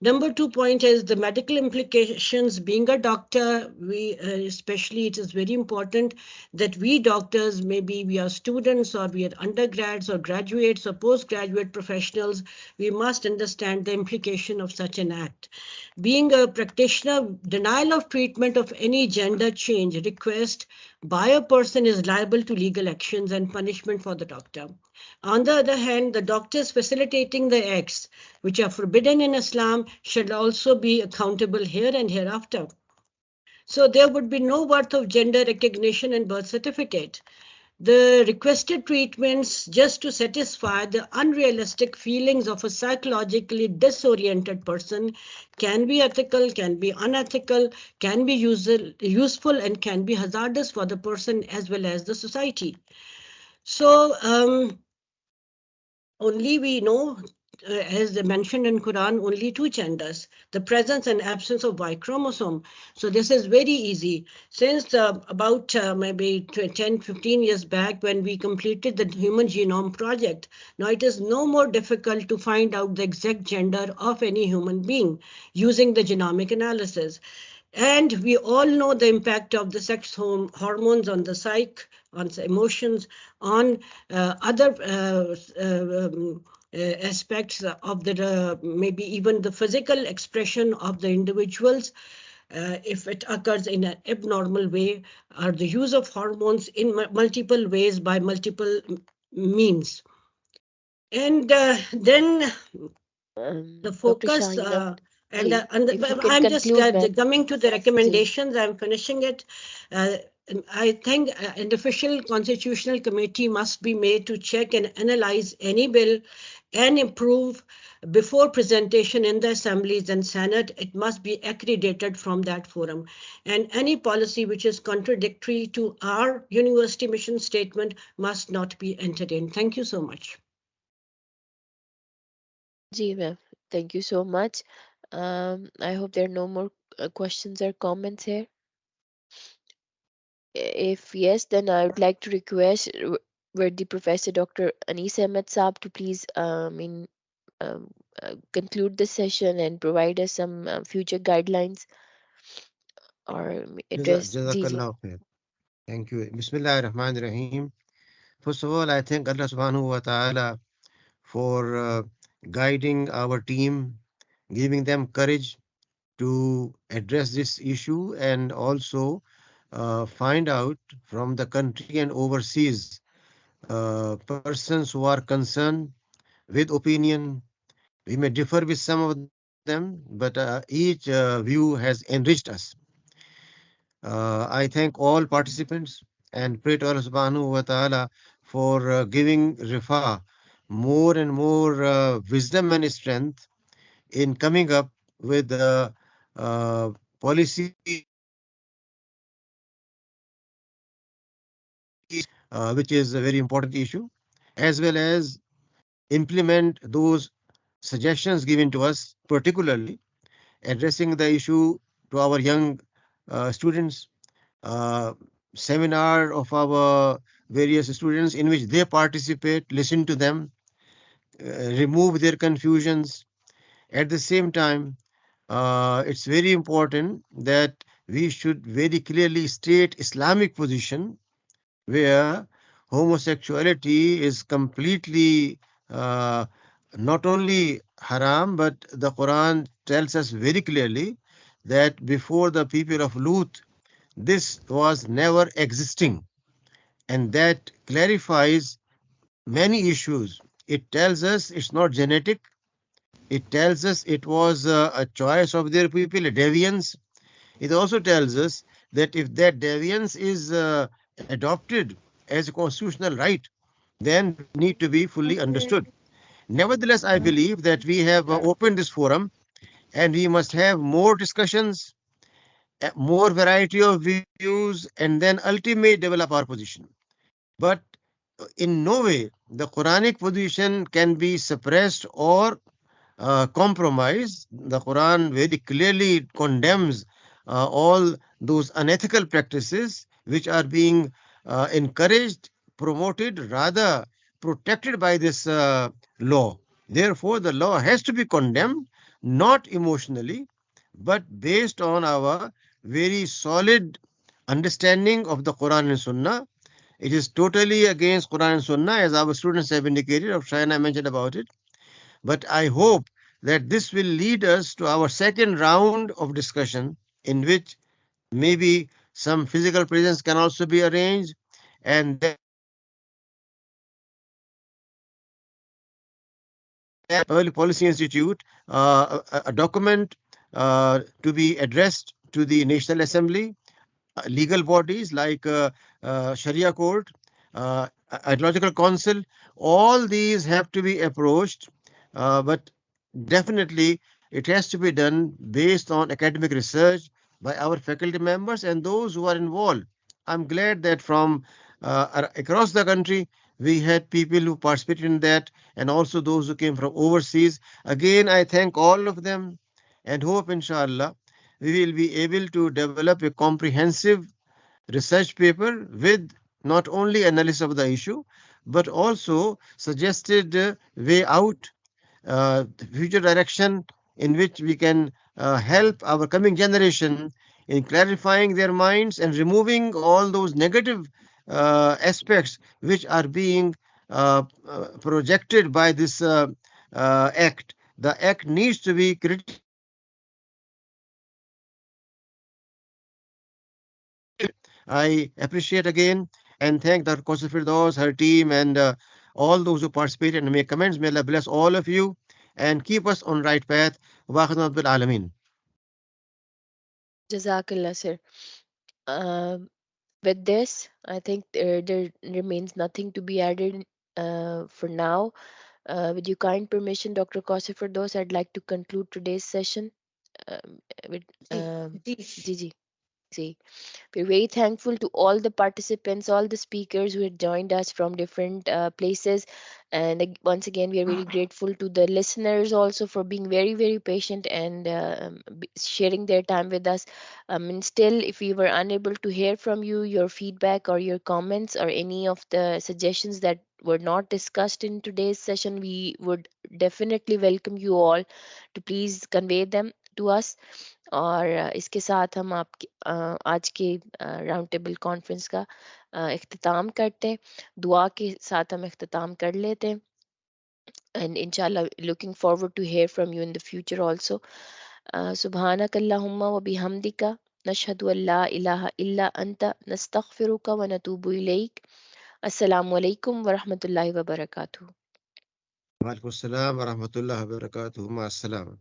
Number 2 point is the medical implications. Being a doctor, we especially it is very important that we doctors, maybe we are students or we are undergrads or graduates or postgraduate professionals, we must understand the implication of such an act. Being a practitioner, denial of treatment of any gender change request by a person is liable to legal actions and punishment for the doctor. On the other hand, the doctors facilitating the acts which are forbidden in Islam should also be accountable here and hereafter. So there would be no worth of gender recognition and birth certificate. The requested treatments just to satisfy the unrealistic feelings of a psychologically disoriented person can be ethical, can be unethical, can be useful, and can be hazardous for the person as well as the society. So only we know, as mentioned in Quran, only two genders, the presence and absence of Y chromosome. So this is very easy. Since about maybe 10, 15 years back when we completed the Human Genome Project, now it is no more difficult to find out the exact gender of any human being using the genomic analysis. And we all know the impact of the sex hormones on the psyche, on the emotions, on other aspects of the maybe even the physical expression of the individuals. If it occurs in an abnormal way, or the use of hormones in multiple ways by multiple means. And then the Dr. focus and, Ji, if you can I'm just conclude, ma'am. coming to the Ji. recommendations. I'm finishing it. I think an official constitutional committee must be made to check and analyze any bill and improve before presentation in the assemblies and senate. It must be accredited from that forum, and any policy which is contradictory to our university mission statement must not be entertained. Thank you so much. Ji, ma'am. Thank you so much. I hope there are no more questions or comments here. If yes, then I would like to request the Professor Dr. Anis Ahmed Saab to please um, conclude the session and provide us some future guidelines or address. Ji, ji. Jazakallah khair. Thank you. Bismillah ar-Rahman ar-Rahim. First of all, I thank Allah subhanahu wa ta'ala for guiding our team, giving them courage to address this issue and also find out from the country and overseas persons who are concerned with opinion. We may differ with some of them, but each view has enriched us. I thank all participants and pray to Allah subhanahu wa ta'ala for giving Rifa more and more wisdom and strength in coming up with policies which is a very important issue, as well as implement those suggestions given to us, particularly addressing the issue to our young students, uh, seminar of our various students in which they participate, listen to them, remove their confusions. At the same time, it's very important that we should very clearly state Islamic position where homosexuality is completely uh, not only haram, but the Quran tells us very clearly that before the people of Lut, this was never existing. And that clarifies many issues. It tells us it's not genetic. It tells us it was a choice of their people, a deviance. It also tells us that if that deviance is adopted as a constitutional right, then need to be fully understood. Nevertheless, I believe that we have opened this forum and we must have more discussions, more variety of views, and then ultimately develop our position. But in no way the Quranic position can be suppressed or compromised. The Quran very clearly condemns all those unethical practices which are being encouraged, promoted, rather protected by this law. Therefore, the law has to be condemned, not emotionally, but based on our very solid understanding of the Quran and Sunnah. It is totally against Quran and Sunnah, as our students have indicated, or Shaina mentioned about it. But I hope that this will lead us to our second round of discussion, in which maybe some physical presence can also be arranged, and then Early Policy Institute a document to be addressed to the National Assembly, legal bodies like Sharia Court, Ideological Council. All these have to be approached, but definitely it has to be done based on academic research by our faculty members and those who are involved. I'm glad that from across the country we had people who participated in that, and also those who came from overseas. Again, I thank all of them and hope, inshallah, we will be able to develop a comprehensive research paper with not only analysis of the issue, but also suggested way out, the future direction in which we can help our coming generation in clarifying their minds and removing all those negative aspects which are being projected by this act. The act needs to be critically. I appreciate again and thank Dr. Qasif Firdaus, her team, and all those who participated and make comments. May Allah bless all of you and keep us on right path. Wa akhirna bil alamin. Jazakallah, sir. Um, with this, I think there remains nothing to be added for now. With your kind permission, Dr. Kausif Firdaus, I'd like to conclude today's session. With Gigi. See. We're very thankful to all the participants, all the speakers who had joined us from different places. And once again, we are very grateful to the listeners also for being very, very patient and sharing their time with us. And still, if we were unable to hear from you, your feedback or your comments or any of the suggestions that were not discussed in today's session, we would definitely welcome you all to please convey them to us. और इसके साथ हम आज के round table conference का इख्तिताम करते हैं। दुआ के साथ हम इख्तिताम कर लेते हैं। And inshallah, looking forward to hear from you in the future also. سبحانك اللهم وبحمدك نشهد أن لا إله إلا أنت نستغفرك ونتوب إليك. السلام عليكم ورحمة الله وبركاته. Wa alaikum assalam wa rahmatullahi wa barakatuh. Ma assalam.